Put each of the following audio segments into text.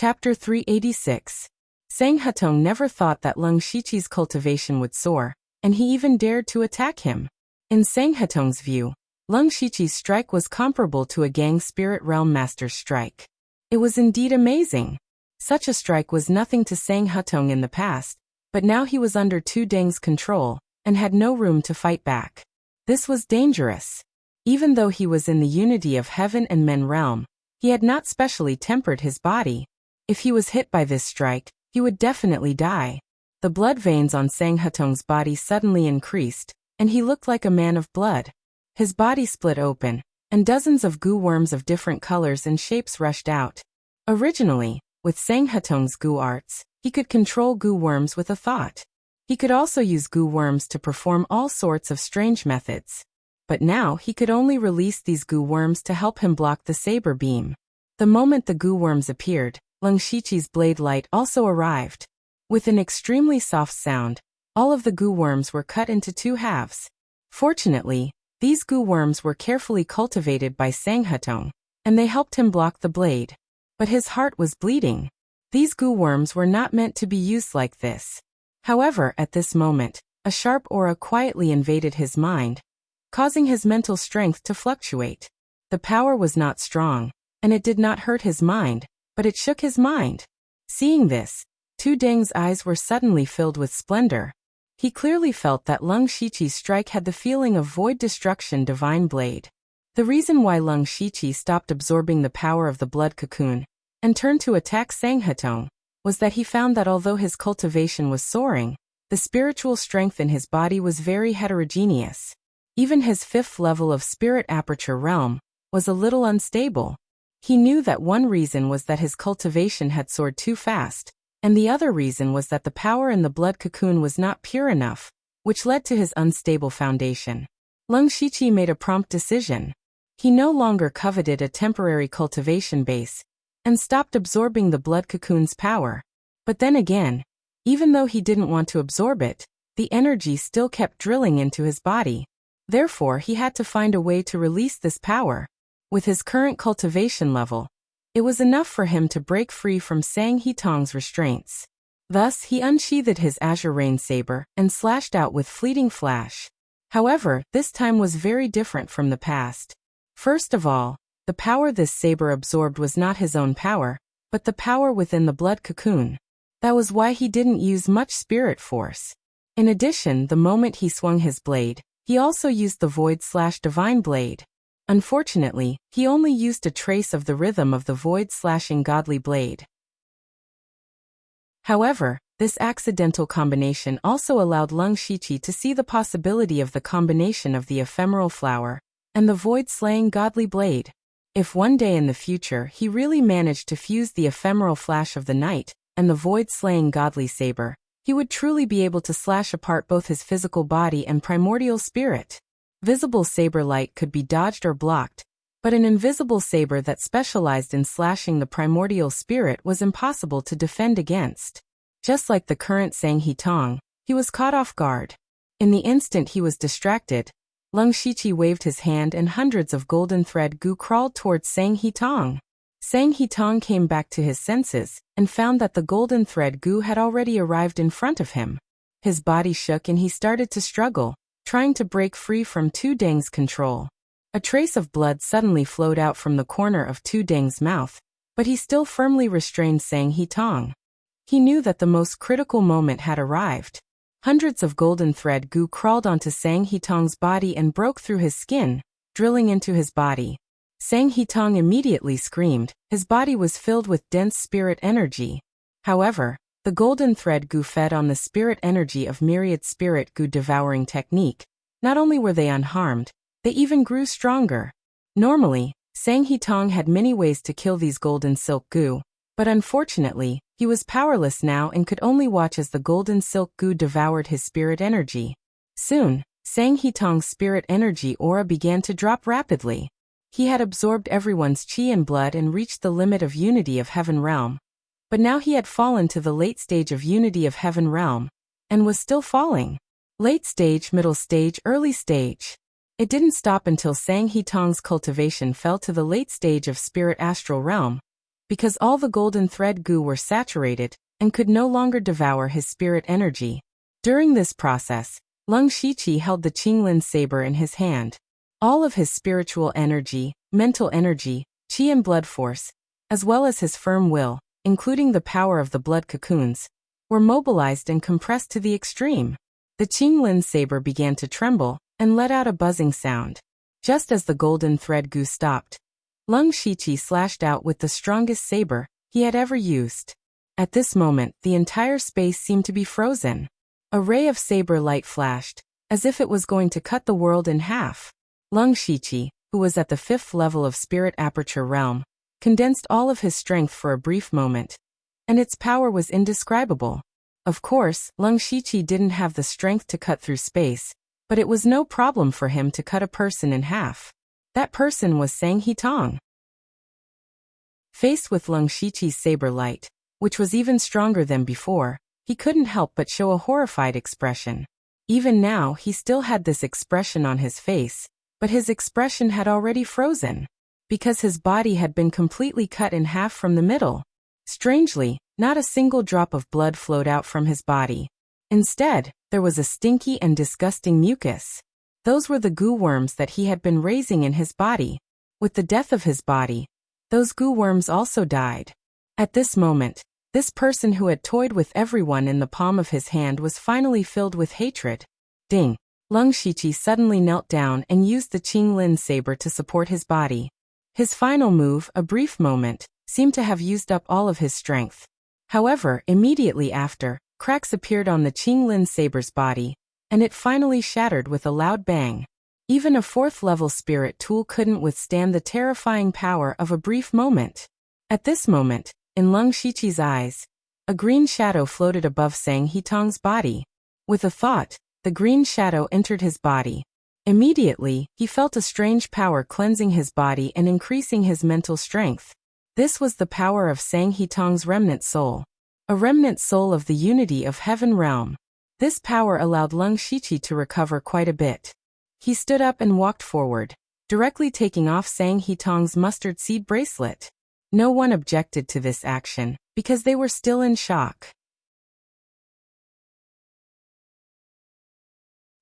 Chapter 386. Sang Hetong never thought that Lung Shiqi's cultivation would soar, and he even dared to attack him. In Sang Hetong's view, Lung Shiqi's strike was comparable to a Gang Spirit Realm Master's strike. It was indeed amazing. Such a strike was nothing to Sang Hetong in the past, but now he was under Tu Deng's control, and had no room to fight back. This was dangerous. Even though he was in the unity of heaven and men realm, he had not specially tempered his body. If he was hit by this strike, he would definitely die. The blood veins on Sang Hetong's body suddenly increased, and he looked like a man of blood. His body split open, and dozens of goo worms of different colors and shapes rushed out. Originally, with Sang Hetong's goo arts, he could control goo worms with a thought. He could also use goo worms to perform all sorts of strange methods. But now he could only release these goo worms to help him block the saber beam. The moment the goo worms appeared, Lung Shiqi's blade light also arrived. With an extremely soft sound, all of the goo worms were cut into two halves. Fortunately, these goo worms were carefully cultivated by Sang Hetong, and they helped him block the blade. But his heart was bleeding. These goo worms were not meant to be used like this. However, at this moment, a sharp aura quietly invaded his mind, causing his mental strength to fluctuate. The power was not strong, and it did not hurt his mind, but it shook his mind. Seeing this, Tu Deng's eyes were suddenly filled with splendor. He clearly felt that Lung Shiqi's strike had the feeling of void destruction divine blade. The reason why Lung Shiqi stopped absorbing the power of the blood cocoon and turned to attack Sang Hetong was that he found that although his cultivation was soaring, the spiritual strength in his body was very heterogeneous. Even his fifth level of spirit aperture realm was a little unstable. He knew that one reason was that his cultivation had soared too fast, and the other reason was that the power in the blood cocoon was not pure enough, which led to his unstable foundation. Lung Shiqi made a prompt decision. He no longer coveted a temporary cultivation base, and stopped absorbing the blood cocoon's power. But then again, even though he didn't want to absorb it, the energy still kept drilling into his body. Therefore, he had to find a way to release this power. With his current cultivation level, it was enough for him to break free from Sang Hetong's restraints. Thus, he unsheathed his azure rain saber and slashed out with fleeting flash. However, this time was very different from the past. First of all, the power this saber absorbed was not his own power, but the power within the blood cocoon. That was why he didn't use much spirit force. In addition, the moment he swung his blade, he also used the void/divine blade. Unfortunately, he only used a trace of the rhythm of the void/in godly blade. However, this accidental combination also allowed Lung Shiqi to see the possibility of the combination of the ephemeral flower and the void-slaying godly blade. If one day in the future he really managed to fuse the ephemeral flash of the night and the void-slaying godly saber, he would truly be able to slash apart both his physical body and primordial spirit. Visible saber light could be dodged or blocked, but an invisible saber that specialized in slashing the primordial spirit was impossible to defend against. Just like the current Sang Hetong, he was caught off guard. In the instant he was distracted, Lung Shiqi waved his hand and hundreds of golden thread goo crawled towards Sang Hetong. Sang Hetong came back to his senses and found that the golden thread goo had already arrived in front of him. His body shook and he started to struggle, trying to break free from Tu Deng's control. A trace of blood suddenly flowed out from the corner of Tu Deng's mouth, but he still firmly restrained Sang Hetong. He knew that the most critical moment had arrived. Hundreds of golden thread goo crawled onto Sang Hetong's body and broke through his skin, drilling into his body. Sang Hetong immediately screamed. His body was filled with dense spirit energy. However, the golden thread goo fed on the spirit energy of myriad spirit goo devouring technique. Not only were they unharmed, they even grew stronger. Normally, Sang Hetong had many ways to kill these golden silk goo, but unfortunately, he was powerless now and could only watch as the golden silk goo devoured his spirit energy. Soon, Sang Hetong's spirit energy aura began to drop rapidly. He had absorbed everyone's chi and blood and reached the limit of unity of heaven realm. But now he had fallen to the late stage of unity of heaven realm, and was still falling. Late stage, middle stage, early stage. It didn't stop until Sang Hetong's cultivation fell to the late stage of spirit astral realm. because all the golden thread goo were saturated and could no longer devour his spirit energy. During this process, Lung Shiqi held the Qinglin saber in his hand. All of his spiritual energy, mental energy, qi and blood force, as well as his firm will, including the power of the blood cocoons, were mobilized and compressed to the extreme. The Qinglin saber began to tremble and let out a buzzing sound. Just as the golden thread goo stopped, Lung Shiqi slashed out with the strongest saber he had ever used. At this moment, the entire space seemed to be frozen. A ray of saber light flashed, as if it was going to cut the world in half. Lung Shiqi, who was at the 5th level of Spirit Aperture Realm, condensed all of his strength for a brief moment, and its power was indescribable. Of course, Lung Shiqi didn't have the strength to cut through space, but it was no problem for him to cut a person in half. That person was Sang Hetong. Faced with Lung Shiqi's saber light, which was even stronger than before, he couldn't help but show a horrified expression. Even now, he still had this expression on his face, but his expression had already frozen, because his body had been completely cut in half from the middle. Strangely, not a single drop of blood flowed out from his body. Instead, there was a stinky and disgusting mucus. Those were the goo worms that he had been raising in his body. With the death of his body, those goo worms also died. At this moment, this person who had toyed with everyone in the palm of his hand was finally filled with hatred. Ding! Lung Shiqi suddenly knelt down and used the Qinglin saber to support his body. His final move, a brief moment, seemed to have used up all of his strength. However, immediately after, cracks appeared on the Qinglin saber's body, and it finally shattered with a loud bang. Even a 4th-level spirit tool couldn't withstand the terrifying power of a brief moment. At this moment, in Lung Shiqi's eyes, a green shadow floated above Sang Hetong's body. With a thought, the green shadow entered his body. Immediately, he felt a strange power cleansing his body and increasing his mental strength. This was the power of Sang Hetong's remnant soul. A remnant soul of the unity of Heaven Realm. This power allowed Lung Shiqi to recover quite a bit. He stood up and walked forward, directly taking off Sang Hetong's mustard seed bracelet. No one objected to this action, because they were still in shock.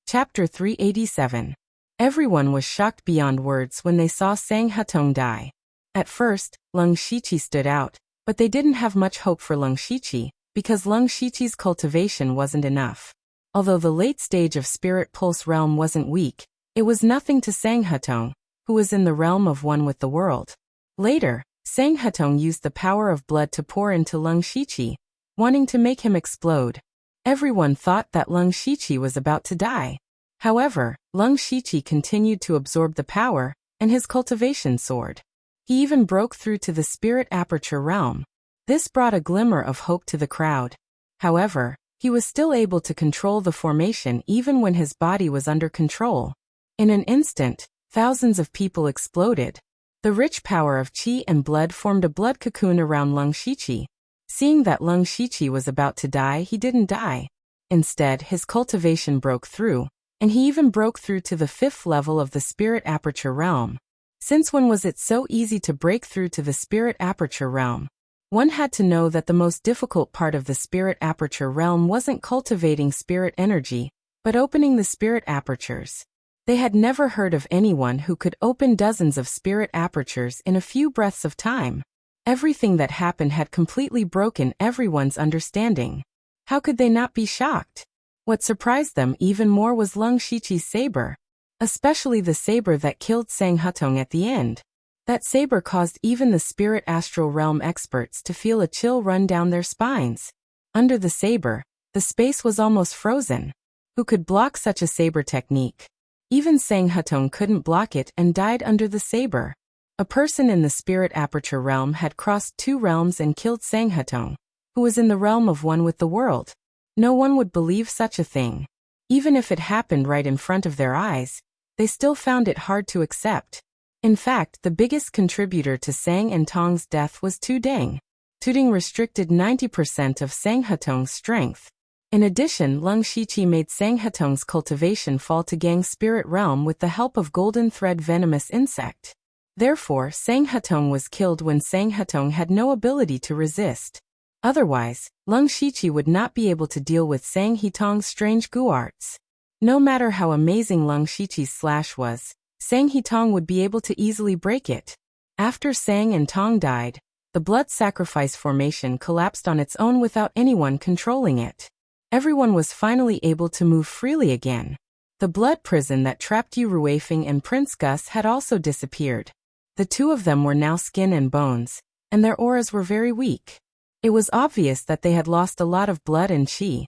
Chapter 387. Everyone was shocked beyond words when they saw Sang Hetong die. At first, Lung Shiqi stood out, but they didn't have much hope for Lung Shiqi, because Lung Shiqi's cultivation wasn't enough. Although the late stage of Spirit Pulse realm wasn't weak, it was nothing to Sang Hetong, who was in the realm of one with the world. Later, Sang Hetong used the power of blood to pour into Lung Shiqi, wanting to make him explode. Everyone thought that Lung Shiqi was about to die. However, Lung Shiqi continued to absorb the power, and his cultivation soared. He even broke through to the Spirit Aperture realm. This brought a glimmer of hope to the crowd. However, he was still able to control the formation even when his body was under control. In an instant, thousands of people exploded. The rich power of qi and blood formed a blood cocoon around Lung Shiqi. Seeing that Lung Shiqi was about to die, he didn't die. Instead, his cultivation broke through, and he even broke through to the 5th level of the Spirit Aperture realm. Since when was it so easy to break through to the Spirit Aperture realm? One had to know that the most difficult part of the Spirit Aperture realm wasn't cultivating spirit energy, but opening the spirit apertures. They had never heard of anyone who could open dozens of spirit apertures in a few breaths of time. Everything that happened had completely broken everyone's understanding. How could they not be shocked? What surprised them even more was Lung Shiqi's saber, especially the saber that killed Sang Hetong at the end. That saber caused even the spirit astral realm experts to feel a chill run down their spines. Under the saber, the space was almost frozen. Who could block such a saber technique? Even Sang Hetong couldn't block it and died under the saber. A person in the Spirit Aperture realm had crossed 2 realms and killed Sang Hetong, who was in the realm of one with the world. No one would believe such a thing. Even if it happened right in front of their eyes, they still found it hard to accept. In fact, the biggest contributor to Sang and Tong's death was Tuding. Tuding restricted 90% of Sang Hetong's strength. In addition, Lung Shiqi made Sang Hetong's cultivation fall to Gang Spirit Realm with the help of Golden Thread Venomous Insect. Therefore, Sang Hetong was killed when Sang Hetong had no ability to resist. Otherwise, Lung Shiqi would not be able to deal with Sang Hetong's strange gu arts. No matter how amazing Lung Shiqi's slash was, Sang Hetong would be able to easily break it. After Sang and Tong died, the blood sacrifice formation collapsed on its own without anyone controlling it. Everyone was finally able to move freely again. The blood prison that trapped Yu Ruifeng and Prince Gus had also disappeared. The two of them were now skin and bones, and their auras were very weak. It was obvious that they had lost a lot of blood and qi.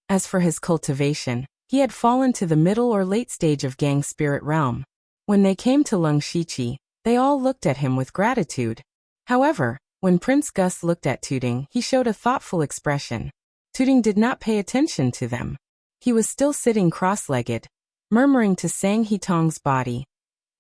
As for his cultivation, he had fallen to the middle or late stage of Gang Spirit Realm. When they came to Lung Shiqi, they all looked at him with gratitude. However, when Prince Gus looked at Tuding, he showed a thoughtful expression. Tuding did not pay attention to them. He was still sitting cross-legged, murmuring to Sang Hetong's body,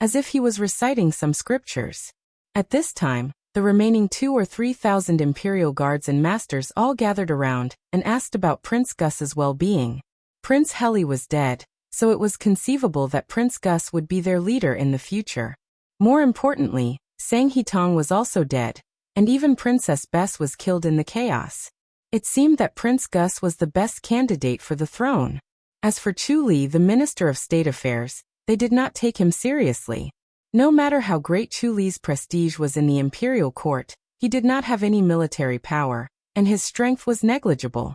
as if he was reciting some scriptures. At this time, the remaining 2,000 or 3,000 Imperial guards and masters all gathered around and asked about Prince Gus's well-being. Prince Heli was dead, so it was conceivable that Prince Gus would be their leader in the future. More importantly, Sang Hetong was also dead, and even Princess Bess was killed in the chaos. It seemed that Prince Gus was the best candidate for the throne. As for Chu Li, the Minister of State Affairs, they did not take him seriously. No matter how great Chu Li's prestige was in the imperial court, he did not have any military power, and his strength was negligible.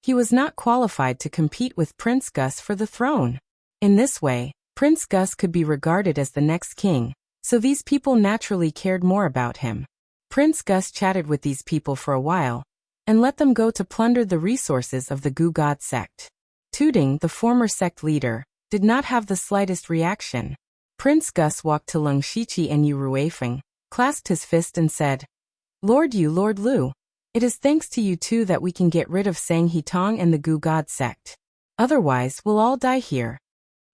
He was not qualified to compete with Prince Gus for the throne. In this way, Prince Gus could be regarded as the next king, so these people naturally cared more about him. Prince Gus chatted with these people for a while, and let them go to plunder the resources of the Gu God sect. Tuding, the former sect leader, did not have the slightest reaction. Prince Gus walked to Lung Shiqi and Yu Ruifeng, clasped his fist and said, "Lord Yu, Lord Lu, it is thanks to you two that we can get rid of Sang Hetong and the Gu God sect. Otherwise, we'll all die here."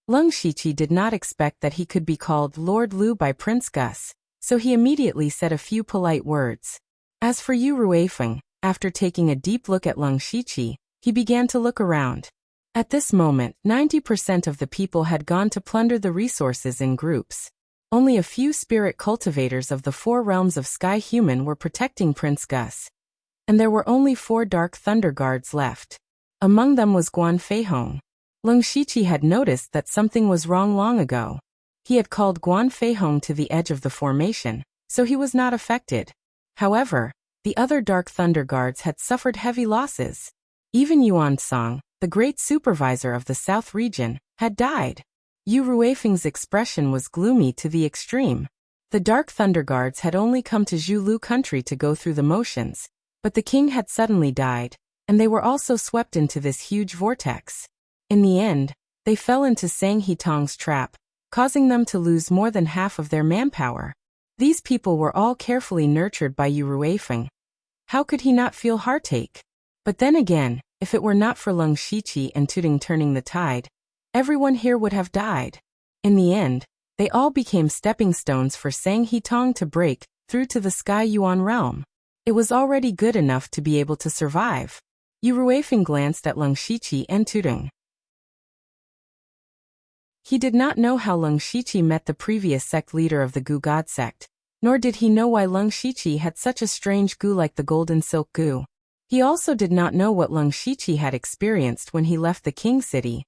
Lung Shiqi did not expect that he could be called Lord Lu by Prince Gus, so he immediately said a few polite words. As for Yu Ruifeng, after taking a deep look at Lung Shiqi, he began to look around. At this moment, 90% of the people had gone to plunder the resources in groups. Only a few spirit cultivators of the 4 realms of Sky Human were protecting Prince Gus. And there were only 4 Dark Thunder Guards left. Among them was Guan Feihong. Lung Shiqi had noticed that something was wrong long ago. He had called Guan Feihong to the edge of the formation, so he was not affected. However, the other Dark Thunder Guards had suffered heavy losses. Even Yuan Song, the great supervisor of the South region, had died. Yu Ruifeng's expression was gloomy to the extreme. The Dark Thunder Guards had only come to Zhulu country to go through the motions, but the king had suddenly died, and they were also swept into this huge vortex. In the end, they fell into Sang Hetong's trap, causing them to lose more than half of their manpower. These people were all carefully nurtured by Yu Ruifeng. How could he not feel heartache? But then again, if it were not for Lung Shiqi and Tuding turning the tide, everyone here would have died. In the end, they all became stepping stones for Sang Hetong to break through to the Sky Yuan realm. It was already good enough to be able to survive. Yu Ruifeng glanced at Lung Shiqi and Tuding. He did not know how Lung Shiqi met the previous sect leader of the Gu God sect, nor did he know why Lung Shiqi had such a strange gu like the golden silk gu. He also did not know what Lung Shiqi had experienced when he left the King City.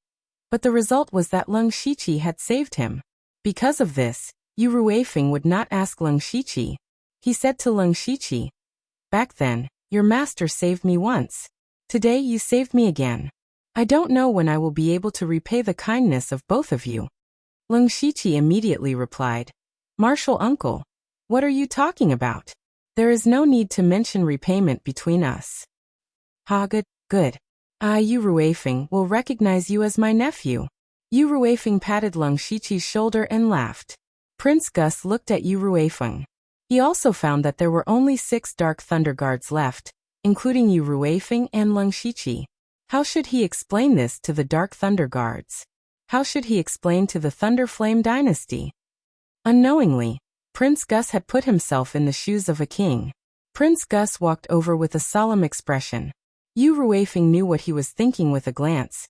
But the result was that Lung Shiqi had saved him. Because of this, Yu Ruifeng would not ask Lung Shiqi. He said to Lung Shiqi, "Back then, your master saved me once. Today you saved me again. I don't know when I will be able to repay the kindness of both of you." Lung Shiqi immediately replied, "Martial uncle, what are you talking about? There is no need to mention repayment between us." "Ha, good, good. Yu Ruifeng will recognize you as my nephew." Yu Ruifeng patted Lung Shiqi's shoulder and laughed. Prince Gus looked at Yu Ruifeng. He also found that there were only 6 Dark Thunder Guards left, including Yu Ruifeng and Lung Shiqi. How should he explain this to the Dark Thunder Guards? How should he explain to the Thunder Flame Dynasty? Unknowingly, Prince Gus had put himself in the shoes of a king. Prince Gus walked over with a solemn expression. Yu Ruifeng knew what he was thinking with a glance.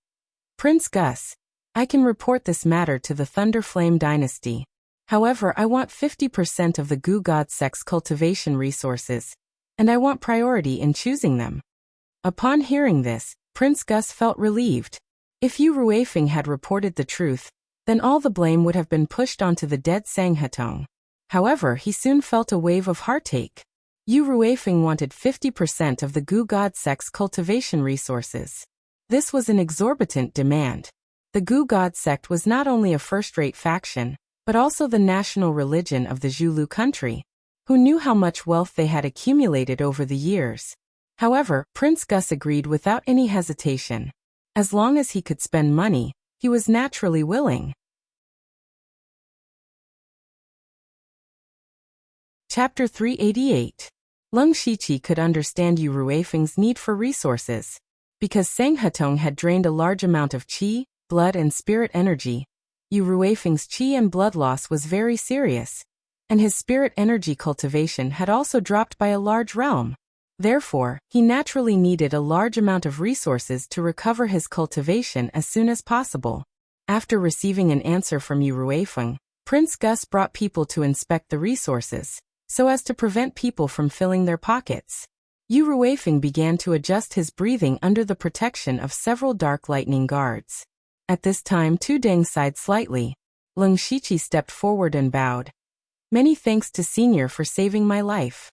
"Prince Gus, I can report this matter to the Thunder Flame Dynasty. However, I want 50% of the Gu God Sect's cultivation resources, and I want priority in choosing them. Upon hearing this, Prince Gus felt relieved. If Yu Ruifeng had reported the truth, then all the blame would have been pushed onto the dead Sang Hetong. However, he soon felt a wave of heartache. Yu Ruifeng wanted 50% of the Gu God Sect's cultivation resources. This was an exorbitant demand. The Gu God Sect was not only a first-rate faction, but also the national religion of the Zhulu country, who knew how much wealth they had accumulated over the years. However, Prince Gus agreed without any hesitation. As long as he could spend money, he was naturally willing. Chapter 388. Lung Shiqi could understand Yu Ruifeng's need for resources. Because Sang Hetong had drained a large amount of qi, blood and spirit energy, Yu Ruifeng's qi and blood loss was very serious, and his spirit energy cultivation had also dropped by a large realm. Therefore, he naturally needed a large amount of resources to recover his cultivation as soon as possible. After receiving an answer from Yu Ruifeng, Prince Gus brought people to inspect the resources, so as to prevent people from filling their pockets. Yu Ruifeng began to adjust his breathing under the protection of several dark lightning guards. At this time Tu Deng sighed slightly. Lung Shiqi stepped forward and bowed. Many thanks to Senior for saving my life.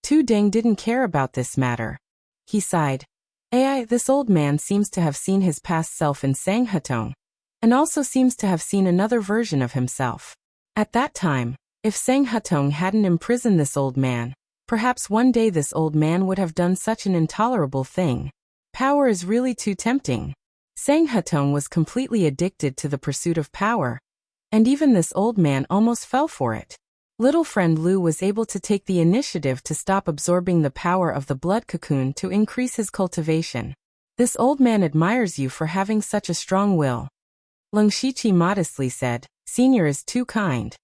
Tu Deng didn't care about this matter. He sighed. This old man seems to have seen his past self in Sang Hetong, and also seems to have seen another version of himself. At that time, if Sang Hetong hadn't imprisoned this old man, perhaps one day this old man would have done such an intolerable thing. Power is really too tempting. Sang Hetong was completely addicted to the pursuit of power, and even this old man almost fell for it. Little friend Lu was able to take the initiative to stop absorbing the power of the blood cocoon to increase his cultivation. This old man admires you for having such a strong will. Lung Shiqi modestly said, Senior is too kind.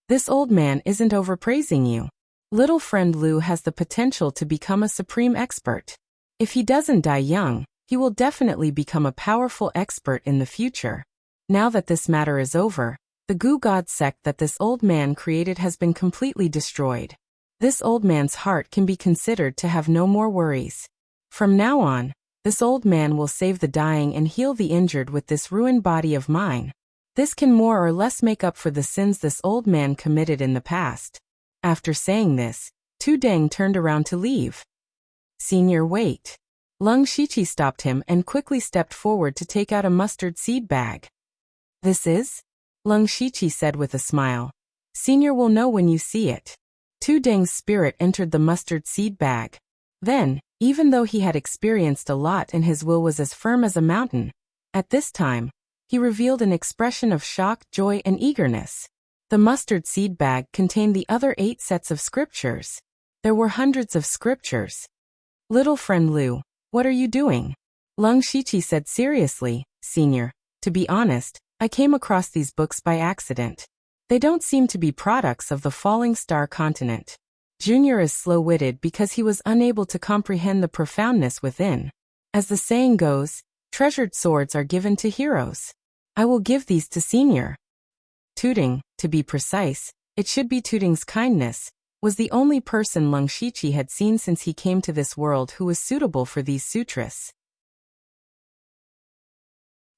This old man isn't overpraising you. Little friend Lu has the potential to become a supreme expert. If he doesn't die young, he will definitely become a powerful expert in the future. Now that this matter is over, the Gu God Sect that this old man created has been completely destroyed. This old man's heart can be considered to have no more worries. From now on, this old man will save the dying and heal the injured with this ruined body of mine. This can more or less make up for the sins this old man committed in the past. After saying this, Tu Deng turned around to leave. Senior, wait. Lung Shiqi stopped him and quickly stepped forward to take out a mustard seed bag. This is? Lung Shiqi said with a smile. Senior will know when you see it. Tu Deng's spirit entered the mustard seed bag. Then, even though he had experienced a lot and his will was as firm as a mountain, at this time, he revealed an expression of shock, joy, and eagerness. The mustard seed bag contained the other 8 sets of scriptures. There were hundreds of scriptures. Little friend Lu, what are you doing? Lung Shiqi said seriously, Senior, to be honest, I came across these books by accident. They don't seem to be products of the falling star continent. Junior is slow-witted because he was unable to comprehend the profoundness within. As the saying goes, treasured swords are given to heroes. I will give these to Senior. Tuding, to be precise, it should be Tuding's kindness, was the only person Lung Shiqi had seen since he came to this world who was suitable for these sutras.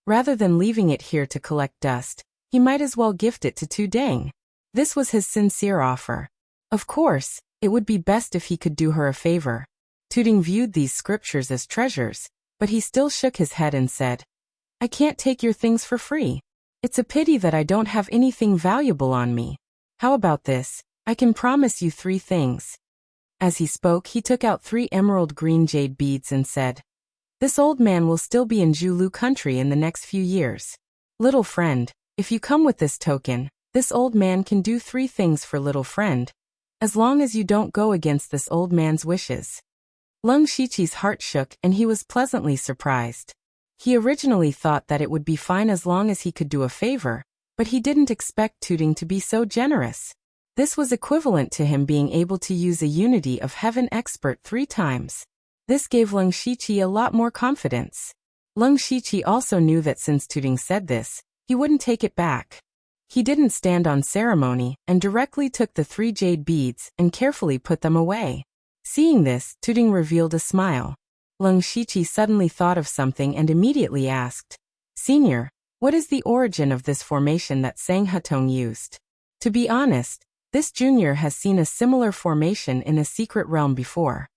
Rather than leaving it here to collect dust, he might as well gift it to Tu Deng. This was his sincere offer. Of course, it would be best if he could do her a favor. Tu Deng viewed these scriptures as treasures, but he still shook his head and said, I can't take your things for free. It's a pity that I don't have anything valuable on me. How about this? I can promise you 3 things. As he spoke, he took out 3 emerald green jade beads and said, This old man will still be in Zhulu country in the next few years. Little friend, if you come with this token, this old man can do 3 things for little friend, as long as you don't go against this old man's wishes. Lung Shiqi's heart shook and he was pleasantly surprised. He originally thought that it would be fine as long as he could do a favor, but he didn't expect Tuding to be so generous. This was equivalent to him being able to use a Unity of Heaven expert 3 times. This gave Lung Shiqi a lot more confidence. Lung Shiqi also knew that since Tuding said this, he wouldn't take it back. He didn't stand on ceremony and directly took the 3 jade beads and carefully put them away. Seeing this, Tuding revealed a smile. Leng Shiqi suddenly thought of something and immediately asked, "Senior, what is the origin of this formation that Sang Hetong used?" To be honest, this junior has seen a similar formation in a secret realm before.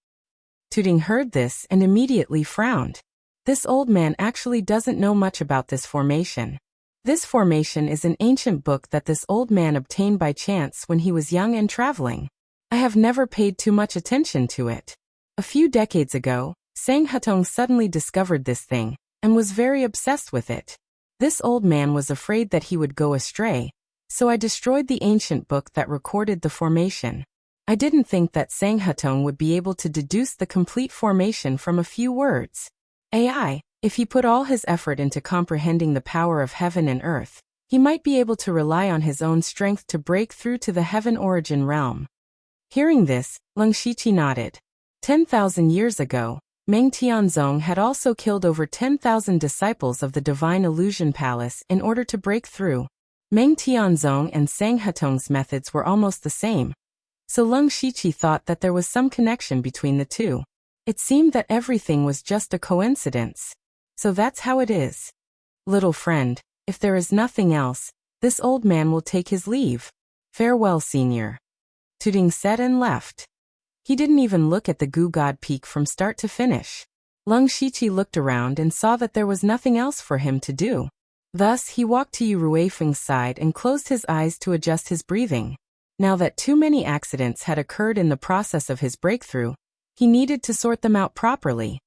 Tuding heard this and immediately frowned. This old man actually doesn't know much about this formation. This formation is an ancient book that this old man obtained by chance when he was young and traveling. I have never paid too much attention to it. A few decades ago, Sang Hetong suddenly discovered this thing and was very obsessed with it. This old man was afraid that he would go astray, so I destroyed the ancient book that recorded the formation. I didn't think that Sang Hetong would be able to deduce the complete formation from a few words. AI, if he put all his effort into comprehending the power of heaven and earth, he might be able to rely on his own strength to break through to the heaven origin realm. Hearing this, Leng Shiqi nodded. 10,000 years ago, Meng Tianzong had also killed over 10,000 disciples of the Divine Illusion Palace in order to break through. Meng Tianzong and Sang Hetong's methods were almost the same, so Leng Shiqi thought that there was some connection between the two. It seemed that everything was just a coincidence. So that's how it is. Little friend, if there is nothing else, this old man will take his leave. Farewell, senior. Tuding said and left. He didn't even look at the Gu God Peak from start to finish. Leng Shiqi looked around and saw that there was nothing else for him to do. Thus, he walked to Yu Ruifeng's side and closed his eyes to adjust his breathing. Now that too many accidents had occurred in the process of his breakthrough, he needed to sort them out properly.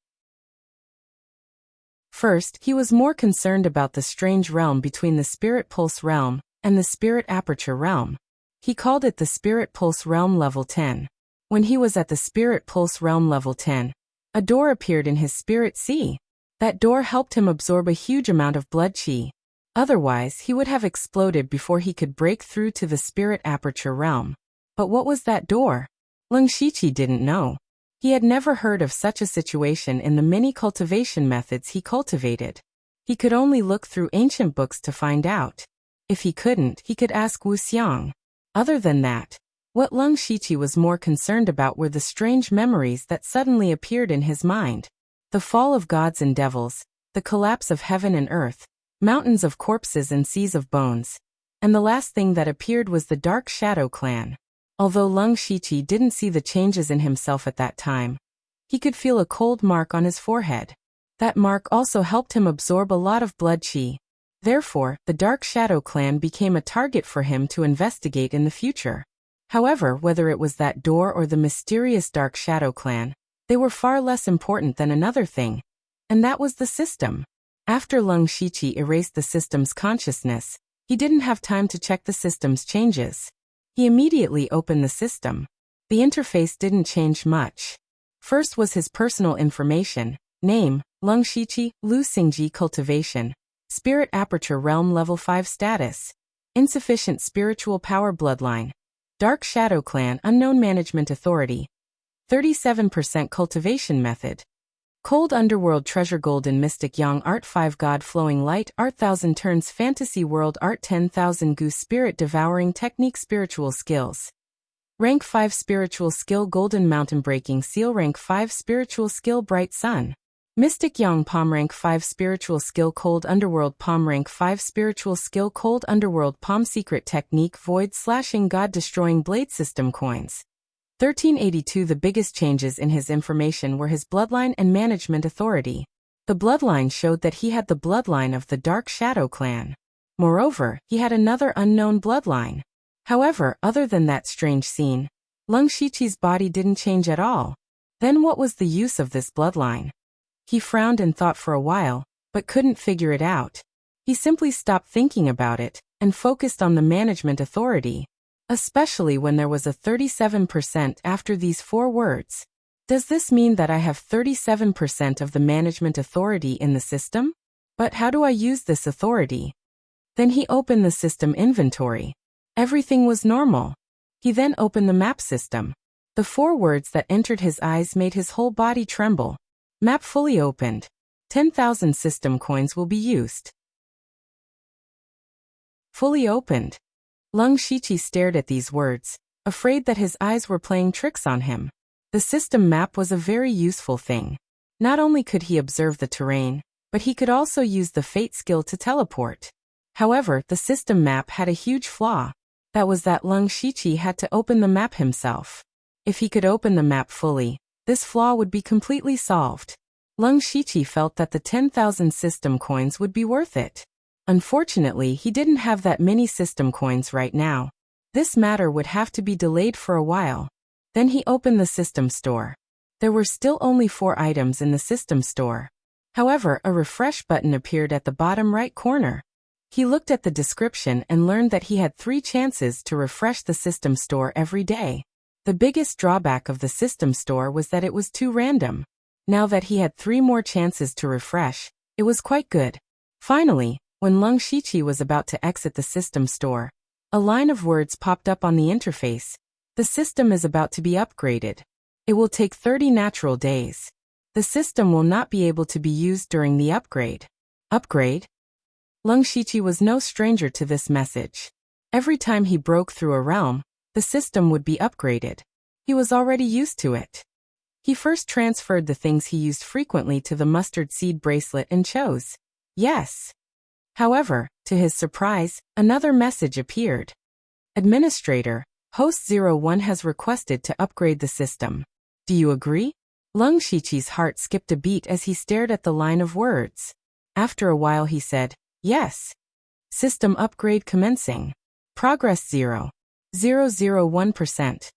First, he was more concerned about the strange realm between the Spirit Pulse realm and the Spirit Aperture realm. He called it the Spirit Pulse realm level 10. When he was at the Spirit Pulse realm level 10, a door appeared in his spirit sea. That door helped him absorb a huge amount of blood qi. Otherwise, he would have exploded before he could break through to the Spirit Aperture realm. But what was that door? Leng Shiqi didn't know. He had never heard of such a situation in the many cultivation methods he cultivated. He could only look through ancient books to find out. If he couldn't, he could ask Wu Xiang. Other than that, what Leng Shiqi was more concerned about were the strange memories that suddenly appeared in his mind. The fall of gods and devils, the collapse of heaven and earth, mountains of corpses and seas of bones. And the last thing that appeared was the Dark Shadow Clan. Although Leng Shiqi didn't see the changes in himself at that time, he could feel a cold mark on his forehead. That mark also helped him absorb a lot of blood qi. Therefore, the Dark Shadow Clan became a target for him to investigate in the future. However, whether it was that door or the mysterious Dark Shadow Clan, they were far less important than another thing, and that was the system. After Leng Shiqi erased the system's consciousness, he didn't have time to check the system's changes. He immediately opened the system. The interface didn't change much. First was his personal information, name, Leng Shiqi, Lu Xingji cultivation, Spirit Aperture Realm Level 5 status, insufficient spiritual power bloodline, Dark Shadow Clan unknown management authority, 37% cultivation method, Cold Underworld Treasure Golden Mystic Yang Art 5 God Flowing Light Art 1000 Turns Fantasy World Art 10,000 Goose Spirit Devouring Technique Spiritual Skills Rank 5 Spiritual Skill Golden Mountain Breaking Seal Rank 5 Spiritual Skill Bright Sun Mystic Yang Palm Rank 5 Spiritual Skill Cold Underworld Palm Rank 5 Spiritual Skill Cold Underworld Palm Secret Technique Void Slashing God Destroying Blade System Coins 1382 The biggest changes in his information were his bloodline and management authority. The bloodline showed that he had the bloodline of the Dark Shadow Clan. Moreover, he had another unknown bloodline. However, other than that strange scene, Leng Shiqi's body didn't change at all. Then what was the use of this bloodline? He frowned and thought for a while, but couldn't figure it out. He simply stopped thinking about it and focused on the management authority. Especially when there was a 37% after these 4 words. Does this mean that I have 37% of the management authority in the system? But how do I use this authority? Then he opened the system inventory. Everything was normal. He then opened the map system. The 4 words that entered his eyes made his whole body tremble. Map fully opened. 10,000 system coins will be used. fully opened. Lung Shiqi stared at these words, afraid that his eyes were playing tricks on him. The system map was a very useful thing. Not only could he observe the terrain, but he could also use the fate skill to teleport. However, the system map had a huge flaw. That was that Lung Shiqi had to open the map himself. If he could open the map fully, this flaw would be completely solved. Lung Shiqi felt that the 10,000 system coins would be worth it. Unfortunately, he didn't have that many system coins right now. This matter would have to be delayed for a while. Then he opened the system store. There were still only 4 items in the system store. However, a refresh button appeared at the bottom right corner. He looked at the description and learned that he had 3 chances to refresh the system store every day. The biggest drawback of the system store was that it was too random. Now that he had 3 more chances to refresh, it was quite good. Finally, when Lung Shiqi was about to exit the system store, a line of words popped up on the interface. The system is about to be upgraded. It will take 30 natural days. The system will not be able to be used during the upgrade. Upgrade? Lung Shiqi was no stranger to this message. Every time he broke through a realm, the system would be upgraded. He was already used to it. He first transferred the things he used frequently to the mustard seed bracelet and chose yes. However, to his surprise, another message appeared. Administrator, Host 01 has requested to upgrade the system. Do you agree? Lung Shiqi's heart skipped a beat as he stared at the line of words. After a while he said, yes. System upgrade commencing. Progress 0.001%.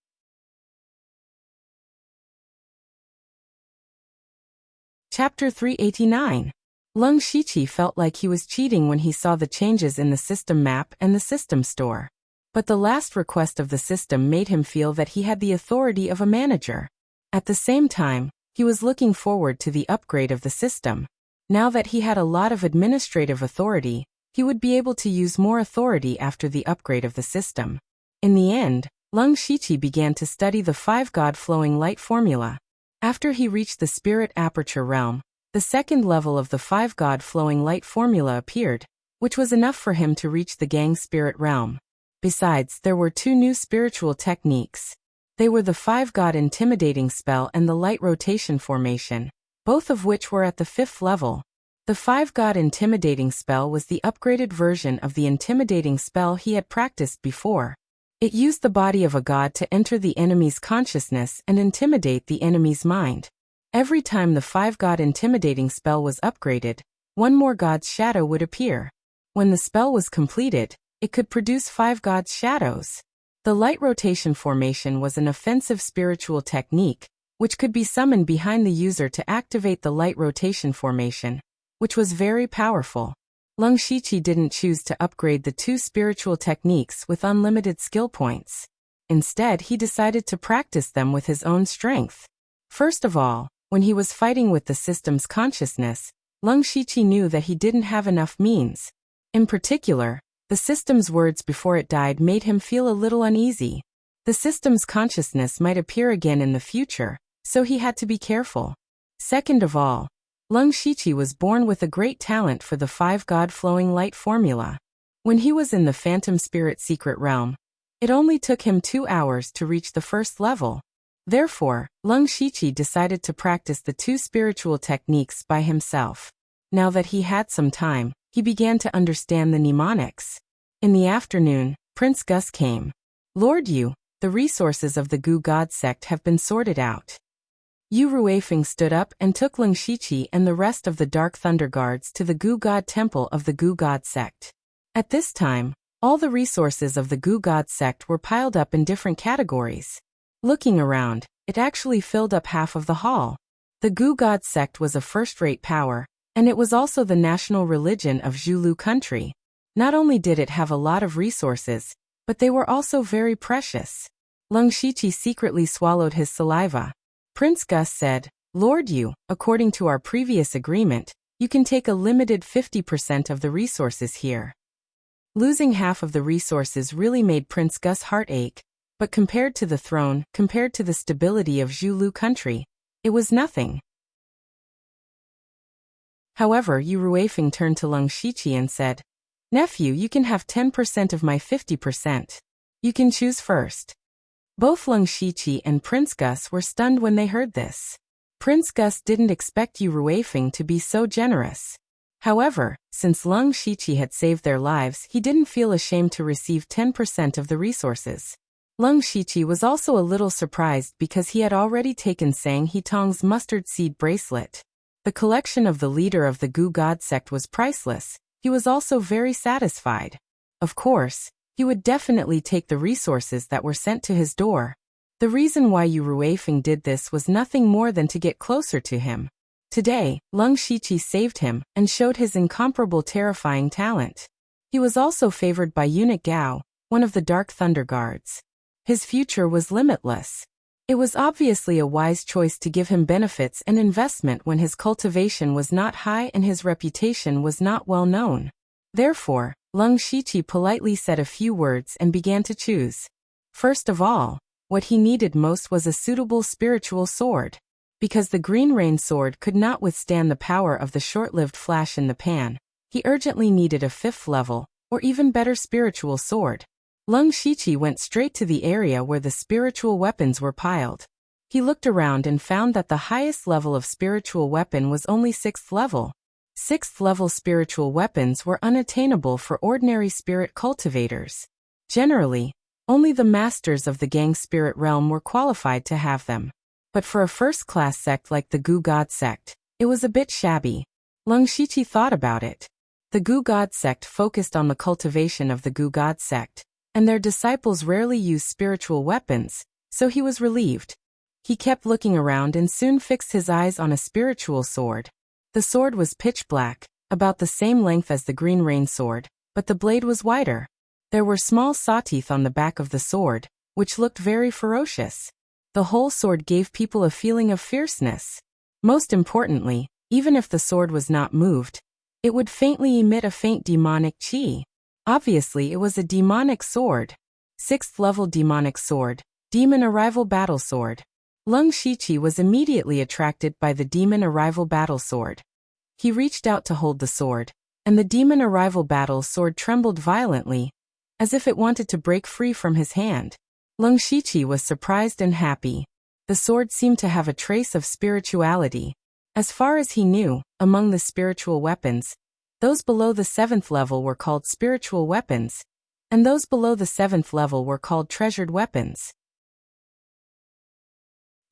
Chapter 389. Lung Shiqi felt like he was cheating when he saw the changes in the system map and the system store. But the last request of the system made him feel that he had the authority of a manager. At the same time, he was looking forward to the upgrade of the system. Now that he had a lot of administrative authority, he would be able to use more authority after the upgrade of the system. In the end, Lung Shiqi began to study the 5-God flowing light formula. After he reached the spirit aperture realm, the second level of the 5-God flowing light formula appeared, which was enough for him to reach the gang spirit realm. Besides, there were 2 new spiritual techniques. They were the 5-God intimidating spell and the light rotation formation, both of which were at the 5th level. The 5-God intimidating spell was the upgraded version of the intimidating spell he had practiced before. It used the body of a god to enter the enemy's consciousness and intimidate the enemy's mind. Every time the 5-God intimidating spell was upgraded, 1 more god's shadow would appear. When the spell was completed, it could produce 5 god's shadows. The light rotation formation was an offensive spiritual technique, which could be summoned behind the user to activate the light rotation formation, which was very powerful. Lung Shiqi didn't choose to upgrade the 2 spiritual techniques with unlimited skill points. Instead, he decided to practice them with his own strength. First of all, when he was fighting with the system's consciousness, Lung Shiqi knew that he didn't have enough means. In particular, the system's words before it died made him feel a little uneasy. The system's consciousness might appear again in the future, so he had to be careful. Second of all, Lung Shiqi was born with a great talent for the 5-God flowing light formula. When he was in the Phantom Spirit Secret Realm, it only took him 2 hours to reach the 1st level. Therefore, Lung Shiqi decided to practice the 2 spiritual techniques by himself. Now that he had some time, he began to understand the mnemonics. In the afternoon, Prince Gus came. Lord Yu, the resources of the Gu God sect have been sorted out. Yu Ruifeng stood up and took Lung Shiqi and the rest of the Dark Thunder Guards to the Gu God Temple of the Gu God sect. At this time, all the resources of the Gu God sect were piled up in different categories. Looking around, it actually filled up half of the hall. The Gu God sect was a first-rate power, and it was also the national religion of Zhulu country. Not only did it have a lot of resources, but they were also very precious. Lung Shiqi secretly swallowed his saliva. Prince Gus said, Lord Yu, according to our previous agreement, you can take a limited 50% of the resources here. Losing half of the resources really made Prince Gus' heart ache, but compared to the throne, compared to the stability of Zhulu country, it was nothing. However, Yu Ruifeng turned to Lung Shiqi and said, Nephew, you can have 10% of my 50%. You can choose first. Both Leng Shiqi and Prince Gus were stunned when they heard this. Prince Gus didn't expect Yu Ruifeng to be so generous. However, since Leng Shiqi had saved their lives, he didn't feel ashamed to receive 10% of the resources. Leng Shiqi was also a little surprised because he had already taken Sang Hetong's mustard seed bracelet. The collection of the leader of the Gu God sect was priceless. He was also very satisfied. Of course, he would definitely take the resources that were sent to his door. The reason why Yu Ruifeng did this was nothing more than to get closer to him. Today, Leng Shiqi saved him and showed his incomparable terrifying talent. He was also favored by Eunuch Gao, one of the Dark Thunder Guards. His future was limitless. It was obviously a wise choice to give him benefits and investment when his cultivation was not high and his reputation was not well known. Therefore, Leng Shiqi politely said a few words and began to choose. First of all, what he needed most was a suitable spiritual sword. Because the Green Rain sword could not withstand the power of the short-lived flash in the pan, he urgently needed a 5th level, or even better spiritual sword. Leng Shiqi went straight to the area where the spiritual weapons were piled. He looked around and found that the highest level of spiritual weapon was only 6th level. 6th level spiritual weapons were unattainable for ordinary spirit cultivators. Generally, only the masters of the Gang Spirit realm were qualified to have them. But for a first-class sect like the Gu God sect, it was a bit shabby. Leng Shiqi thought about it. The Gu God sect focused on the cultivation of the Gu God sect, and their disciples rarely used spiritual weapons, so he was relieved. He kept looking around and soon fixed his eyes on a spiritual sword. The sword was pitch black, about the same length as the Green Rain sword, but the blade was wider. There were small saw teeth on the back of the sword, which looked very ferocious. The whole sword gave people a feeling of fierceness. Most importantly, even if the sword was not moved, it would faintly emit a faint demonic qi. Obviously, it was a demonic sword. 6th level demonic sword, demon arrival battle sword. Leng Shiqi was immediately attracted by the demon arrival battle sword. He reached out to hold the sword, and the demon arrival battle sword trembled violently, as if it wanted to break free from his hand. Leng Shiqi was surprised and happy. The sword seemed to have a trace of spirituality. As far as he knew, among the spiritual weapons, those below the 7th level were called spiritual weapons, and those below the 7th level were called treasured weapons.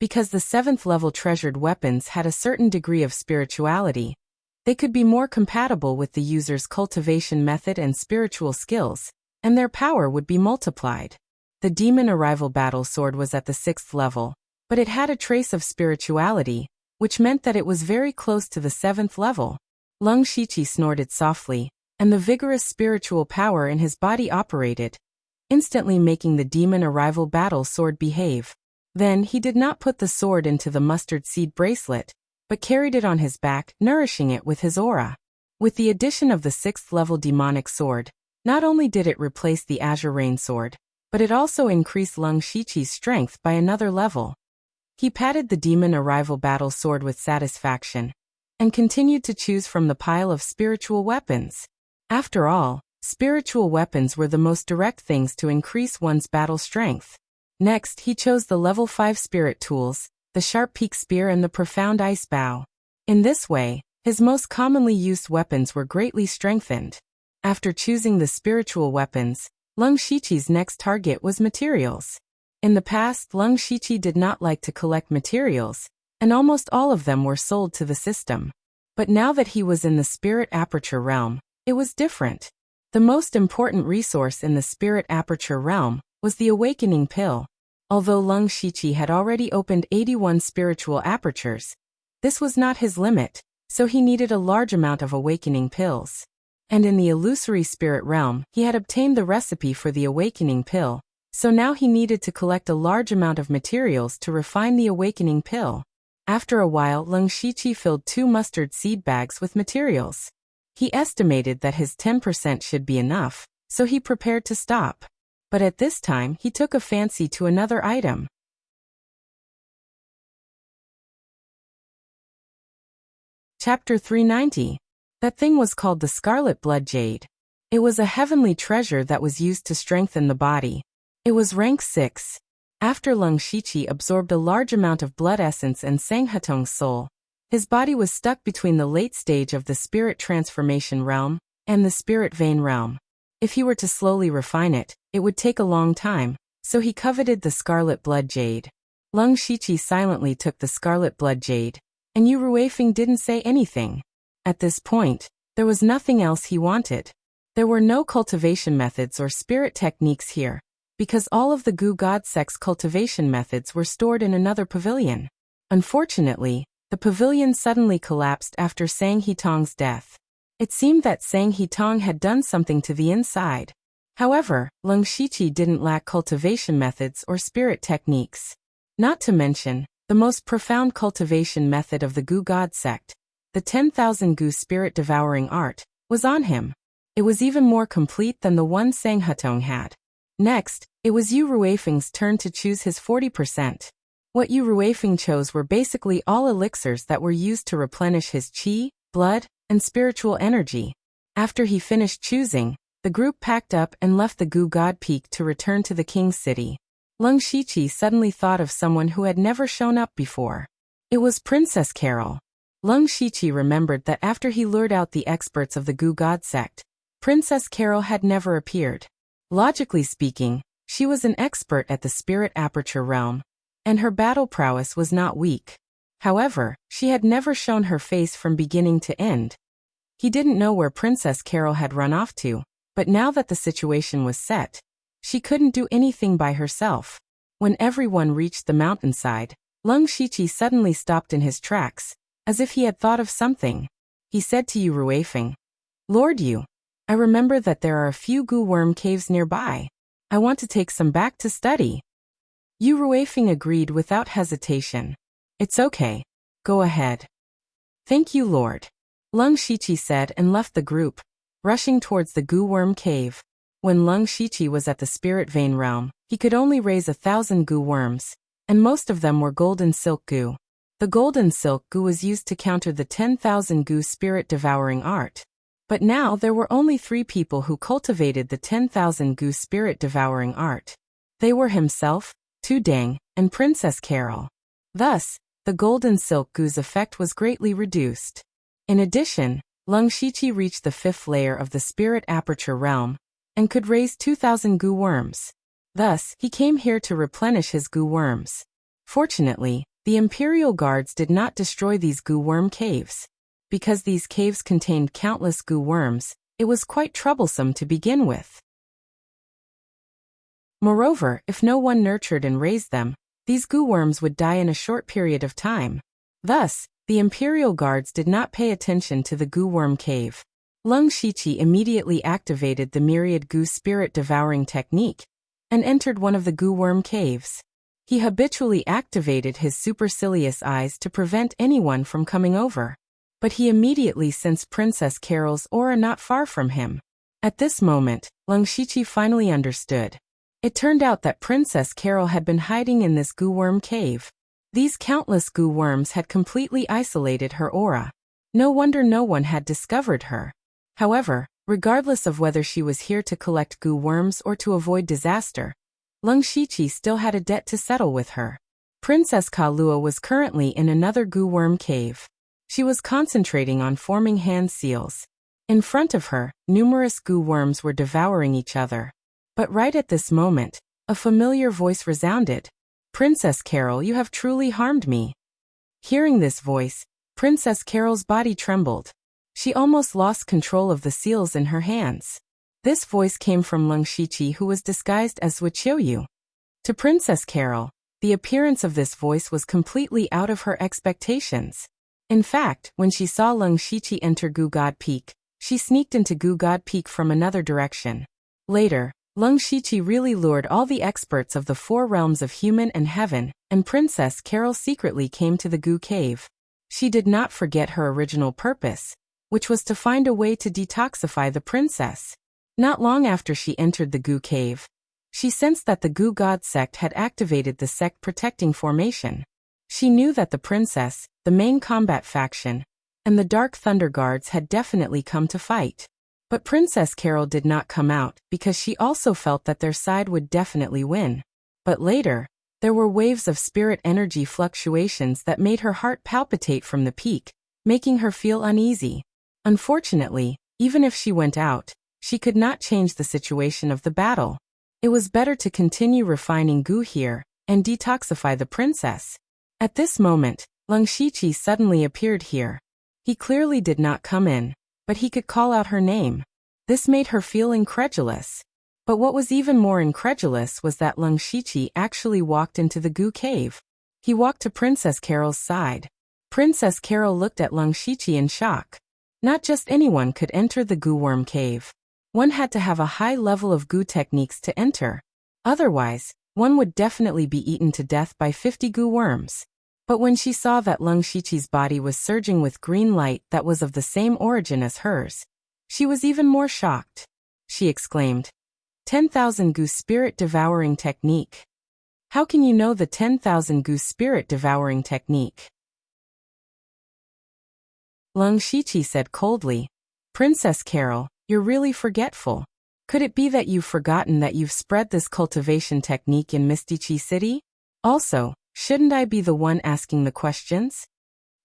Because the 7th level treasured weapons had a certain degree of spirituality, they could be more compatible with the user's cultivation method and spiritual skills, and their power would be multiplied. The demon arrival battle sword was at the 6th level, but it had a trace of spirituality, which meant that it was very close to the 7th level. Leng Shiqi snorted softly, and the vigorous spiritual power in his body operated, instantly making the demon arrival battle sword behave. Then he did not put the sword into the mustard seed bracelet, but carried it on his back, nourishing it with his aura. With the addition of the 6th level demonic sword, not only did it replace the Azure Rain sword, but it also increased Leng Shiqi's strength by another level. He patted the demon arrival battle sword with satisfaction, and continued to choose from the pile of spiritual weapons. After all, spiritual weapons were the most direct things to increase one's battle strength. Next, he chose the level 5 spirit tools, the sharp peak spear and the profound ice bow. In this way, his most commonly used weapons were greatly strengthened. After choosing the spiritual weapons, Leng Shiqi's next target was materials. In the past, Leng Shiqi did not like to collect materials, and almost all of them were sold to the system. But now that he was in the Spirit Aperture realm, it was different. The most important resource in the Spirit Aperture realm was the Awakening Pill. Although Leng Shiqi had already opened 81 spiritual apertures, this was not his limit, so he needed a large amount of Awakening Pills. And in the Illusory Spirit realm, he had obtained the recipe for the Awakening Pill, so now he needed to collect a large amount of materials to refine the Awakening Pill. After a while, Leng Shiqi filled 2 mustard seed bags with materials. He estimated that his 10% should be enough, so he prepared to stop. But at this time, he took a fancy to another item. Chapter 390. That thing was called the Scarlet Blood Jade. It was a heavenly treasure that was used to strengthen the body. It was rank 6. After Leng Shiqi absorbed a large amount of blood essence and Sang Hetong's soul, his body was stuck between the late stage of the spirit transformation realm and the spirit vein realm. If he were to slowly refine it, it would take a long time, so he coveted the scarlet blood jade. Leng Shiqi silently took the scarlet blood jade, and Yu Ruifeng didn't say anything. At this point, there was nothing else he wanted. There were no cultivation methods or spirit techniques here, because all of the Gu God sect's cultivation methods were stored in another pavilion. Unfortunately, the pavilion suddenly collapsed after Sang Hetong's death. It seemed that Sang Hetong had done something to the inside. However, Leng Shiqi didn't lack cultivation methods or spirit techniques. Not to mention, the most profound cultivation method of the Gu God sect, the 10,000 Gu spirit devouring art, was on him. It was even more complete than the one Sang Hetong had. Next, it was Yu Ruifeng's turn to choose his 40%. What Yu Ruifeng chose were basically all elixirs that were used to replenish his qi, blood, and spiritual energy. After he finished choosing, the group packed up and left the Gu God Peak to return to the King's City. Leng Shiqi suddenly thought of someone who had never shown up before. It was Princess Carol. Leng Shiqi remembered that after he lured out the experts of the Gu God sect, Princess Carol had never appeared. Logically speaking, she was an expert at the spirit aperture realm, and her battle prowess was not weak. However, she had never shown her face from beginning to end. He didn't know where Princess Carol had run off to, but now that the situation was set, she couldn't do anything by herself. When everyone reached the mountainside, Leng Shiqi suddenly stopped in his tracks, as if he had thought of something. He said to Yu Ruifeng, "Lord Yu, I remember that there are a few Gu worm caves nearby. I want to take some back to study." Yu Ruifeng agreed without hesitation. "It's okay. Go ahead." "Thank you, Lord," Leng Shiqi said and left the group, rushing towards the Gu worm cave. When Leng Shiqi was at the spirit vein realm, he could only raise 1,000 Gu worms, and most of them were golden silk Gu. The golden silk Gu was used to counter the 10,000 Gu spirit devouring art. But now there were only 3 people who cultivated the 10,000 Gu spirit devouring art. They were himself, Tu Dang, and Princess Carol. Thus, the golden silk Gu's effect was greatly reduced. In addition, Leng Shiqi reached the 5th layer of the spirit aperture realm, and could raise 2,000 Gu worms. Thus, he came here to replenish his Gu worms. Fortunately, the Imperial Guards did not destroy these Gu worm caves. Because these caves contained countless Gu worms, it was quite troublesome to begin with. Moreover, if no one nurtured and raised them, these Gu worms would die in a short period of time. Thus, the Imperial Guards did not pay attention to the Gu worm cave. Leng Shiqi immediately activated the myriad Gu spirit devouring technique and entered one of the Gu worm caves. He habitually activated his supercilious eyes to prevent anyone from coming over. But he immediately sensed Princess Carol's aura not far from him. At this moment, Leng Shiqi finally understood. It turned out that Princess Carol had been hiding in this Gu worm cave. These countless Gu worms had completely isolated her aura. No wonder no one had discovered her. However, regardless of whether she was here to collect Gu worms or to avoid disaster, Leng Shiqi still had a debt to settle with her. Princess Kahlua was currently in another Gu worm cave. She was concentrating on forming hand seals. In front of her, numerous Gu worms were devouring each other. But right at this moment, a familiar voice resounded. "Princess Carol, you have truly harmed me." Hearing this voice, Princess Carol's body trembled. She almost lost control of the seals in her hands. This voice came from Leng Shiqi, who was disguised as Qiuyu. To Princess Carol, the appearance of this voice was completely out of her expectations. In fact, when she saw Leng Shiqi enter Gu God Peak, she sneaked into Gu God Peak from another direction. Later, Leng Shiqi really lured all the experts of the 4 realms of human and heaven, and Princess Carol secretly came to the Gu Cave. She did not forget her original purpose, which was to find a way to detoxify the princess. Not long after she entered the Gu Cave, she sensed that the Gu God sect had activated the sect protecting formation. She knew that the princess, the main combat faction, and the Dark Thunder Guards had definitely come to fight. But Princess Carol did not come out because she also felt that their side would definitely win. But later, there were waves of spirit energy fluctuations that made her heart palpitate from the peak, making her feel uneasy. Unfortunately, even if she went out, she could not change the situation of the battle. It was better to continue refining goo here and detoxify the princess. At this moment, Lung Shiqi suddenly appeared here. He clearly did not come in, but he could call out her name. This made her feel incredulous. But what was even more incredulous was that Lung Shiqi actually walked into the goo cave. He walked to Princess Carol's side. Princess Carol looked at Lung Shiqi in shock. Not just anyone could enter the goo worm cave. One had to have a high level of goo techniques to enter. Otherwise, one would definitely be eaten to death by 50 goo worms. But when she saw that Lung Shiqi's body was surging with green light that was of the same origin as hers, she was even more shocked. She exclaimed, 10,000 goo spirit devouring technique. How can you know the 10,000 goo spirit devouring technique? Lung Shiqi said coldly, Princess Carol, you're really forgetful. Could it be that you've forgotten that you've spread this cultivation technique in Mystichi City? Also, shouldn't I be the one asking the questions?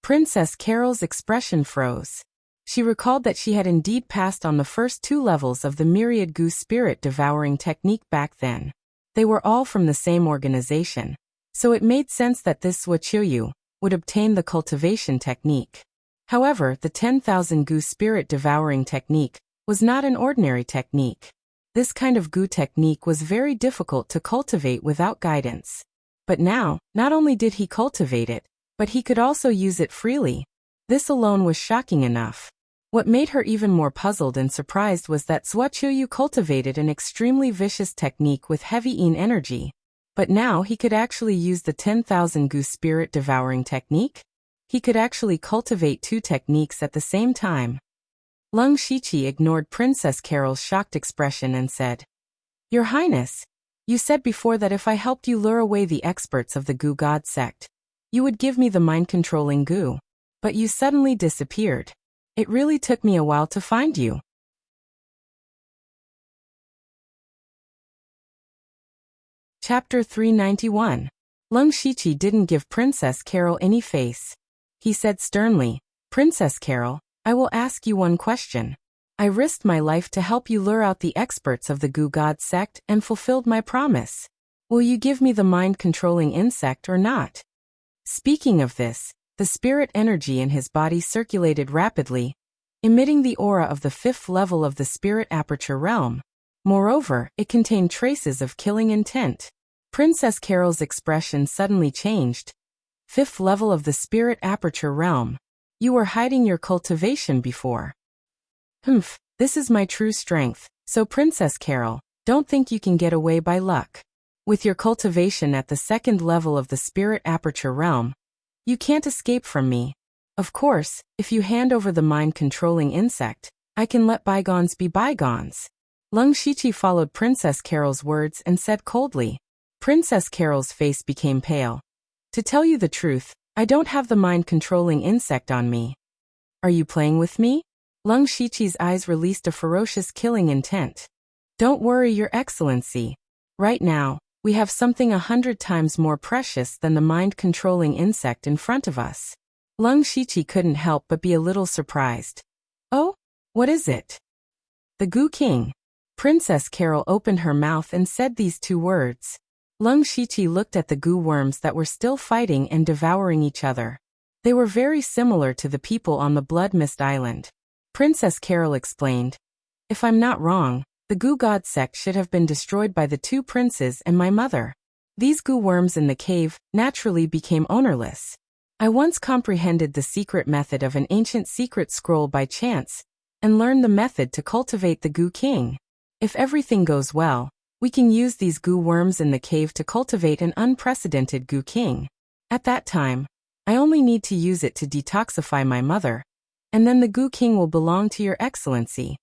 Princess Carol's expression froze. She recalled that she had indeed passed on the first 2 levels of the myriad goo spirit devouring technique back then. They were all from the same organization, so it made sense that this Suochuyu would obtain the cultivation technique. However, the 10,000 goo spirit devouring technique was not an ordinary technique. This kind of goo technique was very difficult to cultivate without guidance. But now, not only did he cultivate it, but he could also use it freely. This alone was shocking enough. What made her even more puzzled and surprised was that Suochuyu cultivated an extremely vicious technique with heavy yin energy. But now he could actually use the 10,000 goo spirit devouring technique? He could actually cultivate 2 techniques at the same time. Lung Shiqi ignored Princess Carol's shocked expression and said, Your Highness, you said before that if I helped you lure away the experts of the Goo God sect, you would give me the mind-controlling goo. But you suddenly disappeared. It really took me a while to find you. Chapter 391. Lung Shiqi didn't give Princess Carol any face. He said sternly, Princess Carol, I will ask you one question. I risked my life to help you lure out the experts of the Goo God sect and fulfilled my promise. Will you give me the mind-controlling insect or not? Speaking of this, the spirit energy in his body circulated rapidly, emitting the aura of the 5th level of the spirit aperture realm. Moreover, it contained traces of killing intent. Princess Carol's expression suddenly changed. 5th level of the spirit aperture realm. You were hiding your cultivation before. This is my true strength, so Princess Carol, don't think you can get away by luck. With your cultivation at the 2nd level of the spirit aperture realm, you can't escape from me. Of course, if you hand over the mind-controlling insect, I can let bygones be bygones. Lung Shiqi followed Princess Carol's words and said coldly. Princess Carol's face became pale. To tell you the truth, I don't have the mind-controlling insect on me. Are you playing with me? Lung Shiqi's eyes released a ferocious killing intent. Don't worry, Your Excellency. Right now, we have something 100 times more precious than the mind-controlling insect in front of us. Lung Shiqi couldn't help but be a little surprised. Oh? What is it? The Goo King. Princess Carol opened her mouth and said these 2 words. Lung Shiqi looked at the goo worms that were still fighting and devouring each other. They were very similar to the people on the Blood Mist Island. Princess Carol explained, If I'm not wrong, the Goo God sect should have been destroyed by the 2 princes and my mother. These goo worms in the cave naturally became ownerless. I once comprehended the secret method of an ancient secret scroll by chance, and learned the method to cultivate the Goo King. If everything goes well, we can use these goo worms in the cave to cultivate an unprecedented Goo King. At that time, I only need to use it to detoxify my mother, and then the Goo King will belong to Your Excellency.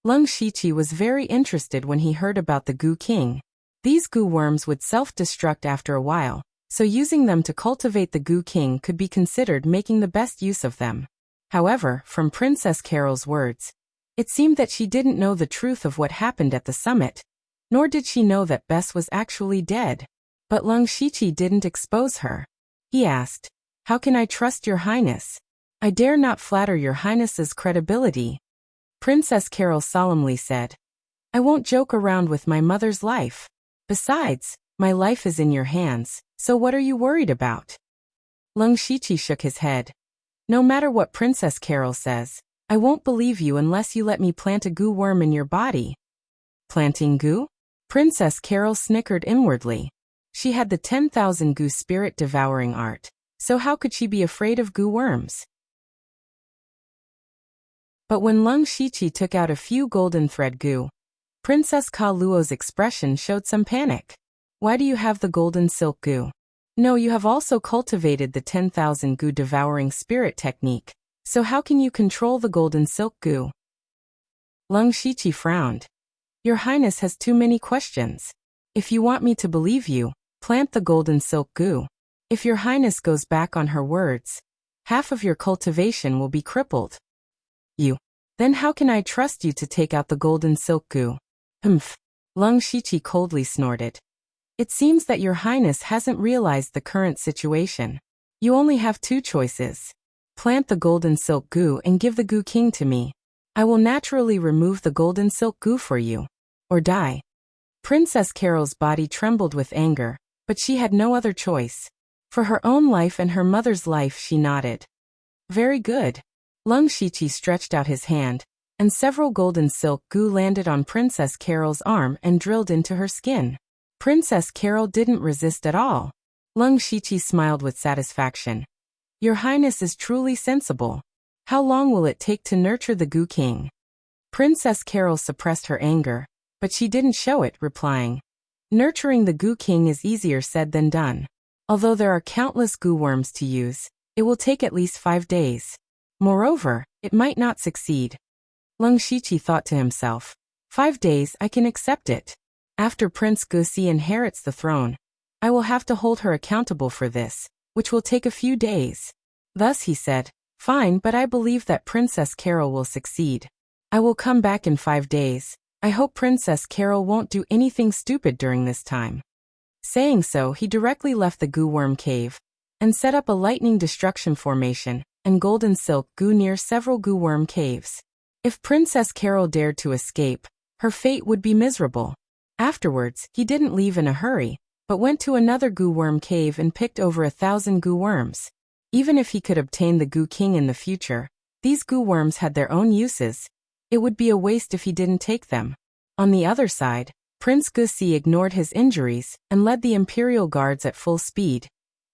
Lung Shiqi was very interested when he heard about the Goo King. These goo worms would self-destruct after a while, so using them to cultivate the Goo King could be considered making the best use of them. However, from Princess Carol's words, It seemed that she didn't know the truth of what happened at the summit, nor did she know that Bess was actually dead. But Lung Shiqi didn't expose her. He asked, "How can I trust your highness? I dare not flatter your highness's credibility." Princess Carol solemnly said, "I won't joke around with my mother's life. Besides, my life is in your hands, so what are you worried about?" Lung Shiqi shook his head. "No matter what Princess Carol says, I won't believe you unless you let me plant a goo worm in your body." Planting goo? Princess Carol snickered inwardly. She had the 10,000 goo spirit devouring art, so how could she be afraid of goo worms? But when Lung Shiqi took out a few golden thread goo, Princess Ka Luo's expression showed some panic. "Why do you have the golden silk goo? No, you have also cultivated the 10,000 goo devouring spirit technique, so how can you control the golden silk goo?" Lung Shiqi frowned. "Your highness has too many questions. If you want me to believe you, plant the golden silk goo. If your highness goes back on her words, half of your cultivation will be crippled." Then how can I trust you to take out the golden silk goo?" "Humph." Lung Shiqi coldly snorted. "It seems that your highness hasn't realized the current situation. You only have two choices. Plant the golden silk goo and give the goo king to me. I will naturally remove the golden silk goo for you. Or die." Princess Carol's body trembled with anger, but she had no other choice. For her own life and her mother's life, she nodded. "Very good." Lung Shiqi stretched out his hand, and several golden silk goo landed on Princess Carol's arm and drilled into her skin. Princess Carol didn't resist at all. Lung Shiqi smiled with satisfaction. "Your highness is truly sensible. How long will it take to nurture the goo king?" Princess Carol suppressed her anger, but she didn't show it, replying, "Nurturing the goo king is easier said than done. Although there are countless goo worms to use, it will take at least 5 days. Moreover, it might not succeed." Lung Shiqi thought to himself, 5 days, I can accept it. After Prince Gusi inherits the throne, I will have to hold her accountable for this, which will take a few days. Thus he said, "Fine, but I believe that Princess Carol will succeed. I will come back in 5 days. I hope Princess Carol won't do anything stupid during this time." Saying so, he directly left the goo worm cave and set up a lightning destruction formation and golden silk goo near several goo worm caves. If Princess Carol dared to escape, her fate would be miserable. Afterwards, he didn't leave in a hurry, but went to another goo worm cave and picked over 1,000 goo worms. Even if he could obtain the goo king in the future, these goo worms had their own uses. It would be a waste if he didn't take them. On the other side, Prince Gusi ignored his injuries and led the Imperial Guards at full speed,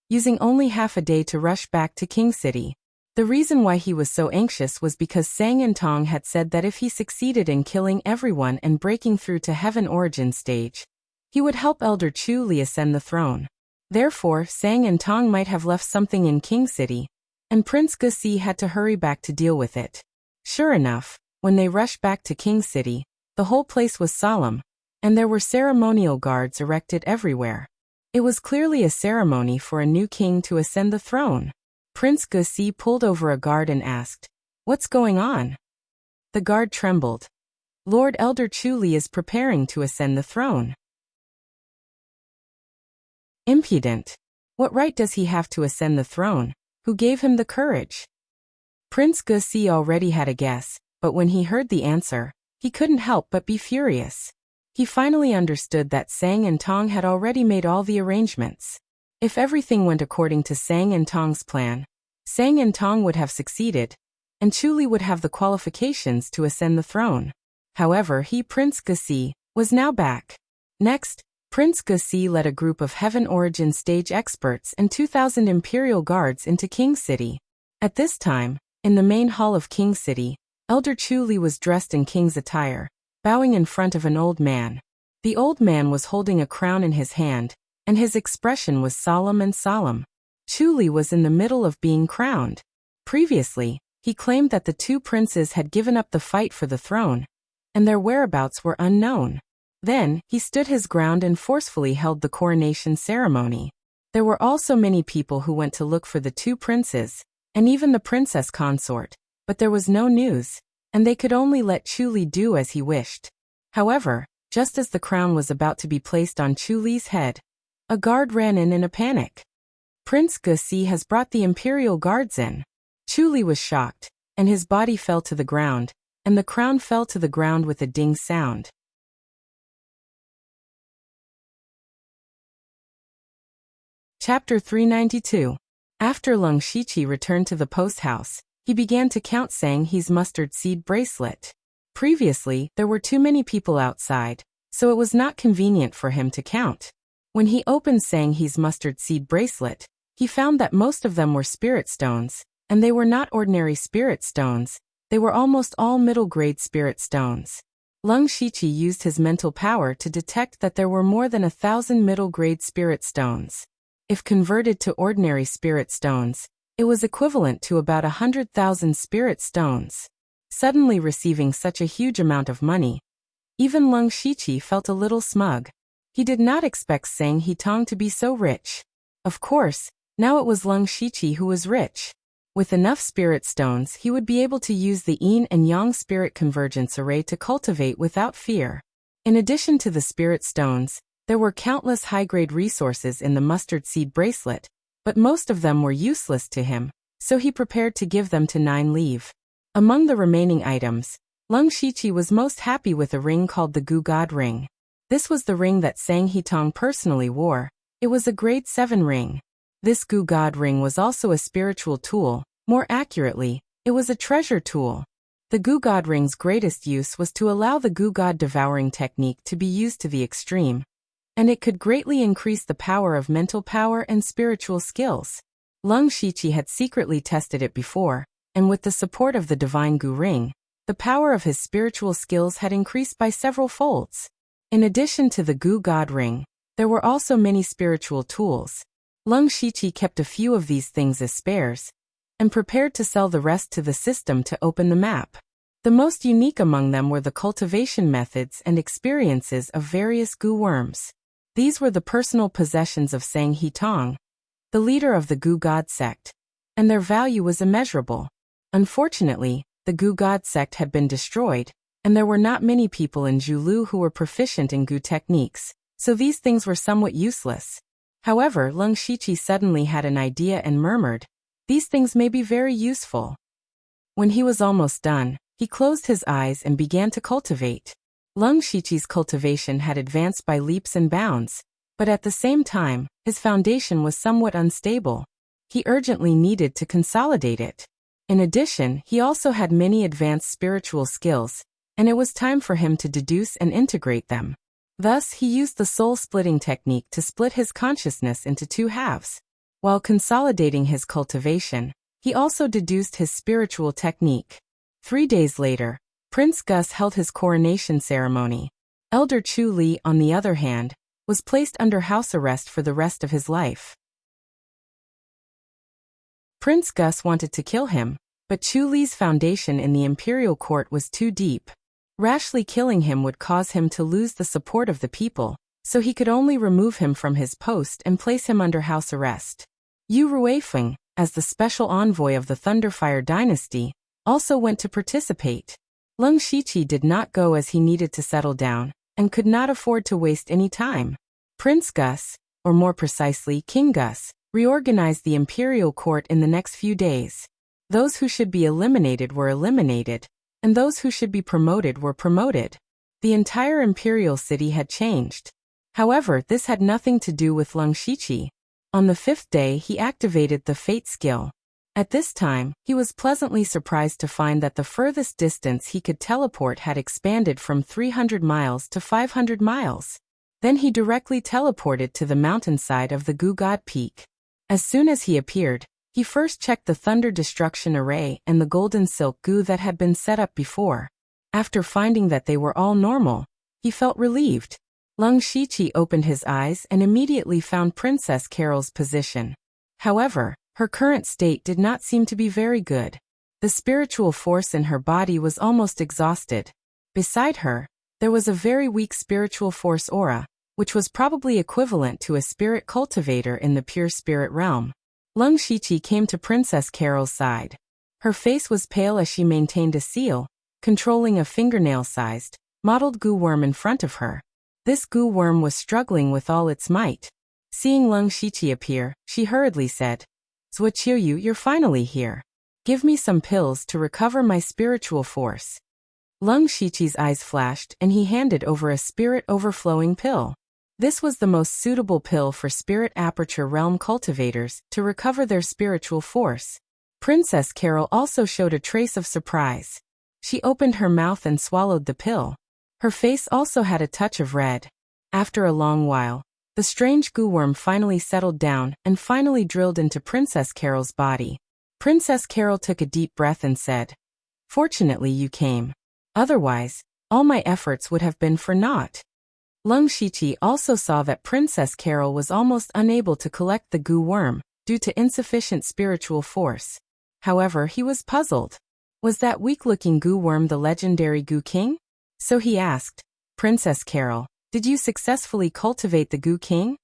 using only half a day to rush back to King City. The reason why he was so anxious was because Sang and Tong had said that if he succeeded in killing everyone and breaking through to Heaven Origin stage, he would help Elder Chu Li ascend the throne. Therefore, Sang and Tong might have left something in King City, and Prince Gusi had to hurry back to deal with it. Sure enough, when they rushed back to King City, the whole place was solemn, and there were ceremonial guards erected everywhere. It was clearly a ceremony for a new king to ascend the throne. Prince Gusi pulled over a guard and asked, "What's going on?" The guard trembled. "Lord Elder Chu Li is preparing to ascend the throne." Impudent. What right does he have to ascend the throne? Who gave him the courage? Prince Gusi already had a guess, but when he heard the answer, he couldn't help but be furious. He finally understood that Sang and Tong had already made all the arrangements. If everything went according to Sang and Tong's plan, Sang and Tong would have succeeded, and Chu Li would have the qualifications to ascend the throne. However, Prince Gusi, was now back. Next, Prince Gusi led a group of Heaven Origin stage experts and 2,000 Imperial Guards into King City. At this time, in the main hall of King City, Elder Chu Li was dressed in king's attire, bowing in front of an old man. The old man was holding a crown in his hand, and his expression was solemn and solemn. Chu Li was in the middle of being crowned. Previously, he claimed that the two princes had given up the fight for the throne, and their whereabouts were unknown. Then, he stood his ground and forcefully held the coronation ceremony. There were also many people who went to look for the two princes, and even the princess consort, but there was no news. and they could only let Chu Li do as he wished. However, just as the crown was about to be placed on Chu Li's head, a guard ran in a panic. "Prince Gusi has brought the imperial guards in." Chu Li was shocked, and his body fell to the ground, and the crown fell to the ground with a ding sound. Chapter 392. After Leng Shiqi returned to the post house, he began to count Sang He's mustard seed bracelet. Previously, there were too many people outside, so it was not convenient for him to count. When he opened Sang He's mustard seed bracelet, he found that most of them were spirit stones, and they were not ordinary spirit stones, they were almost all middle-grade spirit stones. Leng Shiqi used his mental power to detect that there were more than 1,000 middle-grade spirit stones. If converted to ordinary spirit stones, it was equivalent to about 100,000 spirit stones. Suddenly receiving such a huge amount of money, even Leng Shiqi felt a little smug. He did not expect Sang Hitong to be so rich. Of course, now it was Leng Shiqi who was rich. With enough spirit stones, he would be able to use the yin and yang spirit convergence array to cultivate without fear. In addition to the spirit stones, there were countless high-grade resources in the mustard seed bracelet, but most of them were useless to him, so he prepared to give them to Nine Leave. Among the remaining items, Leng Shiqi was most happy with a ring called the Gu God ring. This was the ring that Sang Hitong personally wore. It was a grade 7 ring. This Gu God ring was also a spiritual tool. More accurately, it was a treasure tool. The Gu God ring's greatest use was to allow the Gu God devouring technique to be used to the extreme, and it could greatly increase the power of mental power and spiritual skills. Leng Shiqi had secretly tested it before, and with the support of the divine Gu ring, the power of his spiritual skills had increased by several folds. In addition to the Gu God ring, there were also many spiritual tools. Leng Shiqi kept a few of these things as spares, and prepared to sell the rest to the system to open the map. The most unique among them were the cultivation methods and experiences of various Gu worms. These were the personal possessions of Sang Hitong, the leader of the Gu God sect, and their value was immeasurable. Unfortunately, the Gu God sect had been destroyed, and there were not many people in Julu who were proficient in Gu techniques, so these things were somewhat useless. However, Leng Shiqi suddenly had an idea and murmured, "These things may be very useful." When he was almost done, he closed his eyes and began to cultivate. Leng Shiqi's cultivation had advanced by leaps and bounds, but at the same time, his foundation was somewhat unstable. He urgently needed to consolidate it. In addition, he also had many advanced spiritual skills, and it was time for him to deduce and integrate them. Thus, he used the soul-splitting technique to split his consciousness into two halves. While consolidating his cultivation, he also deduced his spiritual technique. 3 days later, Prince Gus held his coronation ceremony. Elder Chu Li, on the other hand, was placed under house arrest for the rest of his life. Prince Gus wanted to kill him, but Chu Li's foundation in the imperial court was too deep. Rashly killing him would cause him to lose the support of the people, so he could only remove him from his post and place him under house arrest. Yu Ruifeng, as the special envoy of the Thunderfire dynasty, also went to participate. Leng Shiqi did not go as he needed to settle down, and could not afford to waste any time. Prince Gus, or more precisely King Gus, reorganized the imperial court in the next few days. Those who should be eliminated were eliminated, and those who should be promoted were promoted. The entire imperial city had changed. However, this had nothing to do with Leng Shiqi. On the 5th day, he activated the Fate skill. At this time, he was pleasantly surprised to find that the furthest distance he could teleport had expanded from 300 miles to 500 miles. Then he directly teleported to the mountainside of the Gu God Peak. As soon as he appeared, he first checked the Thunder Destruction Array and the Golden Silk Gu that had been set up before. After finding that they were all normal, he felt relieved. Leng Shiqi opened his eyes and immediately found Princess Carol's position. However, her current state did not seem to be very good. The spiritual force in her body was almost exhausted. Beside her, there was a very weak spiritual force aura, which was probably equivalent to a spirit cultivator in the pure spirit realm. Leng Shiqi came to Princess Carol's side. Her face was pale as she maintained a seal, controlling a fingernail-sized, mottled goo worm in front of her. This goo worm was struggling with all its might. Seeing Leng Shiqi appear, she hurriedly said, "Zuoqiu, you're finally here. Give me some pills to recover my spiritual force." Leng Shiqi's eyes flashed and he handed over a spirit overflowing pill. This was the most suitable pill for Spirit Aperture Realm cultivators to recover their spiritual force. Princess Carol also showed a trace of surprise. She opened her mouth and swallowed the pill. Her face also had a touch of red. After a long while, the strange goo worm finally settled down and finally drilled into Princess Carol's body. Princess Carol took a deep breath and said, "Fortunately you came. Otherwise, all my efforts would have been for naught." Leng Shiqi also saw that Princess Carol was almost unable to collect the goo worm due to insufficient spiritual force. However, he was puzzled. Was that weak-looking goo worm the legendary Goo King? So he asked, "Princess Carol, did you successfully cultivate the Goo King?"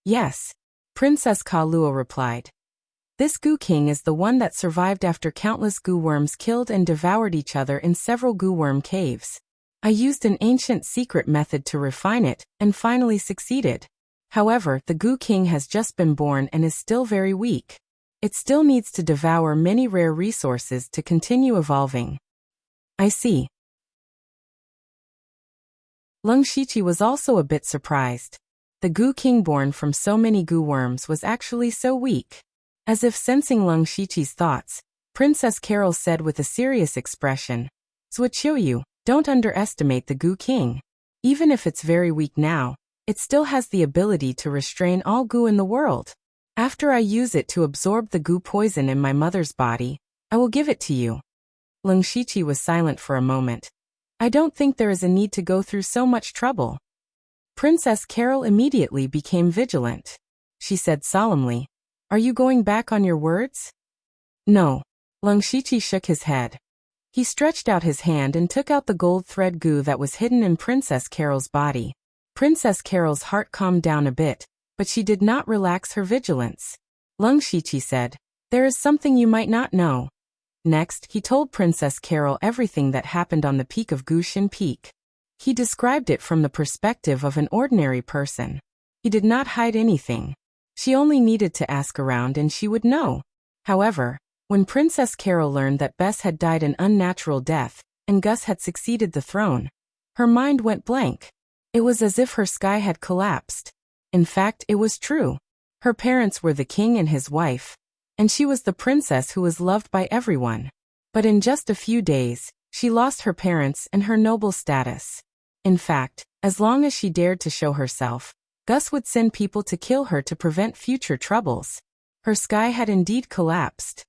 "Yes," Princess Kaluo replied. "This Goo King is the one that survived after countless goo worms killed and devoured each other in several goo worm caves. I used an ancient secret method to refine it, and finally succeeded. However, the Goo King has just been born and is still very weak. It still needs to devour many rare resources to continue evolving." "I see." Leng Shiqi was also a bit surprised. The Goo King born from so many goo worms was actually so weak. As if sensing Leng Shiqi's thoughts, Princess Carol said with a serious expression, "Zuoqiu, don't underestimate the Goo King. Even if it's very weak now, it still has the ability to restrain all goo in the world. After I use it to absorb the goo poison in my mother's body, I will give it to you." Leng Shiqi was silent for a moment. "I don't think there is a need to go through so much trouble." Princess Carol immediately became vigilant. She said solemnly, "Are you going back on your words?" "No." Leng Shiqi shook his head. He stretched out his hand and took out the gold thread goo that was hidden in Princess Carol's body. Princess Carol's heart calmed down a bit, but she did not relax her vigilance. Leng Shiqi said, "There is something you might not know." Next, he told Princess Carol everything that happened on the peak of Gushin Peak. He described it from the perspective of an ordinary person. He did not hide anything. She only needed to ask around and she would know. However, when Princess Carol learned that Bess had died an unnatural death, and Gus had succeeded the throne, her mind went blank. It was as if her sky had collapsed. In fact, it was true. Her parents were the king and his wife, and she was the princess who was loved by everyone. But in just a few days, she lost her parents and her noble status. In fact, as long as she dared to show herself, Gus would send people to kill her to prevent future troubles. Her sky had indeed collapsed.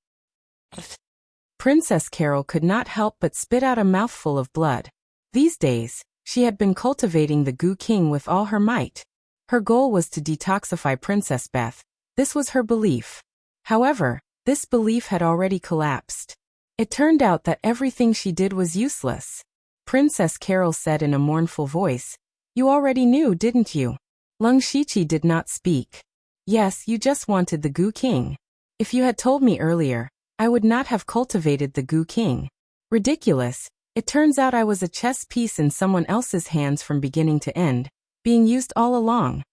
Princess Carol could not help but spit out a mouthful of blood. These days, she had been cultivating the Goo King with all her might. Her goal was to detoxify Princess Beth. This was her belief. However, this belief had already collapsed. It turned out that everything she did was useless. Princess Carol said in a mournful voice, "You already knew, didn't you?" Leng Shiqi did not speak. "Yes, you just wanted the Goo King. If you had told me earlier, I would not have cultivated the Goo King. Ridiculous. It turns out I was a chess piece in someone else's hands from beginning to end, being used all along."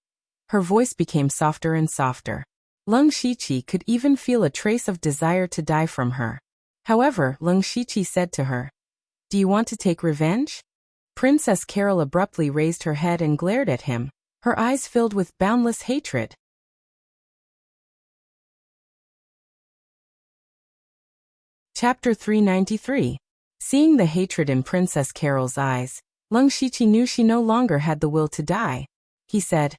Her voice became softer and softer. Leng Shiqi could even feel a trace of desire to die from her. However, Leng Shiqi said to her, "Do you want to take revenge?" Princess Carol abruptly raised her head and glared at him, her eyes filled with boundless hatred. Chapter 393. Seeing the hatred in Princess Carol's eyes, Leng Shiqi knew she no longer had the will to die. He said,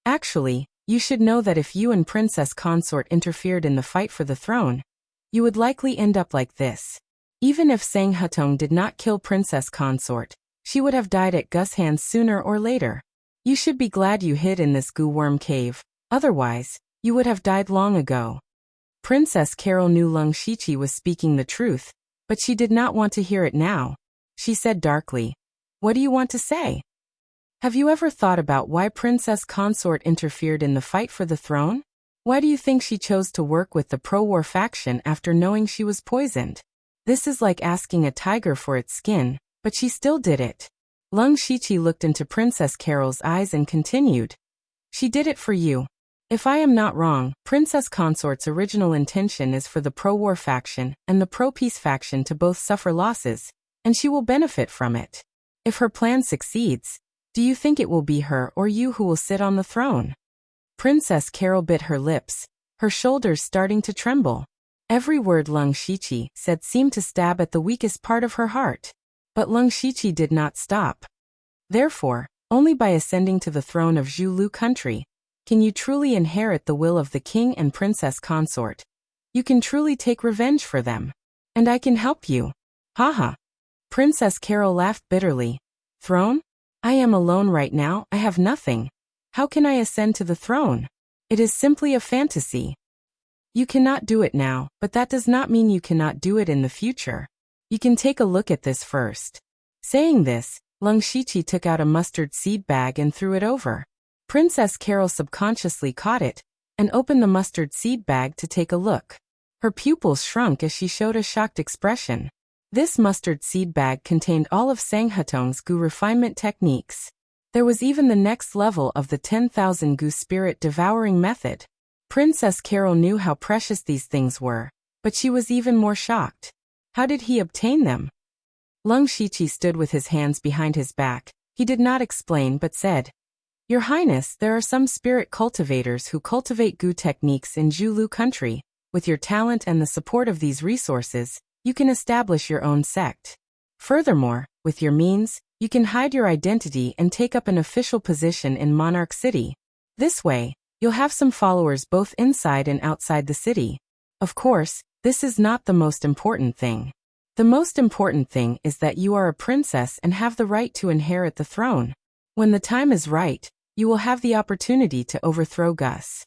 "Actually, you should know that if you and Princess Consort interfered in the fight for the throne, you would likely end up like this. Even if Sang Hutong did not kill Princess Consort, she would have died at Gus' hands sooner or later. You should be glad you hid in this goo worm cave, otherwise, you would have died long ago." Princess Carol knew Leng Shiqi was speaking the truth, but she did not want to hear it now. She said darkly, "What do you want to say? Have you ever thought about why Princess Consort interfered in the fight for the throne? Why do you think she chose to work with the pro-war faction after knowing she was poisoned? This is like asking a tiger for its skin, but she still did it. Lung Shiqi looked into Princess Carol's eyes and continued. She did it for you. If I am not wrong, Princess Consort's original intention is for the pro-war faction and the pro-peace faction to both suffer losses, and she will benefit from it. If her plan succeeds, do you think it will be her or you who will sit on the throne? Princess Carol bit her lips, her shoulders starting to tremble. Every word Lung Shiqi said seemed to stab at the weakest part of her heart. But Lung Shiqi did not stop. Therefore, only by ascending to the throne of Zhulu country can you truly inherit the will of the king and princess consort. You can truly take revenge for them. And I can help you. Haha. Princess Carol laughed bitterly. Throne? I am alone right now, I have nothing. How can I ascend to the throne? It is simply a fantasy. You cannot do it now, but that does not mean you cannot do it in the future. You can take a look at this first. Saying this, Lung Shiqi took out a mustard seed bag and threw it over. Princess Carol subconsciously caught it and opened the mustard seed bag to take a look. Her pupils shrunk as she showed a shocked expression. This mustard seed bag contained all of Sang Hetong's Gu refinement techniques. There was even the next level of the 10,000 Gu spirit devouring method. Princess Carol knew how precious these things were, but she was even more shocked. How did he obtain them? Lung Shiqi stood with his hands behind his back. He did not explain but said, Your Highness, there are some spirit cultivators who cultivate Gu techniques in Zhulu country. With your talent and the support of these resources, you can establish your own sect. Furthermore, with your means, you can hide your identity and take up an official position in Monarch City. This way, you'll have some followers both inside and outside the city. Of course, this is not the most important thing. The most important thing is that you are a princess and have the right to inherit the throne. When the time is right, you will have the opportunity to overthrow Gus.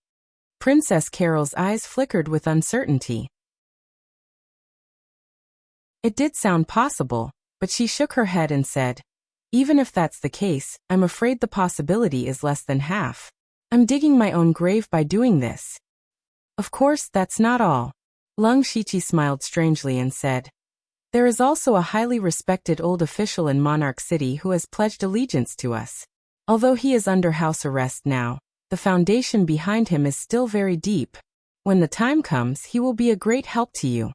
Princess Carol's eyes flickered with uncertainty. It did sound possible, but she shook her head and said, Even if that's the case, I'm afraid the possibility is less than half. I'm digging my own grave by doing this. Of course, that's not all. Lung Shiqi smiled strangely and said, There is also a highly respected old official in Monarch City who has pledged allegiance to us. Although he is under house arrest now, the foundation behind him is still very deep. When the time comes, he will be a great help to you.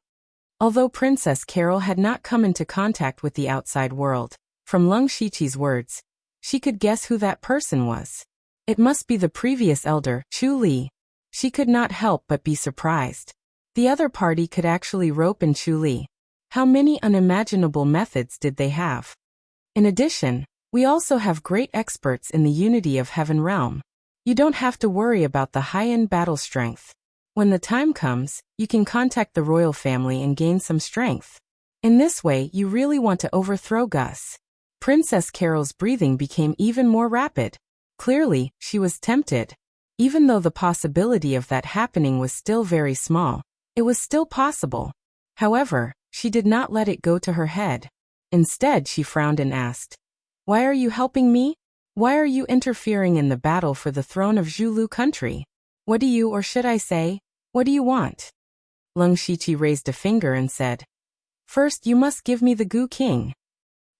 Although Princess Carol had not come into contact with the outside world, from Lung Shiqi's words, she could guess who that person was. It must be the previous elder, Chu Li. She could not help but be surprised. The other party could actually rope in Chu Li. How many unimaginable methods did they have? In addition, we also have great experts in the unity of Heaven Realm. You don't have to worry about the high-end battle strength. When the time comes, you can contact the royal family and gain some strength. In this way, you really want to overthrow Gus. Princess Carol's breathing became even more rapid. Clearly, she was tempted. Even though the possibility of that happening was still very small, it was still possible. However, she did not let it go to her head. Instead, she frowned and asked, Why are you helping me? Why are you interfering in the battle for the throne of Zhulu country? What do you, or should I say, what do you want? Lung Shiqi raised a finger and said, First you must give me the Gu King.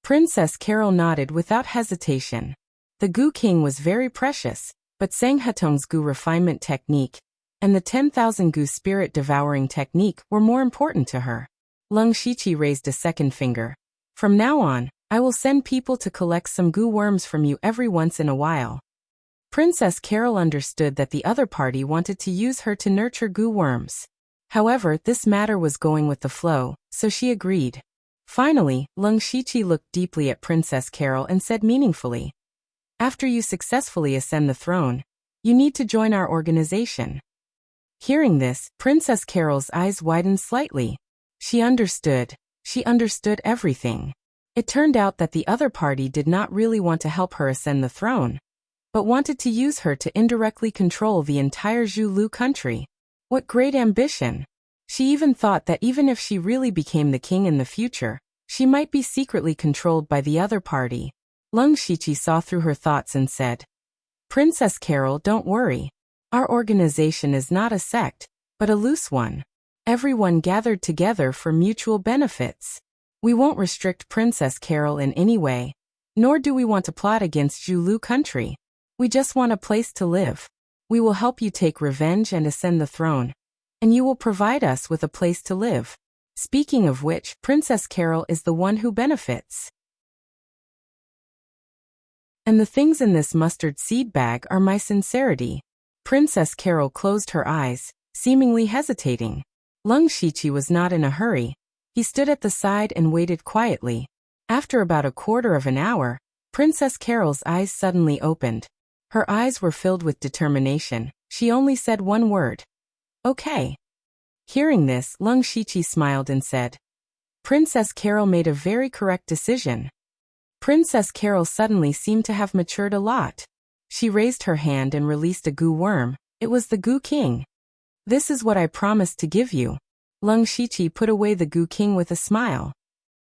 Princess Carol nodded without hesitation. The Gu King was very precious, but Sang Hetong's Gu refinement technique and the 10,000 Gu spirit devouring technique were more important to her. Lung Shiqi raised a second finger. From now on, I will send people to collect some Gu worms from you every once in a while. Princess Carol understood that the other party wanted to use her to nurture Gu worms. However, this matter was going with the flow, so she agreed. Finally, Lung Shiqi looked deeply at Princess Carol and said meaningfully, After you successfully ascend the throne, you need to join our organization. Hearing this, Princess Carol's eyes widened slightly. She understood. She understood everything. It turned out that the other party did not really want to help her ascend the throne, but wanted to use her to indirectly control the entire Zhulu country. What great ambition! She even thought that even if she really became the king in the future, she might be secretly controlled by the other party. Lung Shiqi saw through her thoughts and said, Princess Carol, don't worry. Our organization is not a sect, but a loose one. Everyone gathered together for mutual benefits. We won't restrict Princess Carol in any way, nor do we want to plot against Zulu country. We just want a place to live. We will help you take revenge and ascend the throne, and you will provide us with a place to live. Speaking of which, Princess Carol is the one who benefits. And the things in this mustard seed bag are my sincerity. Princess Carol closed her eyes, seemingly hesitating. Lung Shiqi was not in a hurry. He stood at the side and waited quietly. After about a quarter of an hour, Princess Carol's eyes suddenly opened. Her eyes were filled with determination. She only said one word. Okay. Hearing this, Lung Shiqi smiled and said, Princess Carol made a very correct decision. Princess Carol suddenly seemed to have matured a lot. She raised her hand and released a goo worm. It was the Goo King. This is what I promised to give you. Lung Shiqi put away the Goo King with a smile.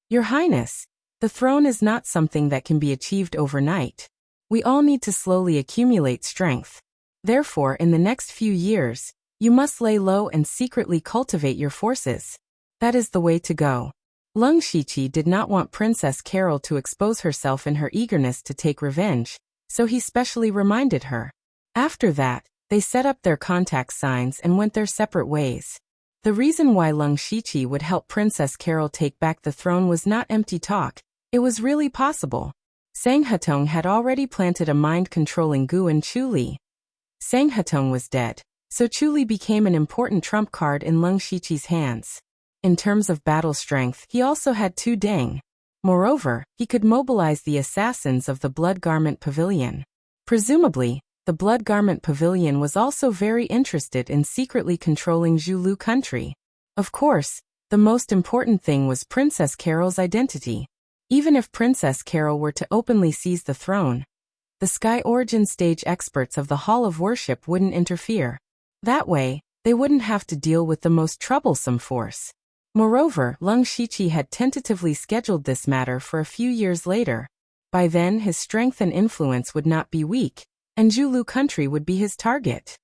Your Highness, the throne is not something that can be achieved overnight. We all need to slowly accumulate strength. Therefore, in the next few years, you must lay low and secretly cultivate your forces. That is the way to go. Lung Shiqi did not want Princess Carol to expose herself in her eagerness to take revenge, so he specially reminded her. After that, they set up their contact signs and went their separate ways. The reason why Lung Shiqi would help Princess Carol take back the throne was not empty talk, it was really possible. Sang Hetong had already planted a mind-controlling goo in Chu Li. Sang Hetong was dead, so Chu Li became an important trump card in Lung Shiqi's hands. In terms of battle strength, he also had Tu Deng. Moreover, he could mobilize the assassins of the Blood Garment Pavilion. Presumably, the Blood Garment Pavilion was also very interested in secretly controlling Zulu country. Of course, the most important thing was Princess Carol's identity. Even if Princess Carol were to openly seize the throne, the Sky Origin stage experts of the Hall of Worship wouldn't interfere. That way, they wouldn't have to deal with the most troublesome force. Moreover, Lung Shiqi had tentatively scheduled this matter for a few years later. By then, his strength and influence would not be weak, and Zulu country would be his target.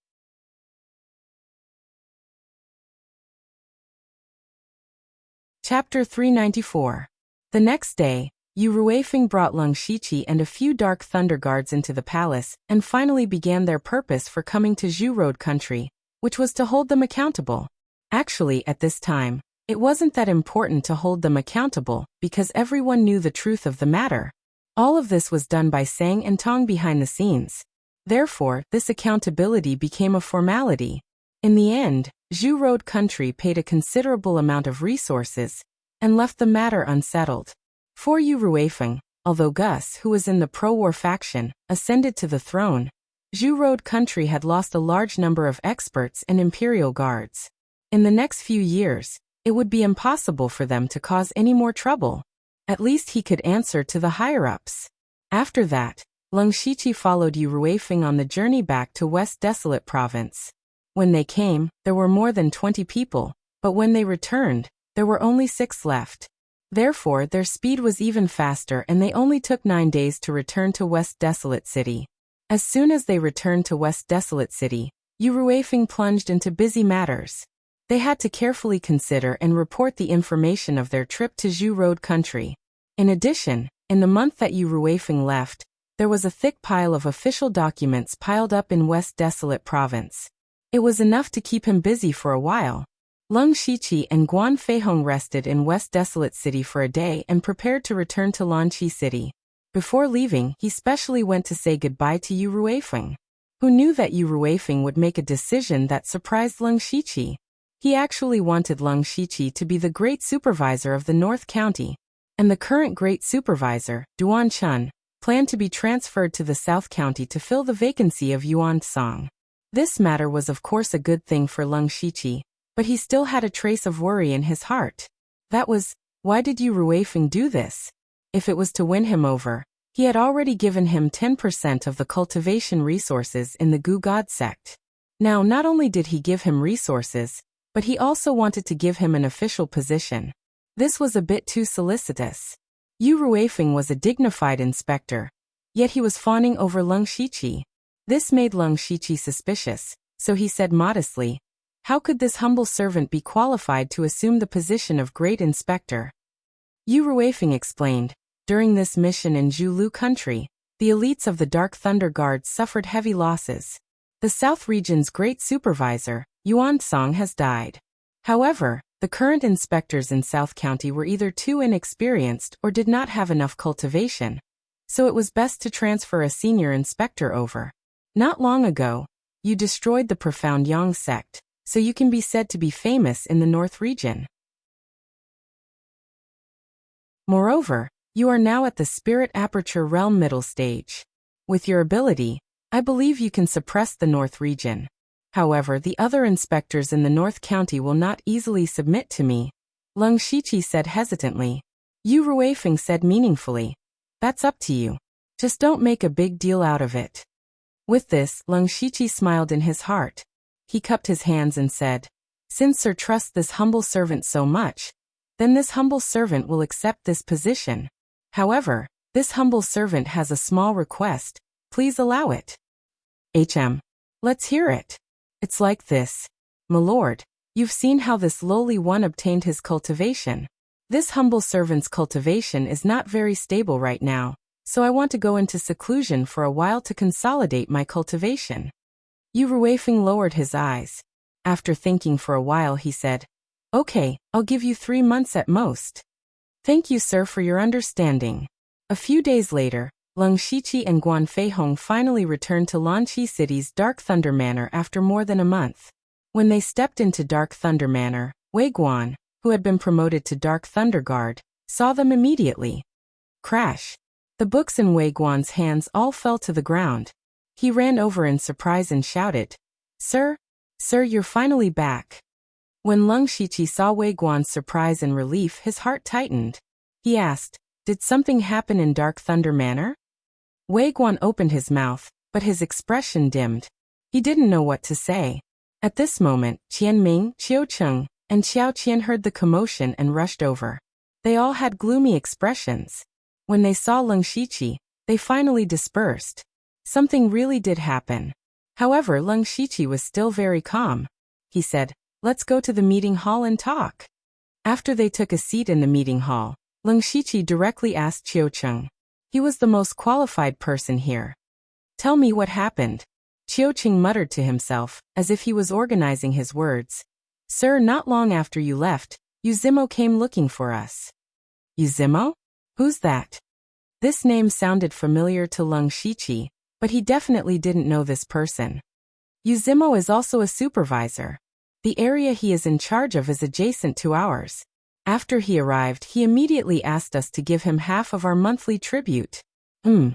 Chapter 394. The next day, Yu Ruifeng brought Lung Shiqi and a few Dark Thunder Guards into the palace, and finally began their purpose for coming to Zhu Road country, which was to hold them accountable. Actually, at this time, it wasn't that important to hold them accountable, because everyone knew the truth of the matter. All of this was done by Sang and Tong behind the scenes. Therefore, this accountability became a formality. In the end, Zhu Road country paid a considerable amount of resources, and left the matter unsettled. For Yu Ruifeng, although Gus, who was in the pro-war faction, ascended to the throne, Zhu Road country had lost a large number of experts and imperial guards. In the next few years, it would be impossible for them to cause any more trouble. At least he could answer to the higher-ups. After that, Lung Shiqi followed Yu Ruifeng on the journey back to West Desolate Province. When they came, there were more than 20 people, but when they returned, there were only 6 left. Therefore, their speed was even faster and they only took 9 days to return to West Desolate City. As soon as they returned to West Desolate City, Yu Ruifeng plunged into busy matters. They had to carefully consider and report the information of their trip to Zhu Road country. In addition, in the month that Yu Ruifeng left, there was a thick pile of official documents piled up in West Desolate Province. It was enough to keep him busy for a while. Lung Shiqi and Guan Feihong rested in West Desolate City for a day and prepared to return to Lanqi City. Before leaving, he specially went to say goodbye to Yu Ruifeng, who knew that Yu Ruifeng would make a decision that surprised Lung Shiqi. He actually wanted Lung Shiqi to be the Great Supervisor of the North County, and the current Great Supervisor, Duan Chun, planned to be transferred to the South County to fill the vacancy of Yuan Song. This matter was of course a good thing for Lung Shiqi, but he still had a trace of worry in his heart. That was, why did Yu Ruifeng do this? If it was to win him over, he had already given him 10% of the cultivation resources in the Gu God sect. Now not only did he give him resources, but he also wanted to give him an official position. This was a bit too solicitous. Yu Ruifeng was a dignified inspector, yet he was fawning over Lung Shiqi. This made Lung Shiqi suspicious, so he said modestly, How could this humble servant be qualified to assume the position of great inspector? Yu Ruifeng explained, during this mission in Zhulu country, the elites of the Dark Thunder Guard suffered heavy losses. The South region's great supervisor, Yuan Song, has died. However, the current inspectors in South County were either too inexperienced or did not have enough cultivation. So it was best to transfer a senior inspector over. Not long ago, you destroyed the profound Yang sect, so you can be said to be famous in the North region. Moreover, you are now at the Spirit Aperture Realm middle stage. With your ability, I believe you can suppress the North region. However, the other inspectors in the North County will not easily submit to me, Leng Shiqi said hesitantly. Yu Ruifeng said meaningfully, that's up to you. Just don't make a big deal out of it. With this, Leng Shiqi smiled in his heart. He cupped his hands and said, since Sir trusts this humble servant so much, then this humble servant will accept this position. However, this humble servant has a small request, please allow it. Let's hear it. It's like this. My lord, you've seen how this lowly one obtained his cultivation. This humble servant's cultivation is not very stable right now, so I want to go into seclusion for a while to consolidate my cultivation. Yu Ruifeng lowered his eyes. After thinking for a while he said, okay, I'll give you 3 months at most. Thank you, sir, for your understanding. A few days later, Leng Shiqi and Guan Feihong finally returned to Lanqi City's Dark Thunder Manor after more than a month. When they stepped into Dark Thunder Manor, Wei Guan, who had been promoted to Dark Thunder Guard, saw them immediately. Crash! The books in Wei Guan's hands all fell to the ground. He ran over in surprise and shouted, Sir, you're finally back. When Leng Shiqi saw Wei Guan's surprise and relief, his heart tightened. He asked, did something happen in Dark Thunder Manor? Wei Guan opened his mouth, but his expression dimmed. He didn't know what to say. At this moment, Qian Ming, Qiu Cheng, and Xiao Qian heard the commotion and rushed over. They all had gloomy expressions. When they saw Leng Shiqi, they finally dispersed. Something really did happen. However, Leng Shiqi was still very calm. He said, let's go to the meeting hall and talk. After they took a seat in the meeting hall, Leng Shiqi directly asked Qiu Cheng. He was the most qualified person here. Tell me what happened. Qiu Cheng muttered to himself, as if he was organizing his words. Sir, not long after you left, Yuzimo came looking for us. Yuzimo? Who's that? This name sounded familiar to Leng Shiqi, but he definitely didn't know this person. Yuzimo is also a supervisor. The area he is in charge of is adjacent to ours. After he arrived, he immediately asked us to give him half of our monthly tribute. Leng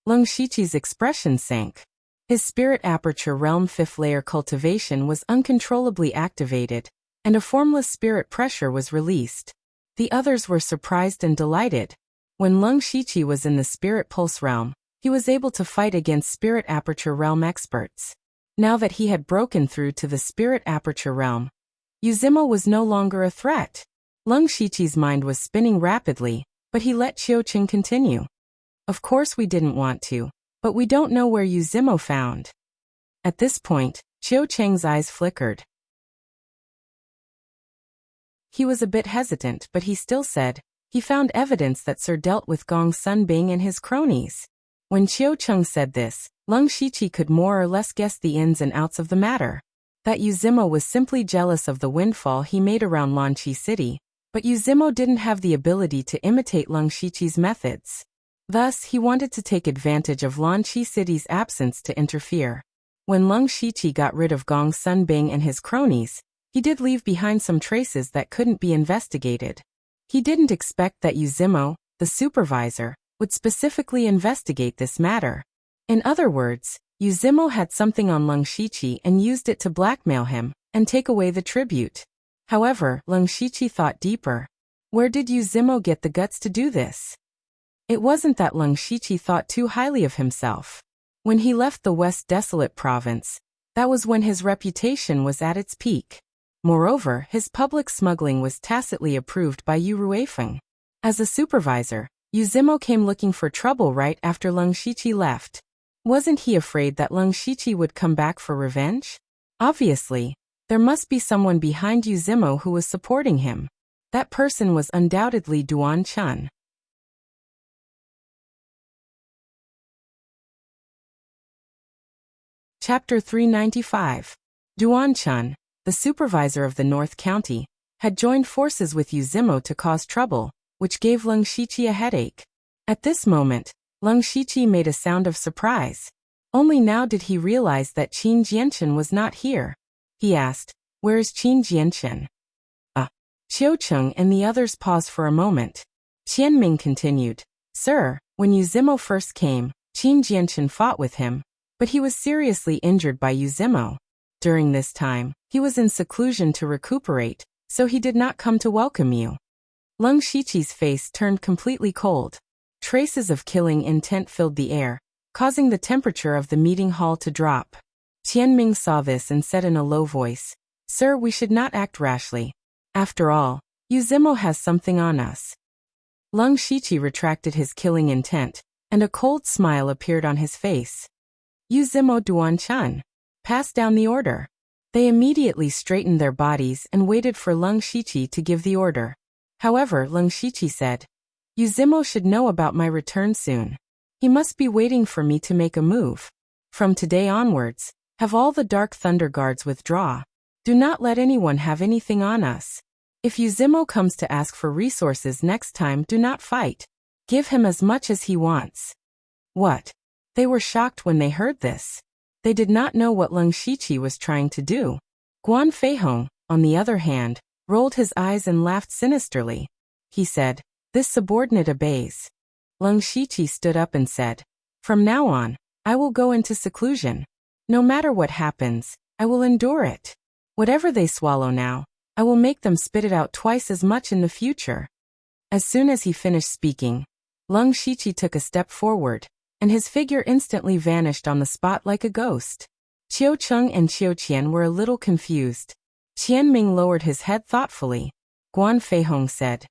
Shiqi's expression sank. His Spirit Aperture Realm 5th layer cultivation was uncontrollably activated, and a formless spirit pressure was released. The others were surprised and delighted. When Leng Shiqi was in the Spirit Pulse Realm, he was able to fight against Spirit Aperture Realm experts. Now that he had broken through to the Spirit Aperture Realm, Yuzimo was no longer a threat. Leng Shiqi's mind was spinning rapidly, but he let Qiu Cheng continue. Of course we didn't want to, but we don't know where Yuzimo found. At this point, Qiu Cheng's eyes flickered. He was a bit hesitant, but he still said, he found evidence that Sir dealt with Gong Sunbing and his cronies. When Qiu Cheng said this, Leng Shiqi could more or less guess the ins and outs of the matter. That Yuzimo was simply jealous of the windfall he made around Lanqi City, but Yuzimo didn't have the ability to imitate Leng Shiqi's methods. Thus, he wanted to take advantage of Lanqi City's absence to interfere. When Leng Shiqi got rid of Gong Sunbing and his cronies, he did leave behind some traces that couldn't be investigated. He didn't expect that Yuzimo, the supervisor, would specifically investigate this matter. In other words, Yuzimo had something on Leng Shiqi and used it to blackmail him and take away the tribute. However, Leng Shiqi thought deeper. Where did Yuzimo get the guts to do this? It wasn't that Leng Shiqi thought too highly of himself. When he left the West Desolate Province, that was when his reputation was at its peak. Moreover, his public smuggling was tacitly approved by Yu Ruifeng. As a supervisor, Yuzimo came looking for trouble right after Leng Shiqi left. Wasn't he afraid that Leng Shiqi would come back for revenge? Obviously, There must be someone behind Yuzimo who was supporting him. That person was undoubtedly Duan Chun. Chapter 395. Duan Chun, the supervisor of the North County, had joined forces with Yuzimo to cause trouble, which gave Leng Shiqi a headache. At this moment, Leng Shiqi made a sound of surprise. Only now did he realize that Qin Jianchen was not here. He asked, "Where is Qin Jianchen?" Qiu Cheng and the others paused for a moment. Qianming continued, "Sir, when Yuzimo first came, Qin Jianchen fought with him, but he was seriously injured by Yuzimo. During this time, he was in seclusion to recuperate, so he did not come to welcome you." Leng Shiqi's face turned completely cold. Traces of killing intent filled the air, causing the temperature of the meeting hall to drop. Qianming saw this and said in a low voice, "Sir, we should not act rashly. After all, Yuzimo has something on us." Leng Shiqi retracted his killing intent, and a cold smile appeared on his face. "Yuzimo Duan Chun, pass down the order." They immediately straightened their bodies and waited for Leng Shiqi to give the order. However, Leng Shiqi said, "Yuzimo should know about my return soon. He must be waiting for me to make a move. From today onwards, have all the Dark Thunder Guards withdraw. Do not let anyone have anything on us. If Yuzimo comes to ask for resources next time, do not fight. Give him as much as he wants." What? They were shocked when they heard this. They did not know what Leng Shiqi was trying to do. Guan Feihong, on the other hand, rolled his eyes and laughed sinisterly. He said, "This subordinate obeys." Leng Shiqi stood up and said, "From now on, I will go into seclusion. No matter what happens, I will endure it. Whatever they swallow now, I will make them spit it out twice as much in the future." As soon as he finished speaking, Leng Shiqi took a step forward, and his figure instantly vanished on the spot like a ghost. Qiu Cheng and Qiu Qian were a little confused. Qianming lowered his head thoughtfully. Guan Feihong said,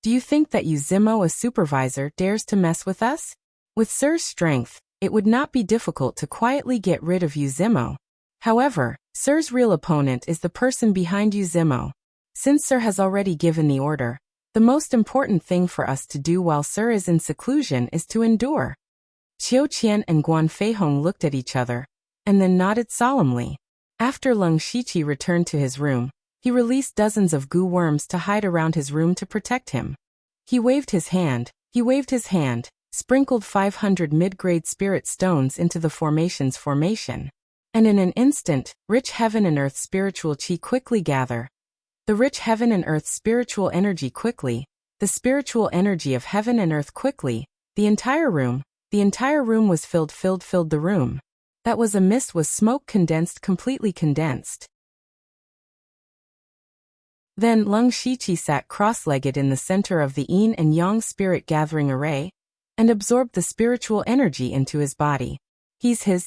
"Do you think that Yuzimo, a supervisor, dares to mess with us? With Sir's strength, it would not be difficult to quietly get rid of Yuzimo. However, Sir's real opponent is the person behind Yuzimo. Since Sir has already given the order, the most important thing for us to do while Sir is in seclusion is to endure." Qiu Qian and Guan Feihong looked at each other, and then nodded solemnly. After Leng Shiqi returned to his room, he released dozens of goo worms to hide around his room to protect him. He waved his hand, sprinkled 500 mid-grade spirit stones into the formation's formation. And in an instant, rich heaven and earth spiritual chi quickly gather. The rich heaven and earth spiritual energy quickly, the spiritual energy of heaven and earth quickly, the entire room was filled the room. That was a mist was smoke completely condensed. Then Leng Shiqi sat cross-legged in the center of the yin and yang spirit gathering array, and absorbed the spiritual energy into his body. His had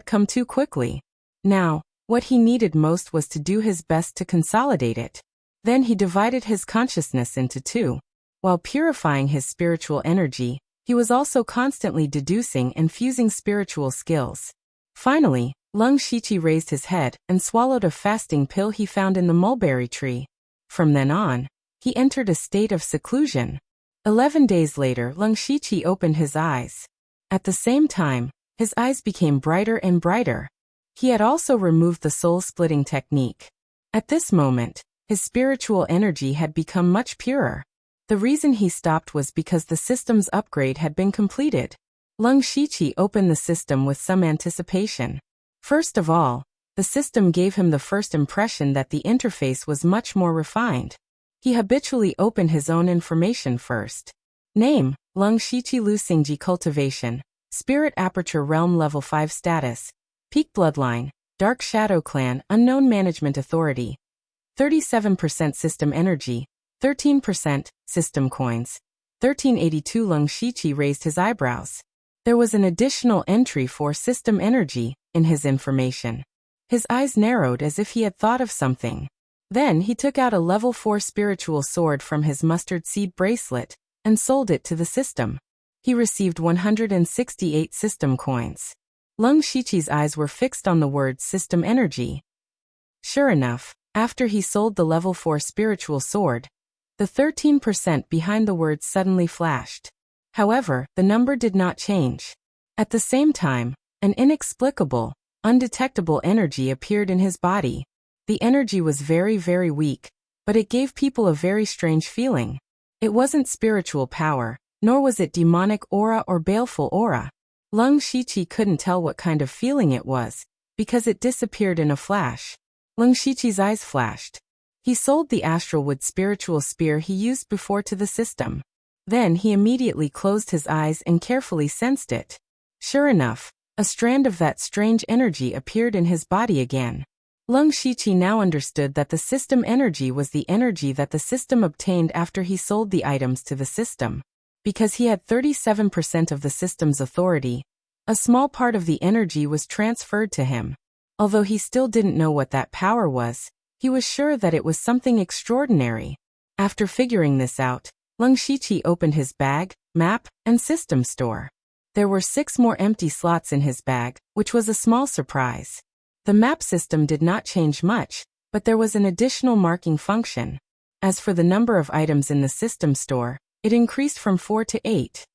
come too quickly. Now, what he needed most was to do his best to consolidate it. Then he divided his consciousness into two. While purifying his spiritual energy, he was also constantly deducing and fusing spiritual skills. Finally, Leng Shiqi raised his head and swallowed a fasting pill he found in the mulberry tree. From then on, he entered a state of seclusion. 11 days later, Leng Shiqi opened his eyes. At the same time, his eyes became brighter and brighter. He had also removed the soul-splitting technique. At this moment, his spiritual energy had become much purer. The reason he stopped was because the system's upgrade had been completed. Leng Shiqi opened the system with some anticipation. First of all, the system gave him the first impression that the interface was much more refined. He habitually opened his own information first. Name, Leng Shiqi Lu Xingji Cultivation, Spirit Aperture Realm Level 5 Status, Peak Bloodline, Dark Shadow Clan Unknown Management Authority. 37% System Energy, 13% System Coins. 1382 Leng Shiqi raised his eyebrows. There was an additional entry for System Energy in his information. His eyes narrowed as if he had thought of something. Then he took out a level 4 spiritual sword from his mustard seed bracelet and sold it to the system. He received 168 system coins. Lung Shiqi's eyes were fixed on the word system energy. Sure enough, after he sold the level 4 spiritual sword, the 13% behind the word suddenly flashed. However, the number did not change. At the same time, an inexplicable, undetectable energy appeared in his body. The energy was very, very weak, but it gave people a very strange feeling. It wasn't spiritual power, nor was it demonic aura or baleful aura. Lung Shiqi couldn't tell what kind of feeling it was, because it disappeared in a flash. Lung Shiqi's eyes flashed. He sold the astral wood spiritual spear he used before to the system. Then he immediately closed his eyes and carefully sensed it. Sure enough, a strand of that strange energy appeared in his body again. Lung Shiqi now understood that the system energy was the energy that the system obtained after he sold the items to the system. Because he had 37% of the system's authority, a small part of the energy was transferred to him. Although he still didn't know what that power was, he was sure that it was something extraordinary. After figuring this out, Lung Shiqi opened his bag, map, and system store. There were 6 more empty slots in his bag, which was a small surprise. The map system did not change much, but there was an additional marking function. As for the number of items in the system store, it increased from 4 to 8.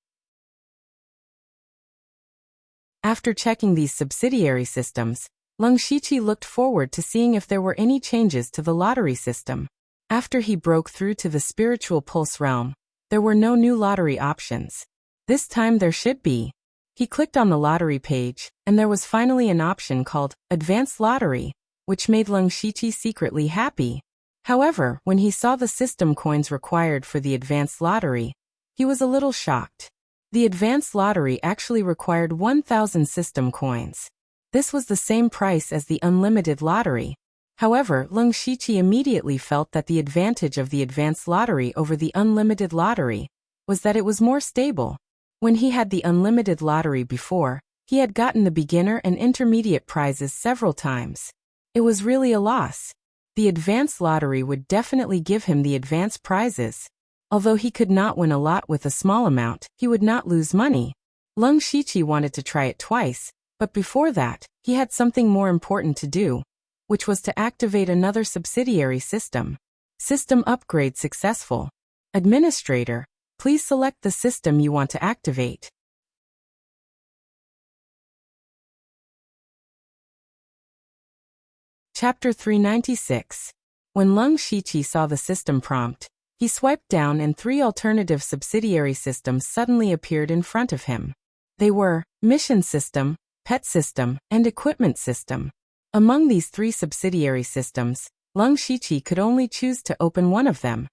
After checking these subsidiary systems, Lung Shiqi looked forward to seeing if there were any changes to the lottery system. After he broke through to the spiritual pulse realm, there were no new lottery options. This time there should be. He clicked on the lottery page, and there was finally an option called Advanced Lottery, which made Lung Shiqi secretly happy. However, when he saw the system coins required for the Advanced Lottery, he was a little shocked. The Advanced Lottery actually required 1,000 system coins. This was the same price as the Unlimited Lottery. However, Lung Shiqi immediately felt that the advantage of the Advanced Lottery over the Unlimited Lottery was that it was more stable. When he had the Unlimited Lottery before, he had gotten the beginner and intermediate prizes several times. It was really a loss. The Advanced Lottery would definitely give him the advanced prizes. Although he could not win a lot with a small amount, he would not lose money. Lung Shiqi wanted to try it twice, but before that, he had something more important to do, which was to activate another subsidiary system. System upgrade successful. Administrator, please select the system you want to activate. Chapter 396. When Lung Shiqi saw the system prompt, he swiped down and 3 alternative subsidiary systems suddenly appeared in front of him. They were Mission System, Pet System, and Equipment System. Among these 3 subsidiary systems, Lung Shiqi could only choose to open one of them.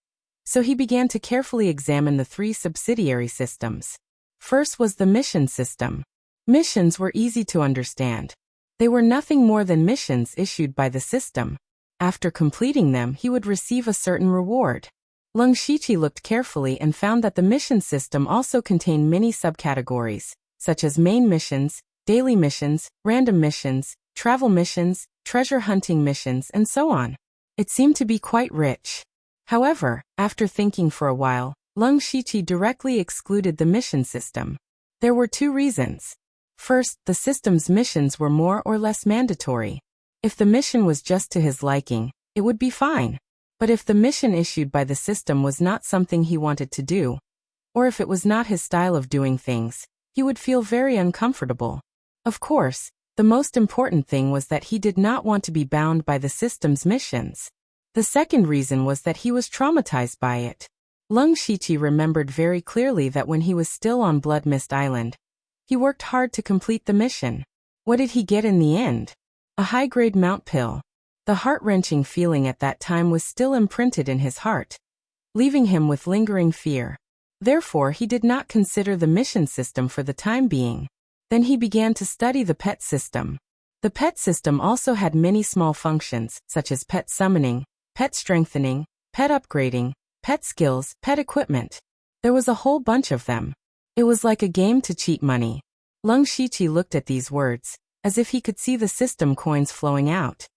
So he began to carefully examine the 3 subsidiary systems. First was the Mission System. Missions were easy to understand. They were nothing more than missions issued by the system. After completing them, he would receive a certain reward. Lung Shiqi looked carefully and found that the mission system also contained many subcategories, such as main missions, daily missions, random missions, travel missions, treasure hunting missions, and so on. It seemed to be quite rich. However, after thinking for a while, Lung Shiqi directly excluded the mission system. There were 2 reasons. First, the system's missions were more or less mandatory. If the mission was just to his liking, it would be fine. But if the mission issued by the system was not something he wanted to do, or if it was not his style of doing things, he would feel very uncomfortable. Of course, the most important thing was that he did not want to be bound by the system's missions. The second reason was that he was traumatized by it. Lung Shiqi remembered very clearly that when he was still on Blood Mist Island, he worked hard to complete the mission. What did he get in the end? A high-grade mount pill. The heart-wrenching feeling at that time was still imprinted in his heart, leaving him with lingering fear. Therefore, he did not consider the mission system for the time being. Then he began to study the pet system. The pet system also had many small functions, such as pet summoning, pet strengthening, pet upgrading, pet skills, pet equipment. There was a whole bunch of them. It was like a game to cheat money. Lung Shiqi looked at these words, as if he could see the system coins flowing out.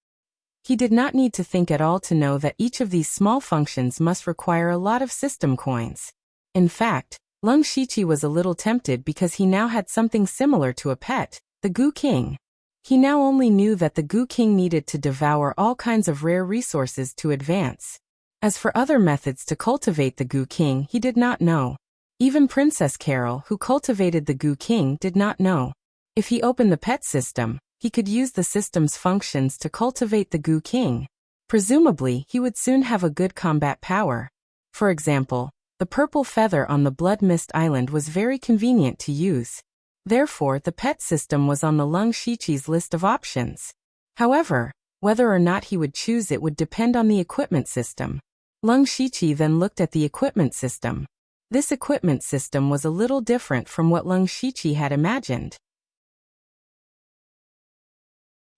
He did not need to think at all to know that each of these small functions must require a lot of system coins. In fact, Lung Shiqi was a little tempted because he now had something similar to a pet, The Goo King. He now only knew that the Goo King needed to devour all kinds of rare resources to advance. As for other methods to cultivate the Goo King, he did not know. Even Princess Carol, who cultivated the Goo King, did not know. If he opened the pet system, he could use the system's functions to cultivate the Goo King. Presumably, he would soon have a good combat power. For example, the purple feather on the Blood Mist Island was very convenient to use. Therefore, the pet system was on the Lung Shiqi's list of options. However, whether or not he would choose it would depend on the equipment system. Lung Shiqi then looked at the equipment system. This equipment system was a little different from what Lung Shiqi had imagined.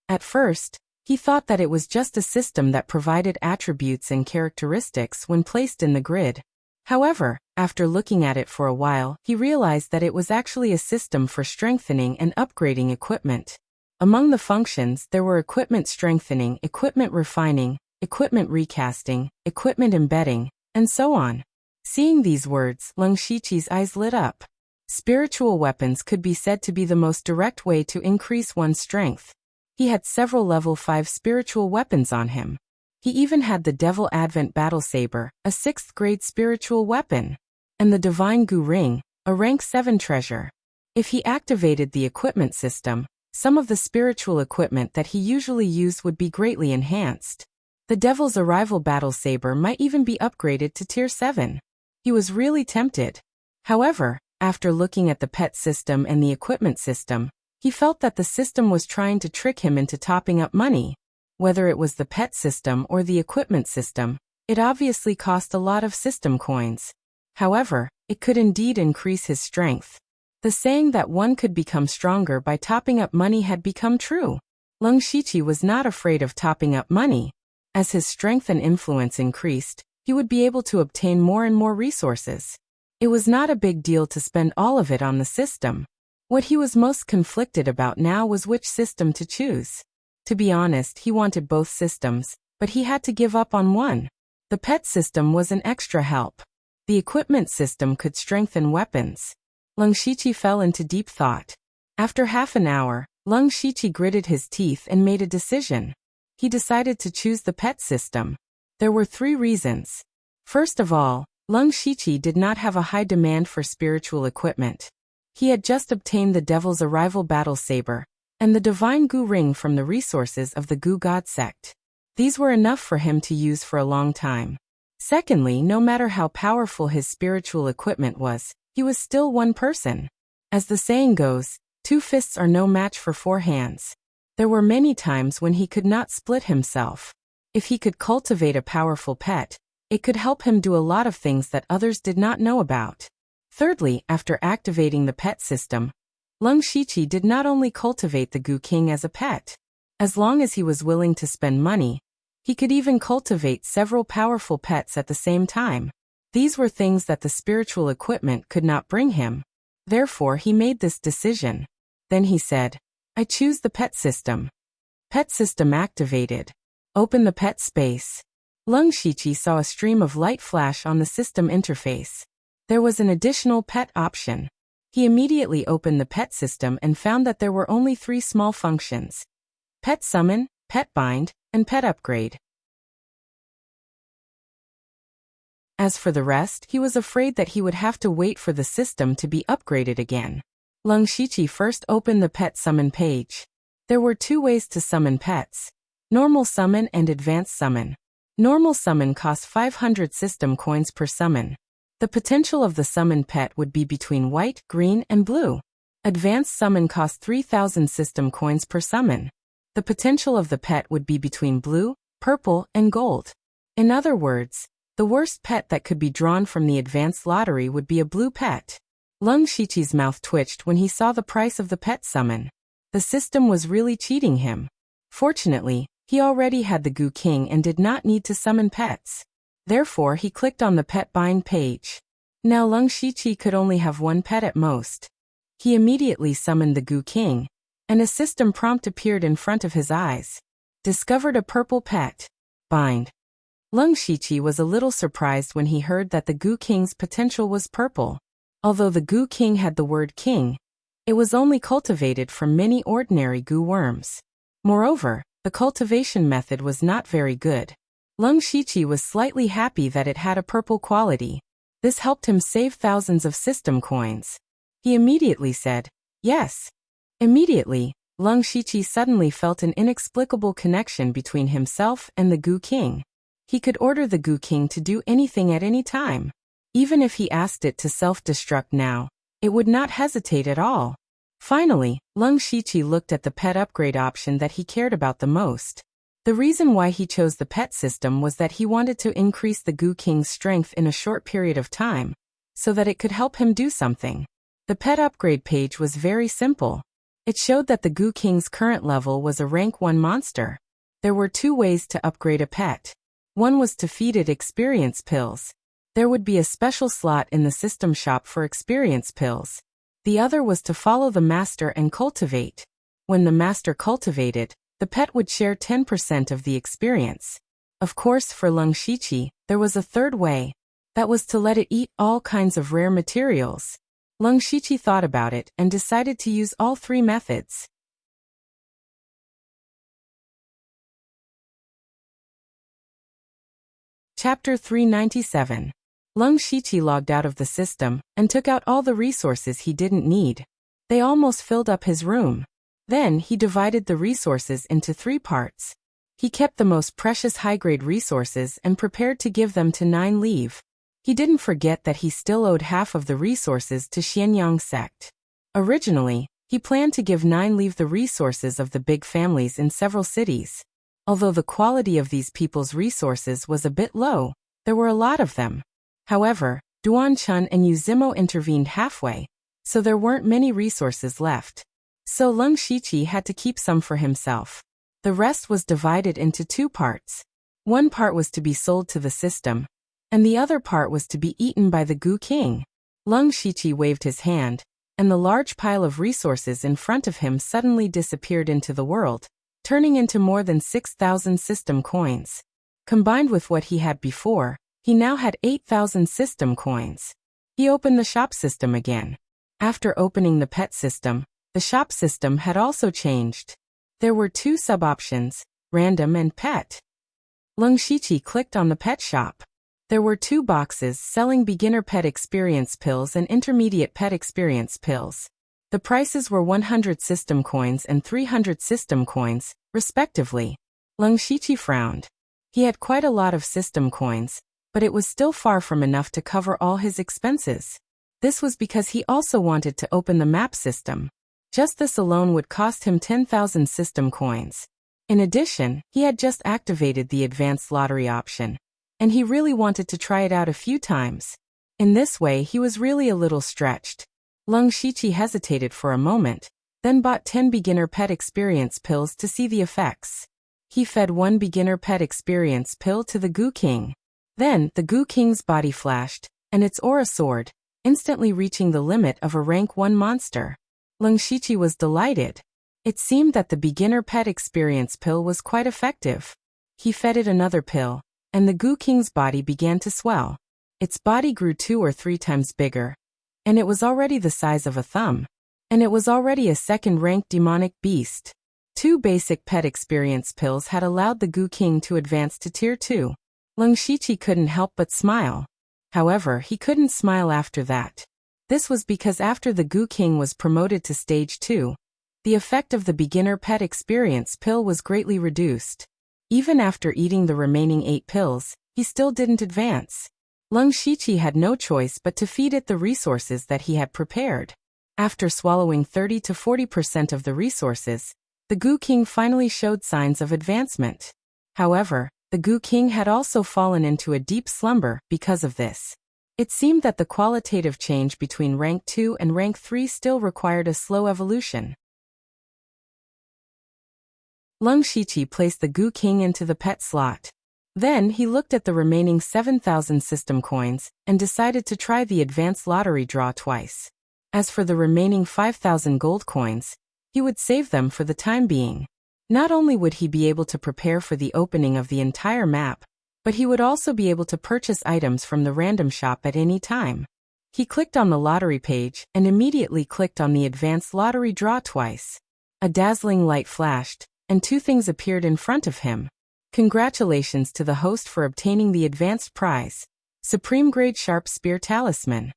At first, he thought that it was just a system that provided attributes and characteristics when placed in the grid. However, after looking at it for a while, he realized that it was actually a system for strengthening and upgrading equipment. Among the functions, there were equipment strengthening, equipment refining, equipment recasting, equipment embedding, and so on. Seeing these words, Lung Shiqi's eyes lit up. Spiritual weapons could be said to be the most direct way to increase one's strength. He had several level 5 spiritual weapons on him. He even had the Devil Advent Battle Saber, a 6th grade spiritual weapon, and the Divine Goo Ring, a rank 7 treasure. If he activated the equipment system, some of the spiritual equipment that he usually used would be greatly enhanced. The Devil's Arrival Battle Saber might even be upgraded to Tier 7. He was really tempted. However, after looking at the pet system and the equipment system, he felt that the system was trying to trick him into topping up money. Whether it was the pet system or the equipment system, it obviously cost a lot of system coins. However, it could indeed increase his strength. The saying that one could become stronger by topping up money had become true. Lung Shiqi was not afraid of topping up money. As his strength and influence increased, he would be able to obtain more and more resources. It was not a big deal to spend all of it on the system. What he was most conflicted about now was which system to choose. To be honest, he wanted both systems, but he had to give up on one. The pet system was an extra help. The equipment system could strengthen weapons. Lung Shiqi fell into deep thought. After half an hour, Lung Shiqi gritted his teeth and made a decision. He decided to choose the pet system. There were 3 reasons. First of all, Lung Shiqi did not have a high demand for spiritual equipment. He had just obtained the Devil's Arrival Battle Saber and the Divine Goo Ring from the resources of the Goo God sect. These were enough for him to use for a long time. Secondly, no matter how powerful his spiritual equipment was, he was still one person. As the saying goes, 2 fists are no match for 4 hands. There were many times when he could not split himself. If he could cultivate a powerful pet, it could help him do a lot of things that others did not know about. Thirdly, after activating the pet system, Lung Shiqi did not only cultivate the Goo King as a pet. As long as he was willing to spend money, he could even cultivate several powerful pets at the same time. These were things that the spiritual equipment could not bring him. Therefore, he made this decision. Then he said, "I choose the pet system." Pet system activated. Open the pet space. Lung Shiqi saw a stream of light flash on the system interface. There was an additional pet option. He immediately opened the pet system and found that there were only 3 small functions: pet summon, pet bind, and pet upgrade. As for the rest, he was afraid that he would have to wait for the system to be upgraded again. Lung Shiqi first opened the pet summon page. There were 2 ways to summon pets: normal summon and advanced summon. Normal summon costs 500 system coins per summon. The potential of the summoned pet would be between white, green, and blue. Advanced summon costs 3,000 system coins per summon. The potential of the pet would be between blue, purple, and gold. In other words, the worst pet that could be drawn from the advanced lottery would be a blue pet. Lung Shiqi's mouth twitched when he saw the price of the pet summon. The system was really cheating him. Fortunately, he already had the Goo King and did not need to summon pets. Therefore, he clicked on the pet bind page. Now Lung Shiqi could only have 1 pet at most. He immediately summoned the Goo King, and a system prompt appeared in front of his eyes. Discovered a purple pet. Bind. Lung Shiqi was a little surprised when he heard that the Goo King's potential was purple. Although the Goo King had the word king, It was only cultivated from many ordinary goo worms. Moreover, the cultivation method was not very good. Lung Shiqi was slightly happy that it had a purple quality. This helped him save thousands of system coins. He immediately said, yes. Immediately, Lung Shiqi suddenly felt an inexplicable connection between himself and the Goo King. He could order the Goo King to do anything at any time. Even if he asked it to self-destruct now, it would not hesitate at all. Finally, Lung Shiqi looked at the pet upgrade option that he cared about the most. The reason why he chose the pet system was that he wanted to increase the Goo King's strength in a short period of time, so that it could help him do something. The pet upgrade page was very simple. It showed that the Goo King's current level was a rank 1 monster. There were 2 ways to upgrade a pet. One was to feed it experience pills. There would be a special slot in the system shop for experience pills. The other was to follow the master and cultivate. When the master cultivated, the pet would share 10% of the experience. Of course, for Lung Shiqi, there was a third way. That was to let it eat all kinds of rare materials. Lung Shiqi thought about it and decided to use all 3 methods. Chapter 397. Lung Shiqi logged out of the system and took out all the resources he didn't need. They almost filled up his room. Then he divided the resources into 3 parts. He kept the most precious high-grade resources and prepared to give them to 9 Leave. He didn't forget that he still owed half of the resources to Xianyang sect. Originally, he planned to give 9 Leave the resources of the big families in several cities. Although the quality of these people's resources was a bit low, there were a lot of them. However, Duanchun and Yuzimo intervened halfway, so there weren't many resources left. So Lung Shiqi had to keep some for himself. The rest was divided into 2 parts. One part was to be sold to the system, and the other part was to be eaten by the Goo King. Lung Shiqi waved his hand, and the large pile of resources in front of him suddenly disappeared into the world, turning into more than 6,000 system coins. Combined with what he had before, he now had 8,000 system coins. He opened the shop system again. After opening the pet system, the shop system had also changed. There were 2 sub-options, random and pet. Lung Shiqi clicked on the pet shop. There were 2 boxes selling beginner pet experience pills and intermediate pet experience pills. The prices were 100 system coins and 300 system coins, respectively. Lung Shiqi frowned. He had quite a lot of system coins, but it was still far from enough to cover all his expenses. This was because he also wanted to open the map system. Just this alone would cost him 10,000 system coins. In addition, he had just activated the advanced lottery option, and he really wanted to try it out a few times. In this way, he was really a little stretched. Lung Shiqi hesitated for a moment, then bought 10 beginner pet experience pills to see the effects. He fed 1 beginner pet experience pill to the Goo King. Then, the Goo King's body flashed, and its aura soared, instantly reaching the limit of a rank 1 monster. Lung Shiqi was delighted. It seemed that the beginner pet experience pill was quite effective. He fed it another pill, and the Goo King's body began to swell. Its body grew 2 or 3 times bigger, and it was already the size of a thumb. And it was already a second-ranked demonic beast. 2 basic pet experience pills had allowed the Goo King to advance to Tier 2. Lung Shiqi couldn't help but smile. However, he couldn't smile after that. This was because after the Goo King was promoted to Stage 2, the effect of the beginner pet experience pill was greatly reduced. Even after eating the remaining 8 pills, he still didn't advance. Lung Shiqi had no choice but to feed it the resources that he had prepared. After swallowing 30 to 40% of the resources, the Goo King finally showed signs of advancement. However, the Goo King had also fallen into a deep slumber because of this. It seemed that the qualitative change between rank 2 and rank 3 still required a slow evolution. Lung Shiqi placed the Goo King into the pet slot. Then he looked at the remaining 7,000 system coins and decided to try the advanced lottery draw twice. As for the remaining 5,000 gold coins, he would save them for the time being. Not only would he be able to prepare for the opening of the entire map, but he would also be able to purchase items from the random shop at any time. He clicked on the lottery page and immediately clicked on the advanced lottery draw twice. A dazzling light flashed, and two things appeared in front of him. Congratulations to the host for obtaining the advanced prize, Supreme Grade Sharp Spear Talisman.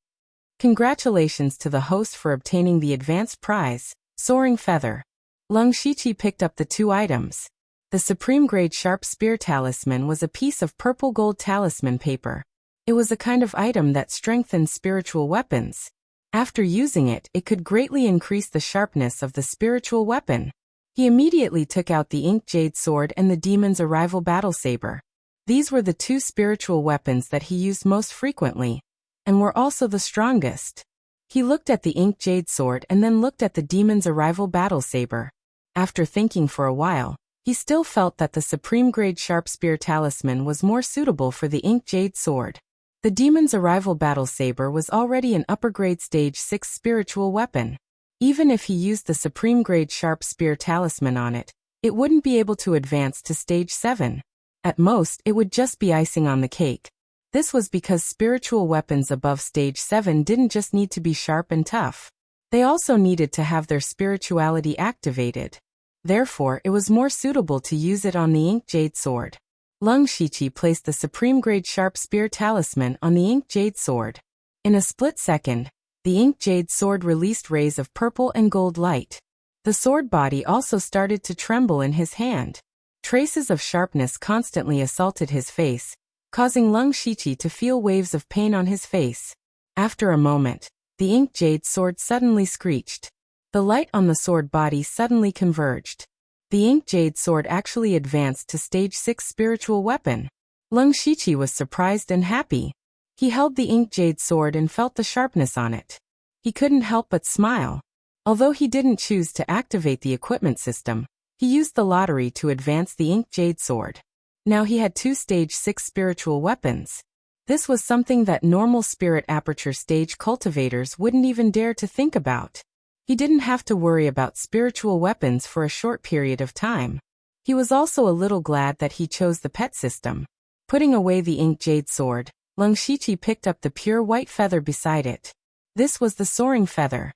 Congratulations to the host for obtaining the advanced prize, Soaring Feather. Lung Shiqi picked up the two items. The Supreme Grade Sharp Spear Talisman was a piece of purple gold talisman paper. It was a kind of item that strengthened spiritual weapons. After using it, it could greatly increase the sharpness of the spiritual weapon. He immediately took out the Ink Jade Sword and the Demon's Arrival Battle Saber. These were the two spiritual weapons that he used most frequently, and were also the strongest. He looked at the Ink Jade Sword and then looked at the Demon's Arrival Battle Saber. After thinking for a while, he still felt that the Supreme Grade Sharp Spear Talisman was more suitable for the Ink Jade Sword. The Demon's Arrival Battle Saber was already an upper-grade Stage 6 spiritual weapon. Even if he used the Supreme Grade Sharp Spear Talisman on it, it wouldn't be able to advance to Stage 7. At most, it would just be icing on the cake. This was because spiritual weapons above Stage 7 didn't just need to be sharp and tough. They also needed to have their spirituality activated. Therefore, it was more suitable to use it on the Ink Jade Sword. Lung Shiqi placed the Supreme Grade Sharp Spear Talisman on the Ink Jade Sword. In a split second, the Ink Jade Sword released rays of purple and gold light. The sword body also started to tremble in his hand. Traces of sharpness constantly assaulted his face, causing Lung Shiqi to feel waves of pain on his face. After a moment, the Ink Jade Sword suddenly screeched. The light on the sword body suddenly converged. The Ink Jade Sword actually advanced to Stage 6 spiritual weapon. Lung Shiqi was surprised and happy. He held the Ink Jade Sword and felt the sharpness on it. He couldn't help but smile. Although he didn't choose to activate the equipment system, he used the lottery to advance the Ink Jade Sword. Now he had two Stage 6 spiritual weapons. This was something that normal Spirit Aperture Stage cultivators wouldn't even dare to think about. He didn't have to worry about spiritual weapons for a short period of time. He was also a little glad that he chose the pet system. Putting away the Ink Jade Sword, Lung Shiqi picked up the pure white feather beside it. This was the Soaring Feather.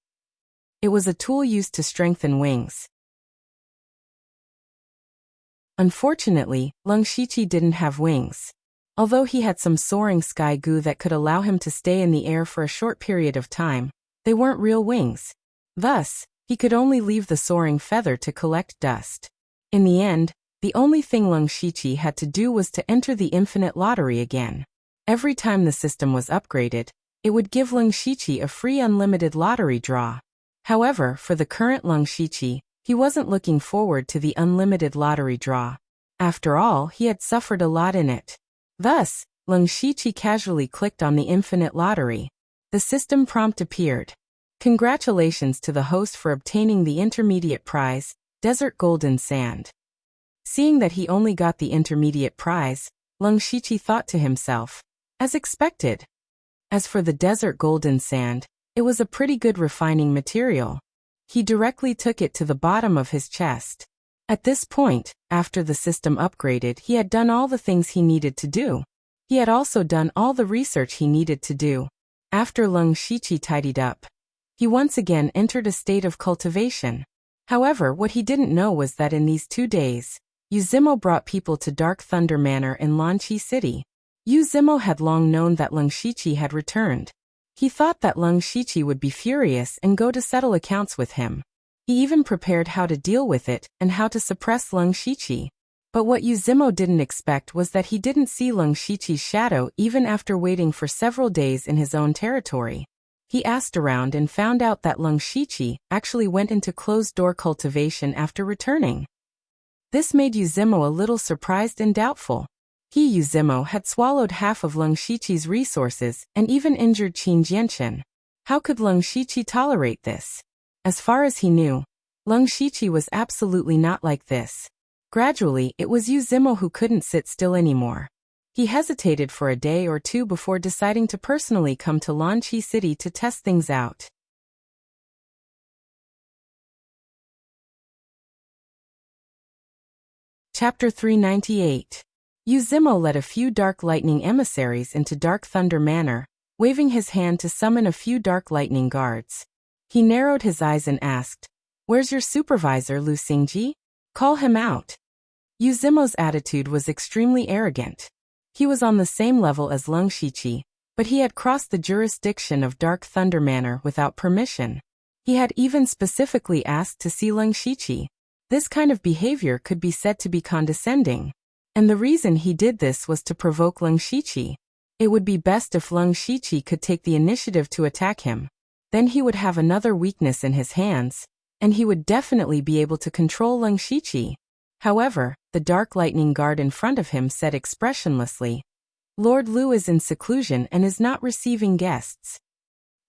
It was a tool used to strengthen wings. Unfortunately, Lung Shiqi didn't have wings. Although he had some soaring sky goo that could allow him to stay in the air for a short period of time, they weren't real wings. Thus, he could only leave the soaring feather to collect dust. In the end, the only thing Lung Shiqi had to do was to enter the infinite lottery again. Every time the system was upgraded, it would give Lung Shiqi a free unlimited lottery draw. However, for the current Lung Shiqi, he wasn't looking forward to the unlimited lottery draw. After all, he had suffered a lot in it. Thus, Lung Shiqi casually clicked on the infinite lottery. The system prompt appeared. Congratulations to the host for obtaining the intermediate prize, Desert Golden Sand. Seeing that he only got the intermediate prize, Lung Shiqi thought to himself, as expected. As for the Desert Golden Sand, it was a pretty good refining material. He directly took it to the bottom of his chest. At this point, after the system upgraded, he had done all the things he needed to do. He had also done all the research he needed to do. After Lung Shiqi tidied up, he once again entered a state of cultivation. However, what he didn't know was that in these 2 days, Yuzimo brought people to Dark Thunder Manor in Lanqi City. Yuzimo had long known that Lung Shiqi had returned. He thought that Lung Shiqi would be furious and go to settle accounts with him. He even prepared how to deal with it and how to suppress Lung Shiqi. But what Yuzimo didn't expect was that he didn't see Lung Shiqi's shadow even after waiting for several days in his own territory. He asked around and found out that Lung Shiqi actually went into closed-door cultivation after returning. This made Yuzimo a little surprised and doubtful. He, Yuzimo, had swallowed half of Lung Shiqi's resources and even injured Qin Jianchen. How could Lung Shiqi tolerate this? As far as he knew, Lung Shiqi was absolutely not like this. Gradually, it was Yuzimo who couldn't sit still anymore. He hesitated for a day or two before deciding to personally come to Lanqi City to test things out. Chapter 398. Yuzimo led a few Dark Lightning emissaries into Dark Thunder Manor, waving his hand to summon a few dark lightning guards. He narrowed his eyes and asked, "Where's your supervisor, Lu Xingji? Call him out." Yu Zimo's attitude was extremely arrogant. He was on the same level as Leng Shiqi, but he had crossed the jurisdiction of Dark Thunder Manor without permission. He had even specifically asked to see Leng Shiqi. This kind of behavior could be said to be condescending. And the reason he did this was to provoke Leng Shiqi. It would be best if Leng Shiqi could take the initiative to attack him. Then he would have another weakness in his hands, and he would definitely be able to control Leng Shiqi. However, the Dark Lightning Guard in front of him said expressionlessly, "Lord Lu is in seclusion and is not receiving guests."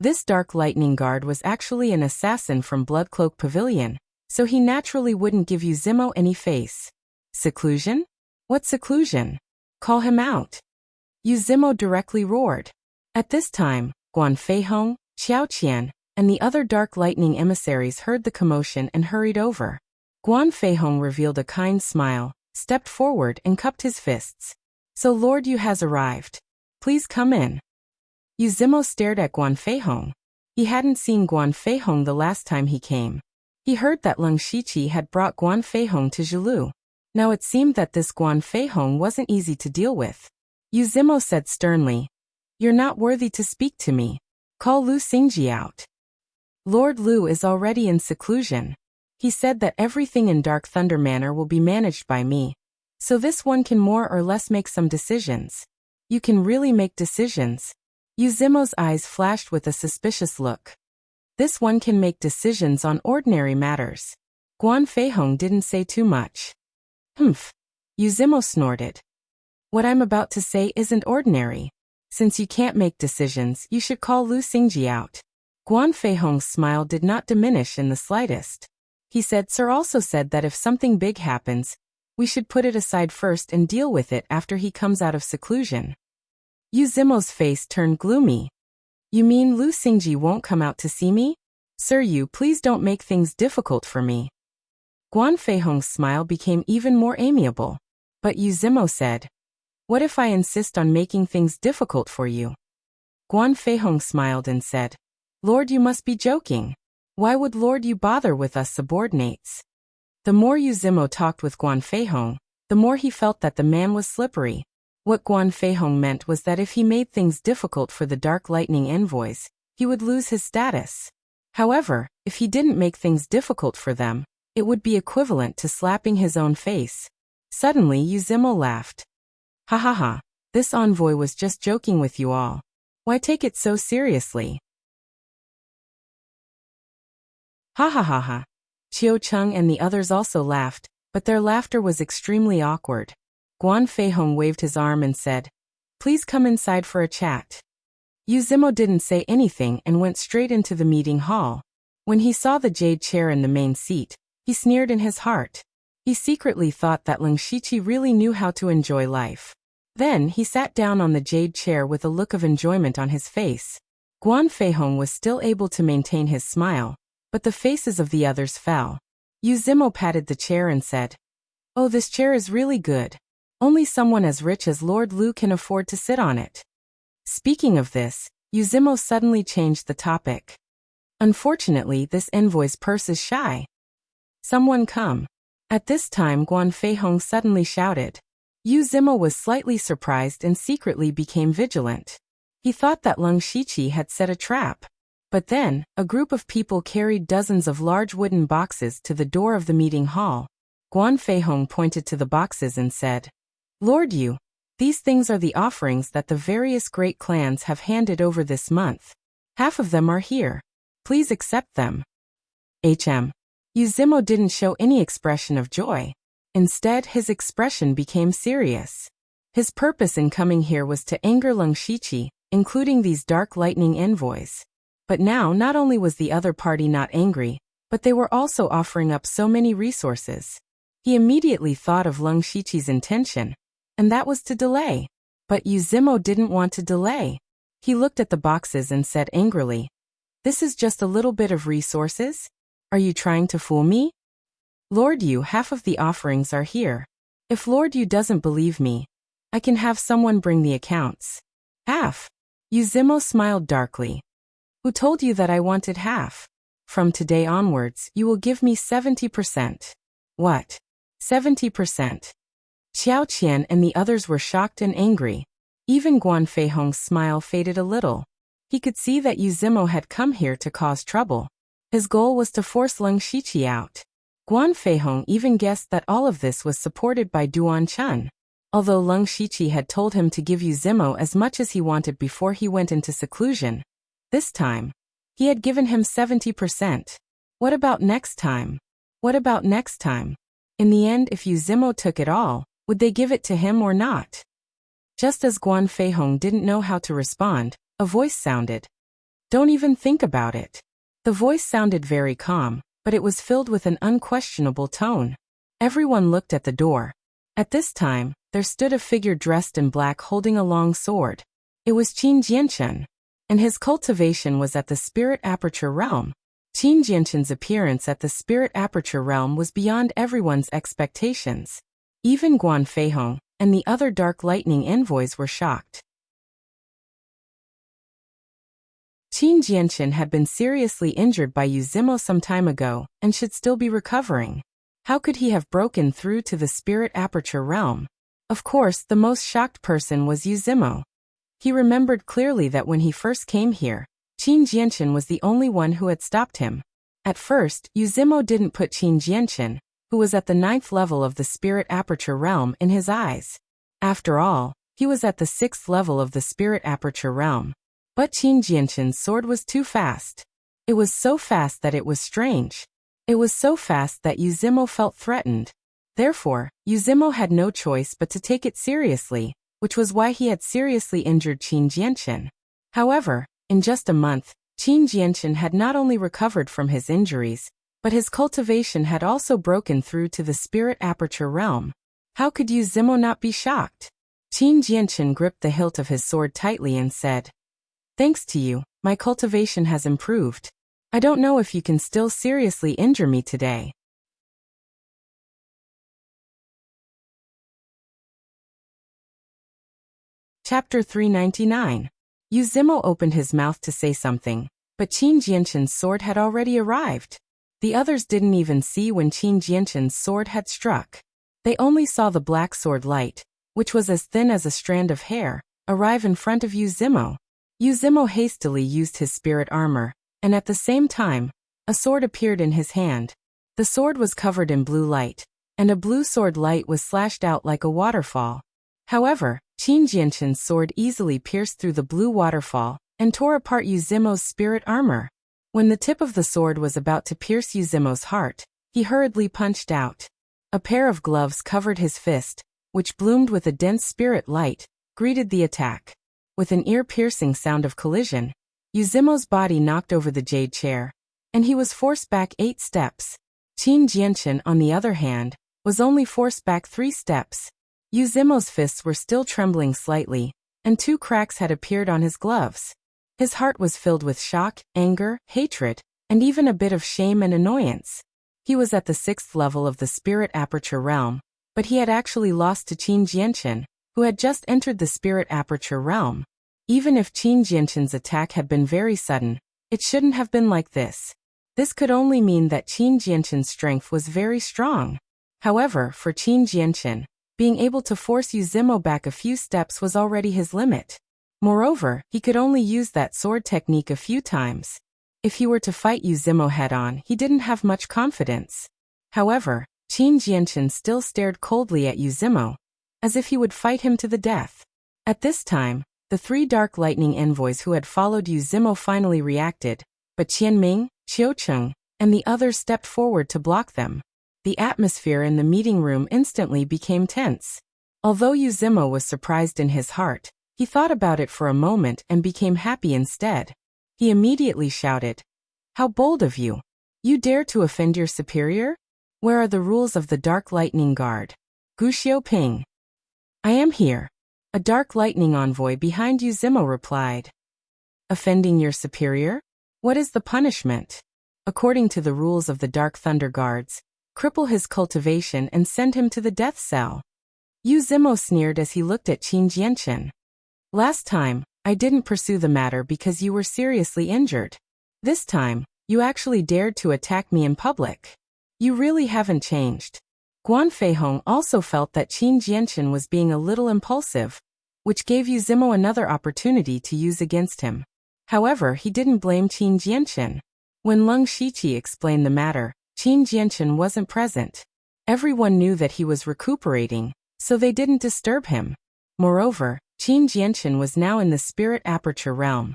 This Dark Lightning Guard was actually an assassin from Bloodcloak Pavilion, so he naturally wouldn't give Yu Zimo any face. Seclusion? What seclusion? Call him out. Yu Zimo directly roared. At this time, Guan Feihong, Xiao Qian, and the other Dark Lightning emissaries heard the commotion and hurried over. Guan Feihong revealed a kind smile, stepped forward and cupped his fists. "So Lord Yu has arrived. Please come in." Yu Zimo stared at Guan Feihong. He hadn't seen Guan Feihong the last time he came. He heard that Leng Shiqi had brought Guan Feihong to Zhilu. Now it seemed that this Guan Feihong wasn't easy to deal with. Yu Zimo said sternly, "You're not worthy to speak to me. Call Lu Xingji out." Lord Lu is already in seclusion. He said that everything in Dark Thunder Manor will be managed by me. So this one can more or less make some decisions. You can really make decisions. Yu Zimo's eyes flashed with a suspicious look. This one can make decisions on ordinary matters. Guan Feihong didn't say too much. Humph. Yu Zimo snorted. What I'm about to say isn't ordinary. Since you can't make decisions, you should call Lu Xingji out. Guan Feihong's smile did not diminish in the slightest. He said, "Sir also said that if something big happens, we should put it aside first and deal with it after he comes out of seclusion." Yu Zimo's face turned gloomy. "You mean Lu Xingji won't come out to see me? Sir Yu, please don't make things difficult for me." Guan Feihong's smile became even more amiable. But Yu Zimo said, "What if I insist on making things difficult for you?" Guan Feihong smiled and said, "Lord, you must be joking. Why would Lord Yu bother with us subordinates?" The more Yu Zimo talked with Guan Feihong, the more he felt that the man was slippery. What Guan Feihong meant was that if he made things difficult for the Dark Lightning envoys, he would lose his status. However, if he didn't make things difficult for them, it would be equivalent to slapping his own face. Suddenly Yu Zimo laughed. "Ha ha ha, this envoy was just joking with you all. Why take it so seriously?" Ha ha ha ha. Qiu Cheng and the others also laughed, but their laughter was extremely awkward. Guan Feihong waved his arm and said, "Please come inside for a chat." Yu Zimo didn't say anything and went straight into the meeting hall. When he saw the jade chair in the main seat, he sneered in his heart. He secretly thought that Leng Shiqi really knew how to enjoy life. Then he sat down on the jade chair with a look of enjoyment on his face. Guan Feihong was still able to maintain his smile, but the faces of the others fell. Yu Zimo patted the chair and said, "Oh, this chair is really good. Only someone as rich as Lord Lu can afford to sit on it." Speaking of this, Yu Zimo suddenly changed the topic. "Unfortunately, this envoy's purse is shy. Someone come." At this time Guan Feihong suddenly shouted. Yu Zimo was slightly surprised and secretly became vigilant. He thought that Leng Shiqi had set a trap. But then, a group of people carried dozens of large wooden boxes to the door of the meeting hall. Guan Feihong pointed to the boxes and said, "Lord Yu, these things are the offerings that the various great clans have handed over this month. Half of them are here. Please accept them." Yu Zimo didn't show any expression of joy. Instead, his expression became serious. His purpose in coming here was to anger Leng Shiqi, including these Dark Lightning envoys. But now not only was the other party not angry, but they were also offering up so many resources. He immediately thought of Leng Shiqi's intention, and that was to delay. But Yu Zimo didn't want to delay. He looked at the boxes and said angrily, "This is just a little bit of resources? Are you trying to fool me? Lord Yu, half of the offerings are here. If Lord Yu doesn't believe me, I can have someone bring the accounts." "Half?" Yuzimo smiled darkly. Who told you that I wanted half? From today onwards, you will give me 70%. What? 70%. Xiao Qian and the others were shocked and angry. Even Guan Feihong's smile faded a little. He could see that Yuzimo had come here to cause trouble. His goal was to force Leng Shiqi out. Guan Feihong even guessed that all of this was supported by Duan Chun. Although Leng Shiqi had told him to give Yuzimo as much as he wanted before he went into seclusion, this time, he had given him 70%. What about next time? What about next time? In the end, if Yuzimo took it all, would they give it to him or not? Just as Guan Feihong didn't know how to respond, a voice sounded. Don't even think about it. The voice sounded very calm, but it was filled with an unquestionable tone. Everyone looked at the door. At this time, there stood a figure dressed in black holding a long sword. It was Qin Jianchen, and his cultivation was at the Spirit Aperture Realm. Qin Jianchen's appearance at the Spirit Aperture Realm was beyond everyone's expectations. Even Guan Feihong and the other Dark Lightning envoys were shocked. Qin Jianchen had been seriously injured by Yuzimo some time ago and should still be recovering. How could he have broken through to the Spirit Aperture Realm? Of course, the most shocked person was Yuzimo. He remembered clearly that when he first came here, Qin Jianchen was the only one who had stopped him. At first, Yuzimo didn't put Qin Jianchen, who was at the 9th level of the Spirit Aperture Realm, in his eyes. After all, he was at the 6th level of the Spirit Aperture Realm. But Qin Jianchen's sword was too fast. It was so fast that it was strange. It was so fast that Yuzimo felt threatened. Therefore, Yuzimo had no choice but to take it seriously, which was why he had seriously injured Qin Jianchen. However, in just a month, Qin Jianchen had not only recovered from his injuries, but his cultivation had also broken through to the Spirit Aperture Realm. How could Yuzimo not be shocked? Qin Jianchen gripped the hilt of his sword tightly and said, "Thanks to you, my cultivation has improved. I don't know if you can still seriously injure me today." Chapter 399. Yuzimo opened his mouth to say something, but Qin Jianchen's sword had already arrived. The others didn't even see when Qin Jianchen's sword had struck. They only saw the black sword light, which was as thin as a strand of hair, arrive in front of Yuzimo. Yuzimo hastily used his spirit armor, and at the same time, a sword appeared in his hand. The sword was covered in blue light, and a blue sword light was slashed out like a waterfall. However, Qin Jianchen's sword easily pierced through the blue waterfall and tore apart Yuzimo's spirit armor. When the tip of the sword was about to pierce Yuzimo's heart, he hurriedly punched out. A pair of gloves covered his fist, which bloomed with a dense spirit light, greeted the attack. With an ear-piercing sound of collision, Yuzimo's body knocked over the jade chair, and he was forced back 8 steps. Qin Jianchen, on the other hand, was only forced back 3 steps. Yuzimo's fists were still trembling slightly, and 2 cracks had appeared on his gloves. His heart was filled with shock, anger, hatred, and even a bit of shame and annoyance. He was at the 6th level of the Spirit Aperture Realm, but he had actually lost to Qin Jianchen, who had just entered the Spirit Aperture Realm. Even if Qin Jianchen's attack had been very sudden, it shouldn't have been like this. This could only mean that Qin Jianchen's strength was very strong. However, for Qin Jianchen, being able to force Yuzimo back a few steps was already his limit. Moreover, he could only use that sword technique a few times. If he were to fight Yuzimo head-on, he didn't have much confidence. However, Qin Jianchen still stared coldly at Yuzimo, as if he would fight him to the death. At this time, the 3 Dark Lightning envoys who had followed Yuzimo finally reacted, but Qianming, Qiucheng, and the others stepped forward to block them. The atmosphere in the meeting room instantly became tense. Although Yuzimo was surprised in his heart, he thought about it for a moment and became happy instead. He immediately shouted, "How bold of you! You dare to offend your superior? Where are the rules of the Dark Lightning Guard?" "Gu Xiaoping." "I am here." A Dark Lightning envoy behind Yuzimo replied. "Offending your superior? What is the punishment?" "According to the rules of the Dark Thunder Guards, cripple his cultivation and send him to the death cell." Yuzimo sneered as he looked at Qin Jianchen. Last time, I didn't pursue the matter because you were seriously injured. This time, you actually dared to attack me in public. You really haven't changed. Guan Feihong also felt that Qin Jianchen was being a little impulsive, which gave Yu Zimo another opportunity to use against him. However, he didn't blame Qin Jianchen. When Leng Shiqi explained the matter, Qin Jianchen wasn't present. Everyone knew that he was recuperating, so they didn't disturb him. Moreover, Qin Jianchen was now in the spirit aperture realm.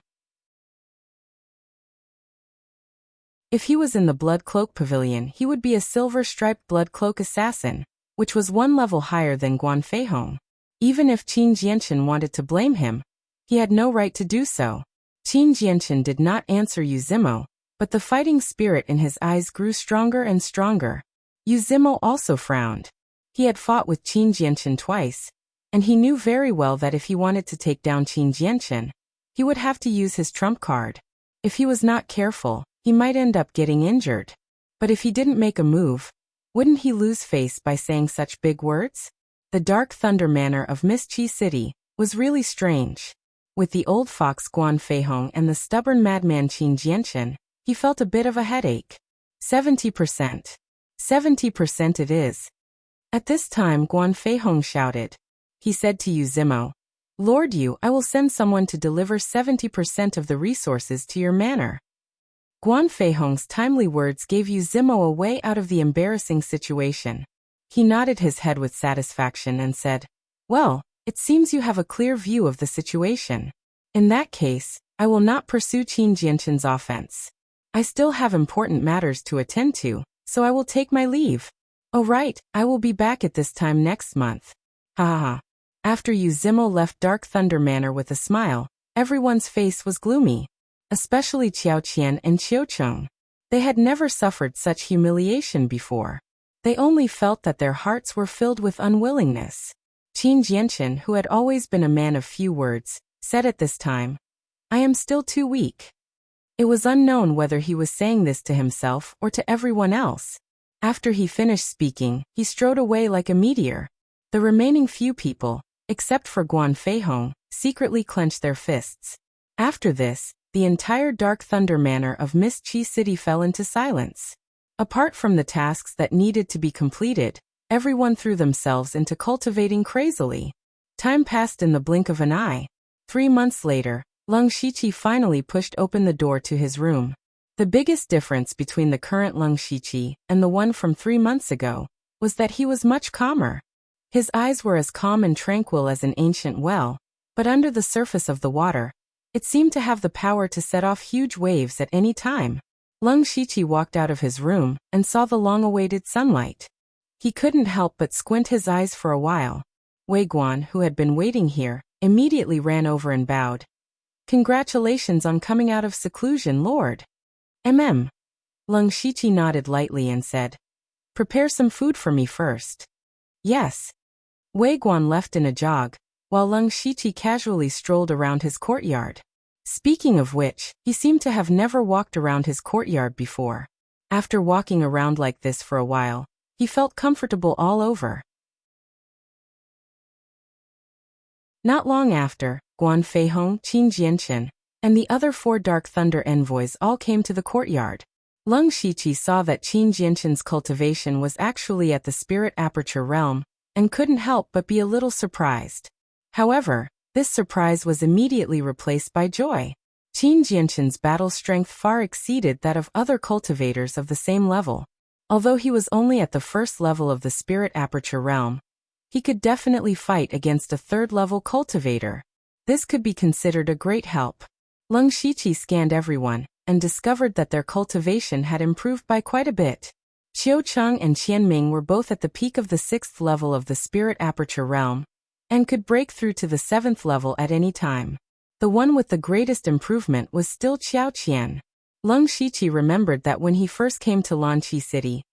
If he was in the Blood Cloak Pavilion, he would be a silver-striped Blood Cloak assassin, which was one level higher than Guan Feihong. Even if Qin Jianchen wanted to blame him, he had no right to do so. Qin Jianchen did not answer Yu Zimo, but the fighting spirit in his eyes grew stronger and stronger. Yu Zimo also frowned. He had fought with Qin Jianchen twice, and he knew very well that if he wanted to take down Qin Jianchen, he would have to use his trump card. If he was not careful, he might end up getting injured. But if he didn't make a move, wouldn't he lose face by saying such big words? The Dark Thunder manner of Mist Qi City was really strange. With the old fox Guan Feihong and the stubborn madman Qin Jianchen, he felt a bit of a headache. 70%. 70% it is. At this time Guan Feihong shouted. He said to Yu Zimo, Lord Yu, I will send someone to deliver 70% of the resources to your manor. Guan Feihong's timely words gave Yu Zimo a way out of the embarrassing situation. He nodded his head with satisfaction and said, Well, it seems you have a clear view of the situation. In that case, I will not pursue Qin Jianchen's offense. I still have important matters to attend to, so I will take my leave. Oh right, I will be back at this time next month. Ha ha ha. After Yu Zimo left Dark Thunder Manor with a smile, everyone's face was gloomy. Especially Qiao Qian and Qiu Cheng. They had never suffered such humiliation before. They only felt that their hearts were filled with unwillingness. Qin Jianchen, who had always been a man of few words, said at this time, I am still too weak. It was unknown whether he was saying this to himself or to everyone else. After he finished speaking, he strode away like a meteor. The remaining few people, except for Guan Feihong, secretly clenched their fists. After this, the entire Dark Thunder manor of Mist Qi City fell into silence. Apart from the tasks that needed to be completed, everyone threw themselves into cultivating crazily. Time passed in the blink of an eye. 3 months later, Leng Shiqi finally pushed open the door to his room. The biggest difference between the current Leng Shiqi and the one from 3 months ago was that he was much calmer. His eyes were as calm and tranquil as an ancient well, but under the surface of the water, it seemed to have the power to set off huge waves at any time. Leng Shiqi walked out of his room and saw the long-awaited sunlight. He couldn't help but squint his eyes for a while. Wei Guan, who had been waiting here, immediately ran over and bowed. Congratulations on coming out of seclusion, Lord. Leng Shiqi nodded lightly and said, Prepare some food for me first. Yes. Wei Guan left in a jog, while Leng Shiqi casually strolled around his courtyard. Speaking of which, he seemed to have never walked around his courtyard before. After walking around like this for a while, he felt comfortable all over. Not long after, Guan Feihong, Qin Jianchen, and the other 4 Dark Thunder envoys all came to the courtyard. Leng Shiqi saw that Qin Jianchen's cultivation was actually at the Spirit Aperture realm, and couldn't help but be a little surprised. However, this surprise was immediately replaced by joy. Qin Jianchen's battle strength far exceeded that of other cultivators of the same level. Although he was only at the first level of the Spirit Aperture realm, he could definitely fight against a third-level cultivator. This could be considered a great help. Leng Shiqi scanned everyone, and discovered that their cultivation had improved by quite a bit. Qiu Cheng and Qian Ming were both at the peak of the 6th level of the Spirit Aperture realm, and could break through to the 7th level at any time. The one with the greatest improvement was still Qiao Qian. Leng Shiqi remembered that when he first came to Lanqi City,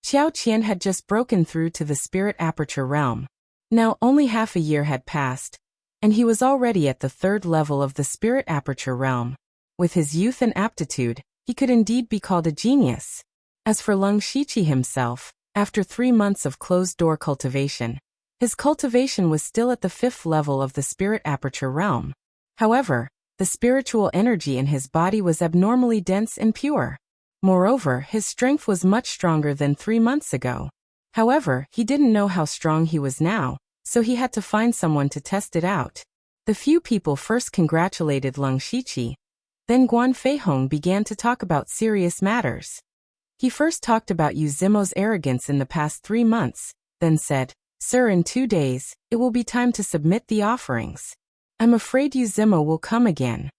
Qiao Qian had just broken through to the Spirit Aperture realm. Now only half a year had passed, and he was already at the 3rd level of the Spirit Aperture realm. With his youth and aptitude, he could indeed be called a genius. As for Leng Shiqi himself, after 3 months of closed-door cultivation, his cultivation was still at the 5th level of the Spirit Aperture realm. However, the spiritual energy in his body was abnormally dense and pure. Moreover, his strength was much stronger than 3 months ago. However, he didn't know how strong he was now, so he had to find someone to test it out. The few people first congratulated Leng Shiqi. Then Guan Feihong began to talk about serious matters. He first talked about Yu Zimo's arrogance in the past 3 months, then said, "Sir, in 2 days, it will be time to submit the offerings. I'm afraid Yu Zimo will come again."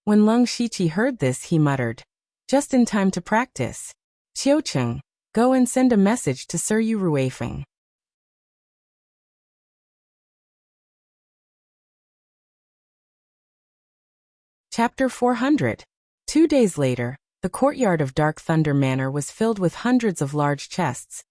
When Leng Shiqi heard this, he muttered, "Just in time to practice. Qiu Cheng, go and send a message to Sir Yu Ruifeng." Chapter 400. 2 days later, the courtyard of Dark Thunder Manor was filled with hundreds of large chests,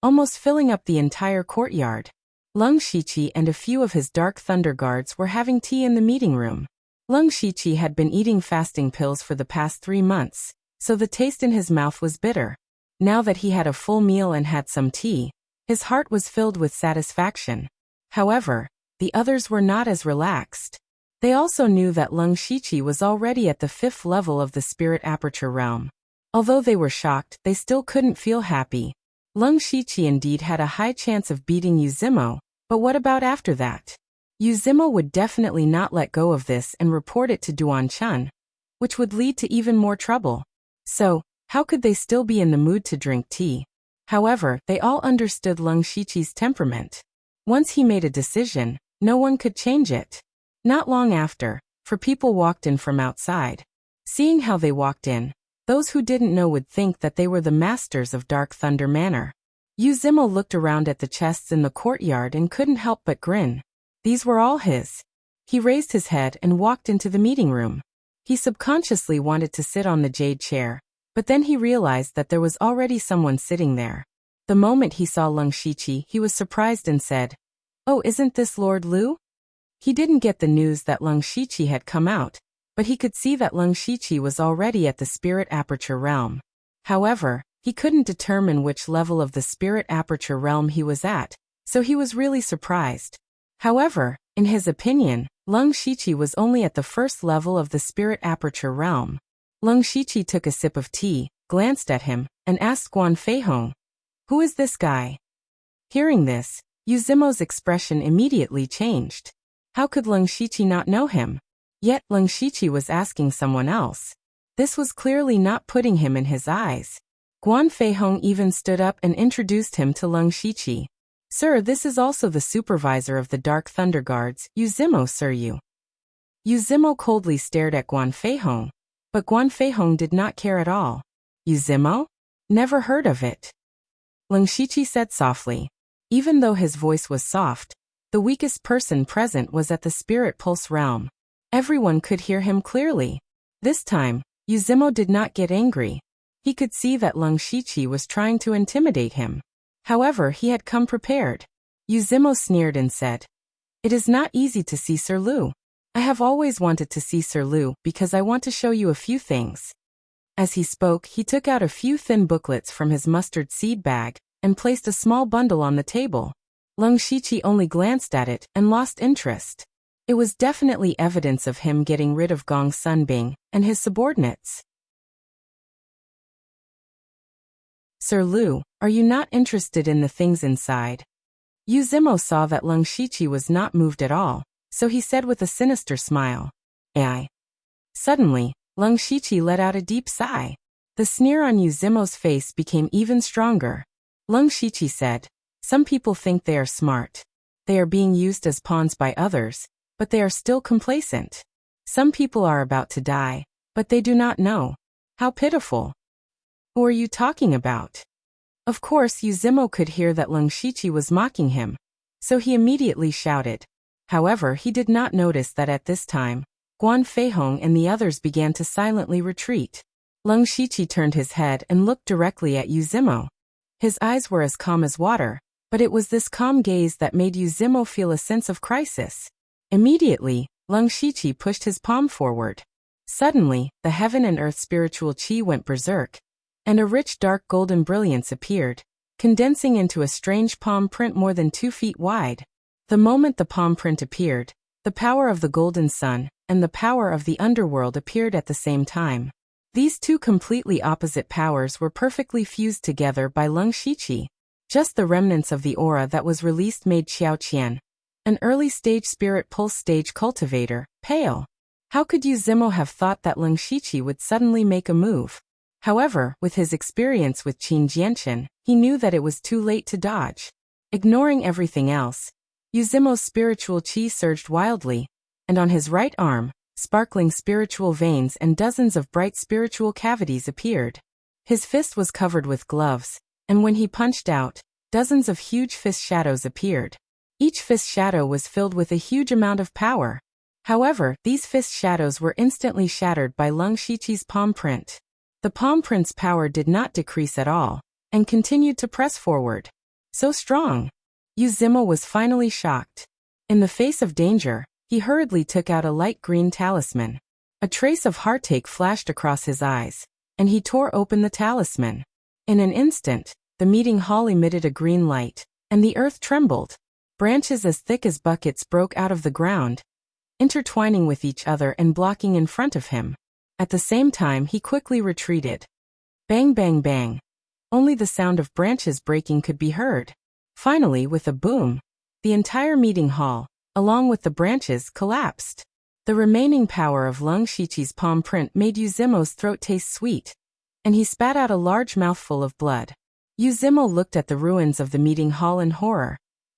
almost filling up the entire courtyard. Leng Shiqi and a few of his Dark Thunder guards were having tea in the meeting room. Leng Shiqi had been eating fasting pills for the past 3 months, so the taste in his mouth was bitter. Now that he had a full meal and had some tea, his heart was filled with satisfaction. However, the others were not as relaxed. They also knew that Leng Shiqi was already at the 5th level of the Spirit Aperture Realm. Although they were shocked, they still couldn't feel happy. Leng Shiqi indeed had a high chance of beating Yu Zimo, but what about after that? Yu Zimo would definitely not let go of this and report it to Duan Chun, which would lead to even more trouble. So, how could they still be in the mood to drink tea? However, they all understood Leng Shiqi's temperament. Once he made a decision, no one could change it. Not long after, 4 people walked in from outside. Seeing how they walked in, those who didn't know would think that they were the masters of Dark Thunder Manor. Yu Zimo looked around at the chests in the courtyard and couldn't help but grin. These were all his. He raised his head and walked into the meeting room. He subconsciously wanted to sit on the jade chair, but then he realized that there was already someone sitting there. The moment he saw Leng Shiqi, he was surprised and said, "Oh, isn't this Lord Lu?" He didn't get the news that Leng Shiqi had come out, but he could see that Leng Shiqi was already at the Spirit Aperture Realm. However, he couldn't determine which level of the Spirit Aperture Realm he was at, so he was really surprised. However, in his opinion, Leng Shiqi was only at the 1st level of the Spirit Aperture Realm. Leng Shiqi took a sip of tea, glanced at him, and asked Guan Feihong, "Who is this guy?" Hearing this, Yu Zimo's expression immediately changed. How could Leng Shiqi not know him? Yet Leng Shiqi was asking someone else. This was clearly not putting him in his eyes. Guan Feihong even stood up and introduced him to Leng Shiqi. "Sir, this is also the supervisor of the Dark Thunder Guards, Yu Zimo, Sir Yu." Yu Zimo coldly stared at Guan Feihong, but Guan Feihong did not care at all. "Yu Zimo? Never heard of it." Leng Shiqi said softly. Even though his voice was soft, the weakest person present was at the Spirit Pulse Realm. Everyone could hear him clearly. This time, Yu Zimo did not get angry. He could see that Leng Shiqi was trying to intimidate him. However, he had come prepared. Yu Zimo sneered and said, "It is not easy to see Sir Lu. I have always wanted to see Sir Lu because I want to show you a few things." As he spoke, he took out a few thin booklets from his mustard seed bag and placed a small bundle on the table. Leng Shiqi only glanced at it and lost interest. It was definitely evidence of him getting rid of Gong Sunbing and his subordinates. "Sir Lu, are you not interested in the things inside?" Yu Zimo saw that Leng Shiqi was not moved at all, so he said with a sinister smile, "I." Suddenly, Leng Shiqi let out a deep sigh. The sneer on Yu Zimo's face became even stronger. Leng Shiqi said, "Some people think they are smart. They are being used as pawns by others, but they are still complacent. Some people are about to die, but they do not know. How pitiful." "Who are you talking about?" Of course, Yu Zimo could hear that Leng Shiqi was mocking him, so he immediately shouted. However, he did not notice that at this time, Guan Feihong and the others began to silently retreat. Leng Shiqi turned his head and looked directly at Yu Zimo. His eyes were as calm as water, but it was this calm gaze that made Yu Zimo feel a sense of crisis. Immediately, Leng Shiqi pushed his palm forward. Suddenly, the heaven and earth spiritual chi went berserk, and a rich dark golden brilliance appeared, condensing into a strange palm print more than 2 feet wide. The moment the palm print appeared, The power of the golden sun and the power of the underworld appeared at the same time. These two completely opposite powers were perfectly fused together by Leng Shiqi. Just the remnants of the aura that was released made Xiao Qian, an early-stage spirit pulse stage cultivator, pale. How could Yu Zimo have thought that Leng Shiqi would suddenly make a move? However, with his experience with Qin Jianchen, he knew that it was too late to dodge. Ignoring everything else, Yu Zimo's spiritual qi surged wildly, and on his right arm, sparkling spiritual veins and dozens of bright spiritual cavities appeared. His fist was covered with gloves, and when he punched out, dozens of huge fist shadows appeared. Each fist shadow was filled with a huge amount of power. However, these fist shadows were instantly shattered by Leng Shiqi's palm print. The palm print's power did not decrease at all, and continued to press forward. So strong! Yu Zimo was finally shocked. In the face of danger, he hurriedly took out a light green talisman. A trace of heartache flashed across his eyes, and he tore open the talisman. In an instant, the meeting hall emitted a green light, and the earth trembled. Branches as thick as buckets broke out of the ground, intertwining with each other and blocking in front of him. At the same time, he quickly retreated. Bang, bang, bang. Only the sound of branches breaking could be heard. Finally, with a boom, the entire meeting hall, along with the branches, collapsed. The remaining power of Leng Shiqi's palm print made Yu Zimo's throat taste sweet, and he spat out a large mouthful of blood. Yu Zimo looked at the ruins of the meeting hall in horror,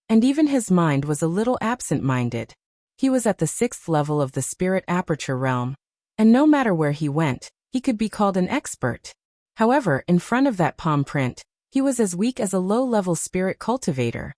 and even his mind was a little absent-minded. He was at the 6th level of the spirit aperture realm, and no matter where he went, he could be called an expert. However, in front of that palm print, he was as weak as a low-level spirit cultivator.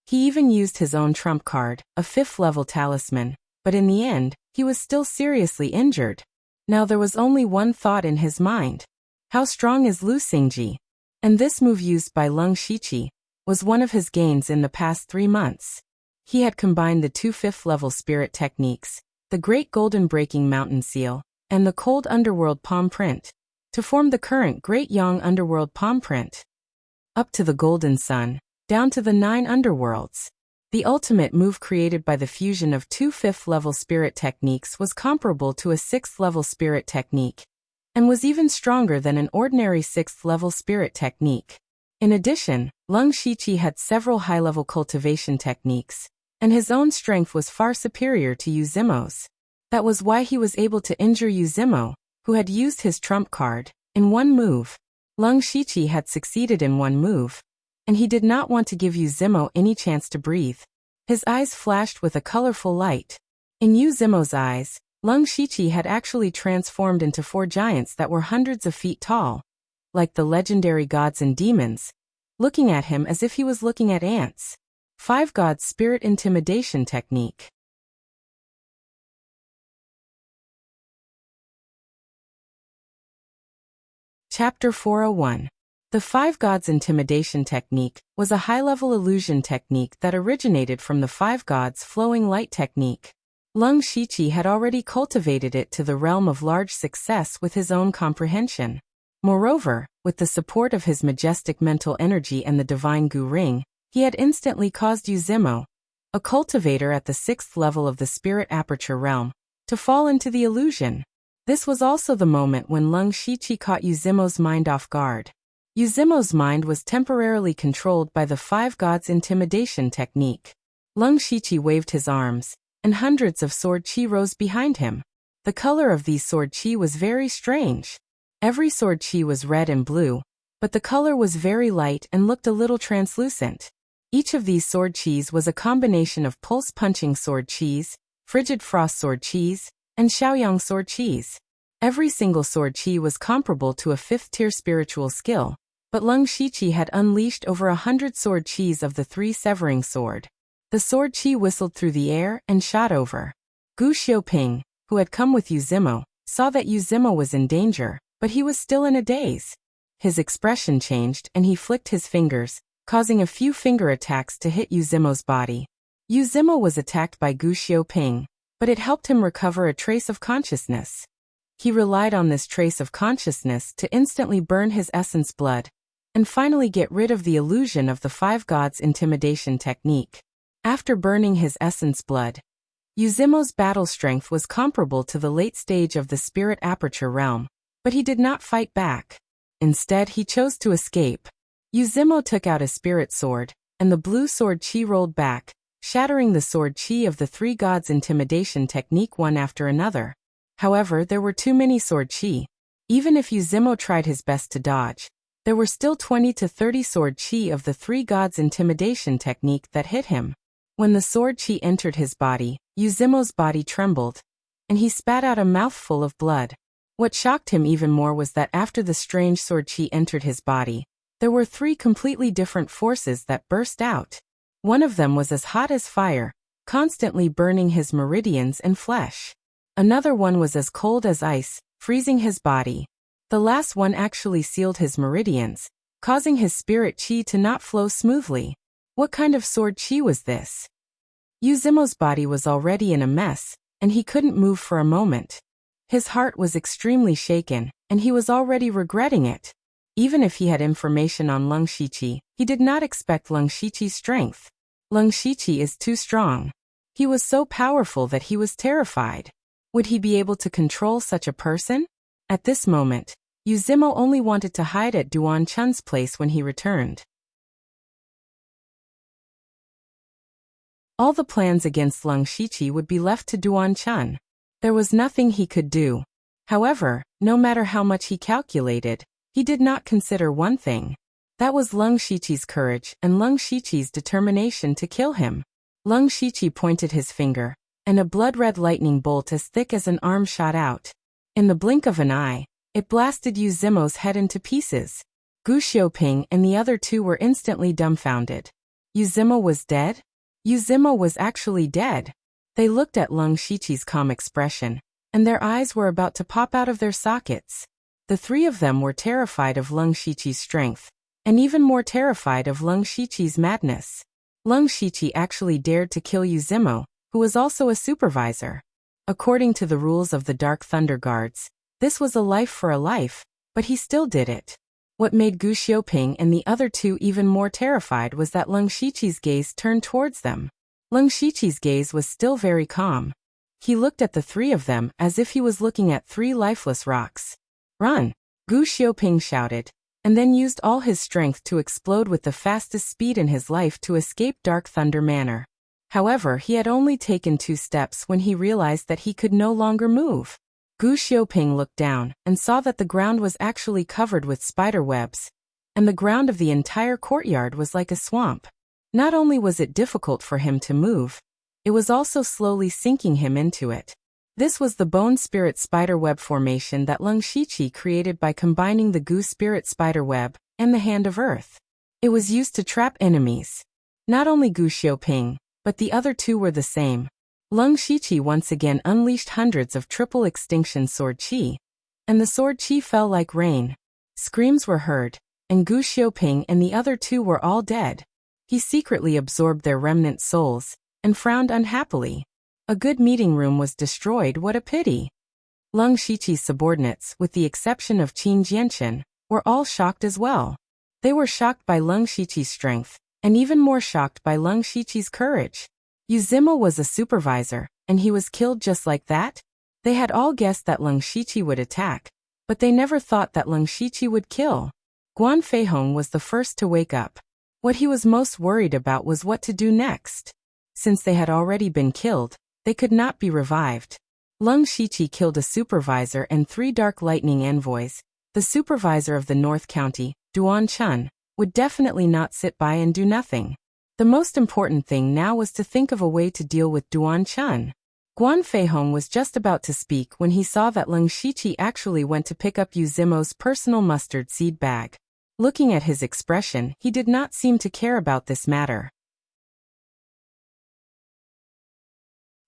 He even used his own trump card, a 5th-level talisman, but in the end, he was still seriously injured. Now there was only one thought in his mind. How strong is Lu Xingji? And this move used by Leng Shiqi was one of his gains in the past 3 months. He had combined the 2 5th-level spirit techniques, the Great Golden Breaking Mountain Seal, and the Cold Underworld Palm Print, to form the current Great Yang Underworld Palm Print. Up to the Golden Sun, down to the 9 underworlds. The ultimate move created by the fusion of 2 5th-level spirit techniques was comparable to a 6th-level spirit technique, and was even stronger than an ordinary 6th-level spirit technique. In addition, Leng Shiqi had several high-level cultivation techniques, and his own strength was far superior to Yu Zimo's. That was why he was able to injure Yu Zimo, who had used his trump card, in one move. Leng Shiqi had succeeded in one move, and he did not want to give Yu Zimo any chance to breathe. His eyes flashed with a colorful light. In Yu Zimo's eyes, Leng Shiqi had actually transformed into 4 giants that were hundreds of feet tall, like the legendary gods and demons, looking at him as if he was looking at ants. 5 Gods Spirit Intimidation Technique. Chapter 401. The 5 Gods Intimidation Technique was a high-level illusion technique that originated from the 5 Gods Flowing Light Technique. Leng Shiqi had already cultivated it to the realm of large success with his own comprehension. Moreover, with the support of his majestic mental energy and the divine Gu Ring, he had instantly caused Yu Zimo, a cultivator at the 6th level of the spirit aperture realm, to fall into the illusion. This was also the moment when Leng Shiqi caught Yu Zimo's mind off guard. Yu Zimo's mind was temporarily controlled by the 5 Gods Intimidation Technique. Leng Shiqi waved his arms, and hundreds of sword qi rose behind him. The color of these sword qi was very strange. Every sword qi was red and blue, but the color was very light and looked a little translucent. Each of these sword qis was a combination of pulse-punching sword qis, frigid frost sword qis, and Xiaoyang sword qis. Every single sword qi was comparable to a 5th-tier spiritual skill, but Leng Shiqi had unleashed over 100 sword qis of the 3 severing sword. The sword qi whistled through the air and shot over. Gu Xiaoping, who had come with Yu Zimo, saw that Yu Zimo was in danger, but he was still in a daze. His expression changed and he flicked his fingers, causing a few finger attacks to hit Yu Zimo's body. Yu Zimo was attacked by Gu Xiaoping, but it helped him recover a trace of consciousness. He relied on this trace of consciousness to instantly burn his essence blood, and finally get rid of the illusion of the 5 Gods Intimidation Technique. After burning his essence blood, Yuzimo's battle strength was comparable to the late stage of the spirit aperture realm, but he did not fight back. Instead, he chose to escape. Yuzimo took out a spirit sword, and the blue sword chi rolled back, shattering the sword chi of the three gods' intimidation technique one after another. However, there were too many sword chi. Even if Yuzimo tried his best to dodge, there were still 20 to 30 sword chi of the three gods' intimidation technique that hit him. When the sword chi entered his body, Yuzimo's body trembled, and he spat out a mouthful of blood. What shocked him even more was that after the strange sword chi entered his body, there were three completely different forces that burst out. One of them was as hot as fire, constantly burning his meridians and flesh. Another one was as cold as ice, freezing his body. The last one actually sealed his meridians, causing his spirit chi to not flow smoothly. What kind of sword chi was this? Yuzimo's body was already in a mess, and he couldn't move for a moment. His heart was extremely shaken, and he was already regretting it. Even if he had information on Lung Shiqi, he did not expect Lung Shiqi's strength. Lung Shiqi is too strong. He was so powerful that he was terrified. Would he be able to control such a person? At this moment, Yuzimo only wanted to hide at Duan Chun's place when he returned. All the plans against Lung Shiqi would be left to Duan Chun. There was nothing he could do. However, no matter how much he calculated, he did not consider one thing. That was Lung Shiqi's courage and Lung Shiqi's determination to kill him. Lung Shiqi pointed his finger, and a blood-red lightning bolt as thick as an arm shot out. In the blink of an eye, it blasted Yuzimo's head into pieces. Gu Xiaoping and the other two were instantly dumbfounded. Yuzimo was dead? Yuzimo was actually dead. They looked at Lung Shiqi's calm expression, and their eyes were about to pop out of their sockets. The three of them were terrified of Lung Shiqi's strength, and even more terrified of Lung Shiqi's madness. Lung Shiqi actually dared to kill Yuzimo, who was also a supervisor. According to the rules of the Dark Thunder Guards, this was a life for a life, but he still did it. What made Gu Xiaoping and the other two even more terrified was that Lung Shiqi's gaze turned towards them. Lung Shiqi's gaze was still very calm. He looked at the three of them as if he was looking at three lifeless rocks. "Run!" Gu Xiaoping shouted, and then used all his strength to explode with the fastest speed in his life to escape Dark Thunder Manor. However, he had only taken 2 steps when he realized that he could no longer move. Gu Xiaoping looked down and saw that the ground was actually covered with spider webs, and the ground of the entire courtyard was like a swamp. Not only was it difficult for him to move, it was also slowly sinking him into it. This was the bone spirit spider web formation that Lung Shiqi created by combining the Gu spirit spider web and the Hand of Earth. It was used to trap enemies. Not only Gu Xiaoping, but the other two were the same. Lung Shiqi once again unleashed hundreds of triple extinction sword chi, and the sword chi fell like rain. Screams were heard, and Gu Xiaoping and the other two were all dead. He secretly absorbed their remnant souls, and frowned unhappily. A good meeting room was destroyed, what a pity. Lung Shiqi's subordinates, with the exception of Qin Jianchen, were all shocked as well. They were shocked by Lung Shiqi's strength, and even more shocked by Lung Shiqi's courage. Yuzimo was a supervisor, and he was killed just like that? They had all guessed that Lung Shiqi would attack, but they never thought that Lung Shiqi would kill. Guan Feihong was the first to wake up. What he was most worried about was what to do next. Since they had already been killed, they could not be revived. Lung Shiqi killed a supervisor and 3 Dark Lightning envoys. The supervisor of the North County, Duan Chun, would definitely not sit by and do nothing. The most important thing now was to think of a way to deal with Duan Chun. Guan Feihong was just about to speak when he saw that Lung Shiqi actually went to pick up Yuzimo's personal mustard seed bag. Looking at his expression, he did not seem to care about this matter.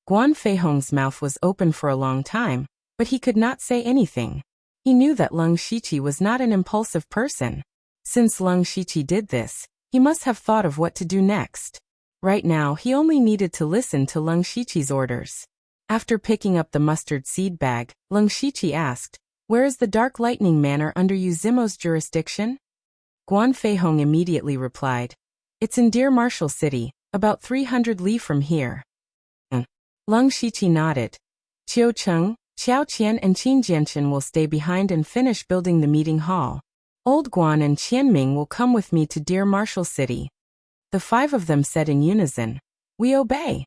Guan Feihong's mouth was open for a long time, but he could not say anything. He knew that Lung Shiqi was not an impulsive person. Since Lung Shiqi did this, he must have thought of what to do next. Right now, he only needed to listen to Lung Shiqi's orders. After picking up the mustard seed bag, Lung Shiqi asked, "Where is the Dark Lightning Manor under Yuzimo's jurisdiction?" Guan Feihong immediately replied, "It's in Deer Marshall City, About 300 li from here. Leng Shiqi nodded. Qiu Cheng, Xiao Qian and Qin Jianchen will stay behind and finish building the meeting hall. Old Guan and Qianming will come with me to Dear Marshal City. The 5 of them said in unison. We obey.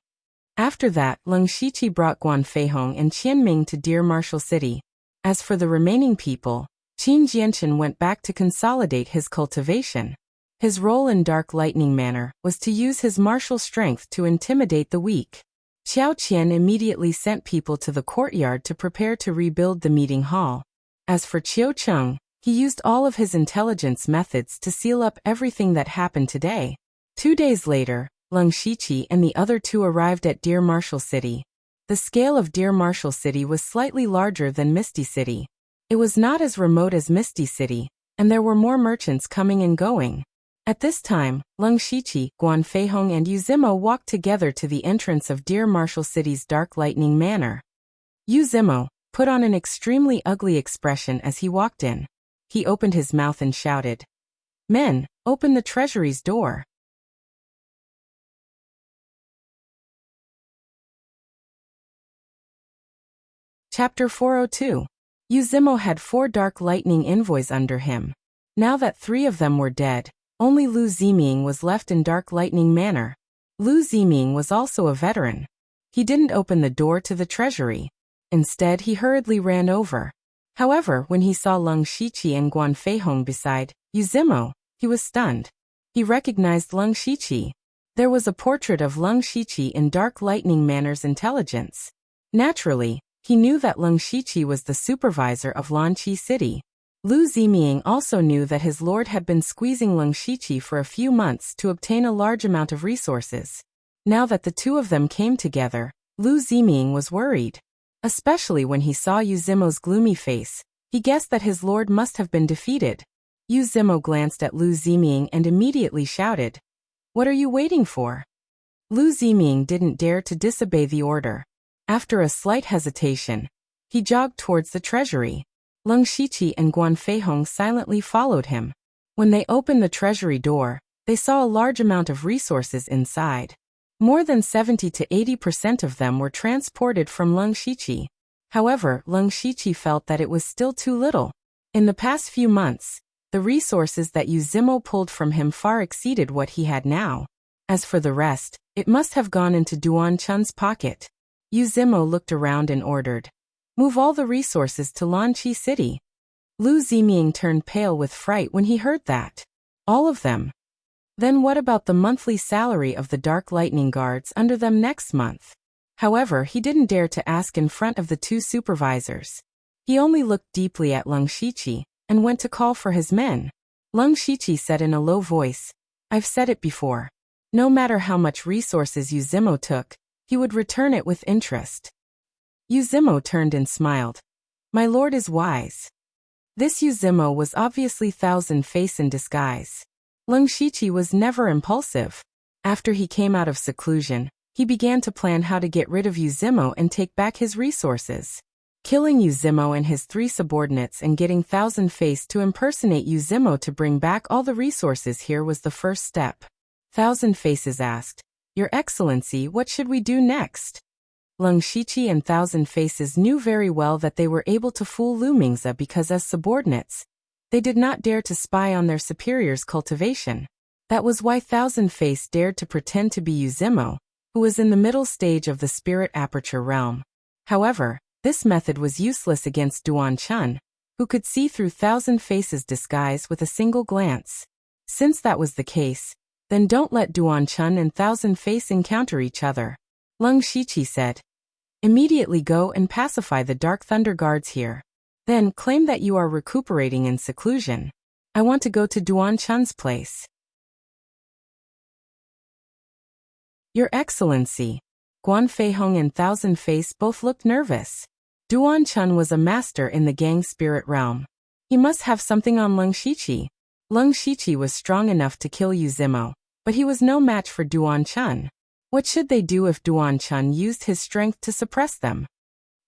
After that, Leng Shiqi brought Guan Feihong and Qianming to Dear Marshal City. As for the remaining people, Qin Jianchen went back to consolidate his cultivation. His role in Dark Lightning Manor was to use his martial strength to intimidate the weak. Xiao Qian immediately sent people to the courtyard to prepare to rebuild the meeting hall. As for Qiu Cheng, he used all of his intelligence methods to seal up everything that happened today. 2 days later, Leng Shiqi and the other 2 arrived at Dear Marshal City. The scale of Dear Marshal City was slightly larger than Misty City. It was not as remote as Misty City, and there were more merchants coming and going. At this time, Leng Shiqi, Guan Feihong and Yu Zimo walked together to the entrance of Dear Marshal City's Dark Lightning Manor. Yu Zimo put on an extremely ugly expression as he walked in. He opened his mouth and shouted, "Men, open the treasury's door." Chapter 402. Yu Zimo had 4 Dark Lightning envoys under him. Now that 3 of them were dead, only Lu Ziming was left in Dark Lightning Manor. Lu Ziming was also a veteran. He didn't open the door to the treasury. Instead, he hurriedly ran over. However, when he saw Leng Shiqi and Guan Feihong beside Yu Zimo, he was stunned. He recognized Leng Shiqi. There was a portrait of Leng Shiqi in Dark Lightning Manor's intelligence. Naturally, he knew that Leng Shiqi was the supervisor of Lanqi City. Lu Ziming also knew that his lord had been squeezing Leng Shiqi for a few months to obtain a large amount of resources. Now that the 2 of them came together, Lu Ziming was worried. Especially when he saw Yu Zimo's gloomy face, he guessed that his lord must have been defeated. Yu Zimo glanced at Lu Ziming and immediately shouted, "What are you waiting for?" Lu Ziming didn't dare to disobey the order. After a slight hesitation, he jogged towards the treasury. Leng Shiqi and Guan Feihong silently followed him. When they opened the treasury door, they saw a large amount of resources inside. More than 70 to 80% of them were transported from Leng Shiqi. However, Leng Shiqi felt that it was still too little. In the past few months, the resources that Yu Zimo pulled from him far exceeded what he had now. As for the rest, it must have gone into Duan Chun's pocket. Yu Zimo looked around and ordered, "Move all the resources to Lanqi City." Lu Ziming turned pale with fright when he heard that. All of them. Then what about the monthly salary of the Dark Lightning Guards under them next month? However, he didn't dare to ask in front of the 2 supervisors. He only looked deeply at Leng Shiqi and went to call for his men. Leng Shiqi said in a low voice, "I've said it before. No matter how much resources Yu Zimo took, he would return it with interest." Yu Zimo turned and smiled. "My lord is wise." This Yu Zimo was obviously Thousand Face in disguise. Leng Shiqi was never impulsive. After he came out of seclusion, he began to plan how to get rid of Yu Zimo and take back his resources. Killing Yu Zimo and his 3 subordinates and getting Thousand Face to impersonate Yu Zimo to bring back all the resources here was the first step. Thousand Faces asked, "Your Excellency, what should we do next?" Leng Shiqi and Thousand Faces knew very well that they were able to fool Lu Mingze because as subordinates, they did not dare to spy on their superior's cultivation. That was why Thousand Face dared to pretend to be Yu Zimo, who was in the middle stage of the Spirit Aperture realm. However, this method was useless against Duan Chun, who could see through Thousand Face's disguise with a single glance. Since that was the case, then don't let Duan Chun and Thousand Face encounter each other. Leng Shiqi said, "Immediately go and pacify the Dark Thunder Guards here. Then claim that you are recuperating in seclusion. I want to go to Duan Chun's place." "Your Excellency." Guan Feihong and Thousand Face both looked nervous. Duan Chun was a master in the gang spirit realm. He must have something on Leng Shiqi. Leng Shiqi was strong enough to kill Yu Zimo, but he was no match for Duan Chun. What should they do if Duan Chun used his strength to suppress them?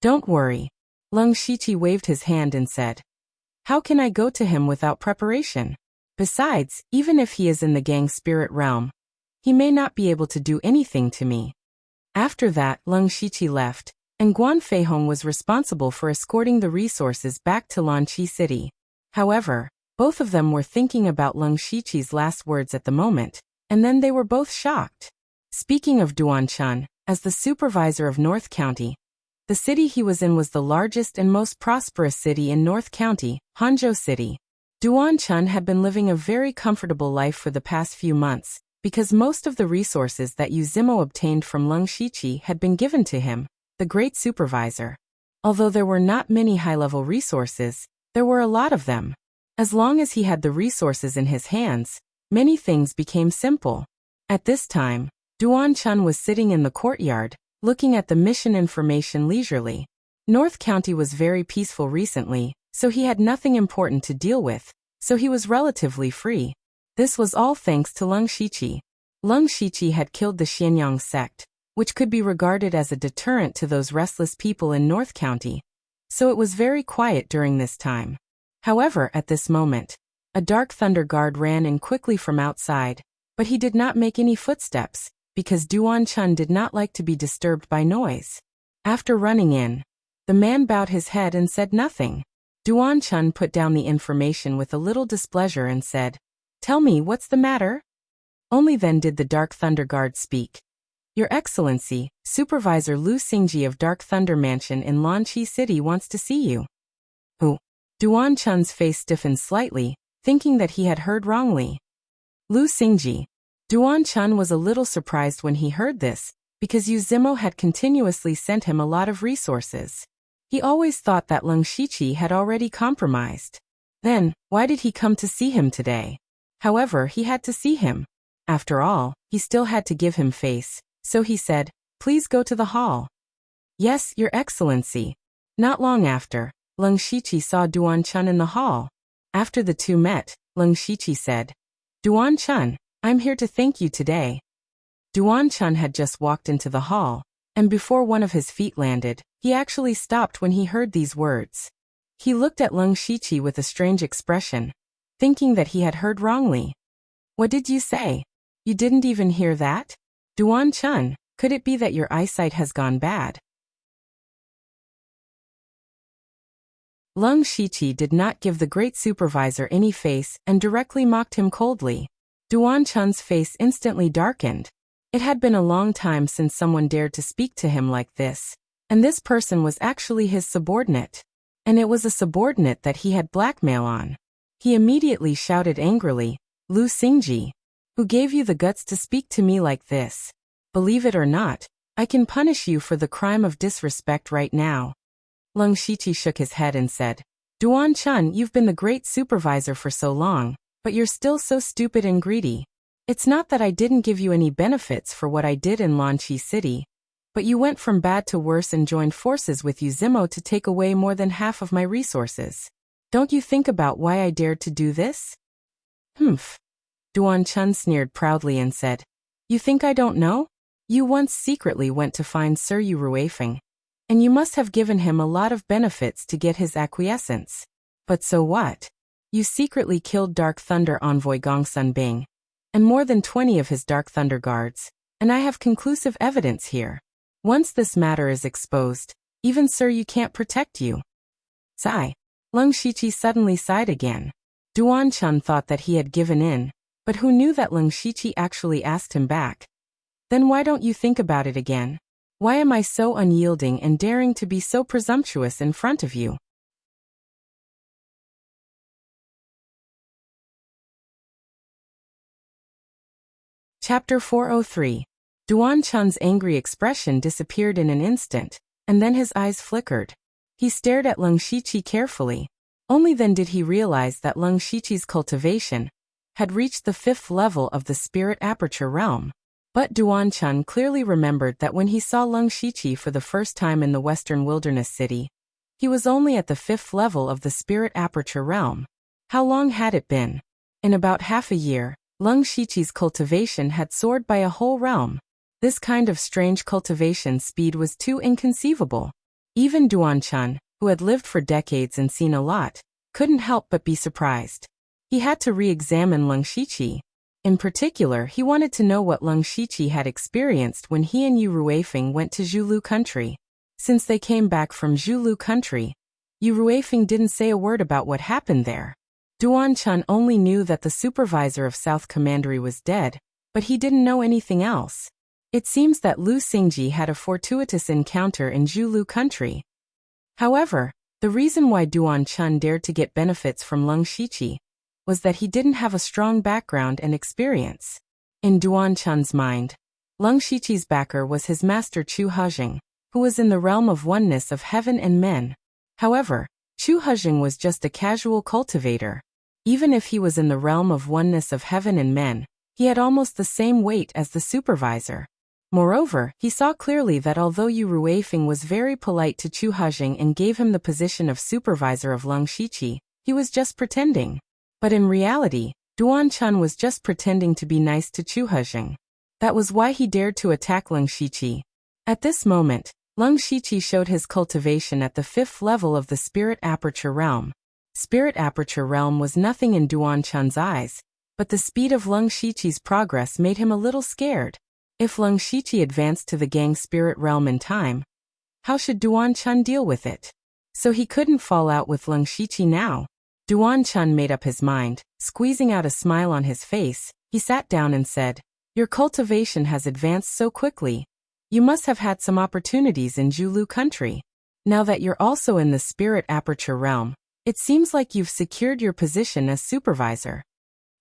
"Don't worry." Leng Shiqi waved his hand and said, "How can I go to him without preparation? Besides, even if he is in the gang spirit realm, he may not be able to do anything to me. After that, Leng Shiqi left, and Guan Feihong was responsible for escorting the resources back to Lanqi City. However, both of them were thinking about Leng Shiqi's last words at the moment, and then they were both shocked. Speaking of Duanchun, as the supervisor of North County, the city he was in was the largest and most prosperous city in North County, Hanzhou City. Duanchun had been living a very comfortable life for the past few months, because most of the resources that Yu Zimo obtained from Leng Shiqi had been given to him, the great supervisor. Although there were not many high-level resources, there were a lot of them. As long as he had the resources in his hands, many things became simple. At this time, Duanchun was sitting in the courtyard, looking at the mission information leisurely. North County was very peaceful recently, so he had nothing important to deal with, so he was relatively free. This was all thanks to Leng Shiqi. Leng Shiqi had killed the Xianyang sect, which could be regarded as a deterrent to those restless people in North County, so it was very quiet during this time. However, at this moment, a dark thunder guard ran in quickly from outside, but he did not make any footsteps, because Duanchun did not like to be disturbed by noise. After running in, the man bowed his head and said nothing. Duanchun put down the information with a little displeasure and said, "Tell me, what's the matter?" Only then did the Dark Thunder Guard speak. "Your Excellency, Supervisor Lu Xingji of Dark Thunder Mansion in Lanqi City wants to see you." Who? Duanchun's face stiffened slightly, thinking that he had heard wrongly. Lu Xingji. Duanchun was a little surprised when he heard this, because Yu Zimo had continuously sent him a lot of resources. He always thought that Leng Shiqi had already compromised. Then, why did he come to see him today? However, he had to see him. After all, he still had to give him face, so he said, "Please go to the hall." "Yes, Your Excellency." Not long after, Leng Shiqi saw Duanchun in the hall. After the two met, Leng Shiqi said, "Duanchun, I'm here to thank you today." Duanchun had just walked into the hall, and before one of his feet landed, he actually stopped when he heard these words. He looked at Leng Shiqi with a strange expression, thinking that he had heard wrongly. "What did you say? You didn't even hear that? Duanchun, could it be that your eyesight has gone bad?" Leng Shiqi did not give the great supervisor any face and directly mocked him coldly. Duanchun's face instantly darkened. It had been a long time since someone dared to speak to him like this, and this person was actually his subordinate. And it was a subordinate that he had blackmail on. He immediately shouted angrily, "Lu Xingji, who gave you the guts to speak to me like this? Believe it or not, I can punish you for the crime of disrespect right now." Leng Shiqi shook his head and said, "Duanchun, you've been the great supervisor for so long, but you're still so stupid and greedy. It's not that I didn't give you any benefits for what I did in Lanqi City, but you went from bad to worse and joined forces with Yu Zimo to take away more than half of my resources. Don't you think about why I dared to do this?" "Humph." Duanchun sneered proudly and said, "You think I don't know? You once secretly went to find Sir Yu Ruifeng, and you must have given him a lot of benefits to get his acquiescence. But so what? You secretly killed Dark Thunder envoy Gongsun Bing, and more than 20 of his Dark Thunder guards, and I have conclusive evidence here. Once this matter is exposed, even Sir Yu can't protect you." Sigh. Leng Shiqi suddenly sighed again. Duanchun thought that he had given in, but who knew that Leng Shiqi actually asked him back, "Then why don't you think about it again? Why am I so unyielding and daring to be so presumptuous in front of you?" Chapter 403. Duanchun's angry expression disappeared in an instant, and then his eyes flickered. He stared at Leng Shiqi carefully. Only then did he realize that Leng Shiqi's cultivation had reached the 5th level of the Spirit Aperture realm. But Duanchun clearly remembered that when he saw Leng Shiqi for the first time in the Western Wilderness City, he was only at the 5th level of the Spirit Aperture realm. How long had it been? In about half a year, Leng Shiqi's cultivation had soared by a whole realm. This kind of strange cultivation speed was too inconceivable. Even Duanchun, who had lived for decades and seen a lot, couldn't help but be surprised. He had to re-examine Leng Shiqi. In particular, he wanted to know what Leng Shiqi had experienced when he and Yu Ruifeng went to Zhulu country. Since they came back from Zhulu country, Yu Ruifeng didn't say a word about what happened there. Duan Chun only knew that the supervisor of South Commandery was dead, but he didn't know anything else. It seems that Lu Xingji had a fortuitous encounter in Zhulu country. However, the reason why Duan Chun dared to get benefits from Leng Shiqi was that he didn't have a strong background and experience. In Duan Chun's mind, Leng Shiqi's backer was his master Chu Hejing, who was in the realm of oneness of heaven and men. However, Chu Hejing was just a casual cultivator. Even if he was in the realm of oneness of heaven and men, he had almost the same weight as the supervisor. Moreover, he saw clearly that although Yu Ruifeng was very polite to Chu Hejing and gave him the position of supervisor of Leng Shiqi, he was just pretending. But in reality, Duan Chun was just pretending to be nice to Chu Hejing. That was why he dared to attack Leng Shiqi. At this moment, Leng Shiqi showed his cultivation at the 5th level of the Spirit Aperture Realm. Spirit Aperture Realm was nothing in Duan Chun's eyes, but the speed of Leng Shiqi's progress made him a little scared. If Leng Shiqi advanced to the Gang Spirit Realm in time, how should Duan Chun deal with it? So he couldn't fall out with Leng Shiqi now. Duan Chun made up his mind. Squeezing out a smile on his face, he sat down and said, "Your cultivation has advanced so quickly. You must have had some opportunities in Zhulu country. Now that you're also in the Spirit Aperture Realm, it seems like you've secured your position as supervisor."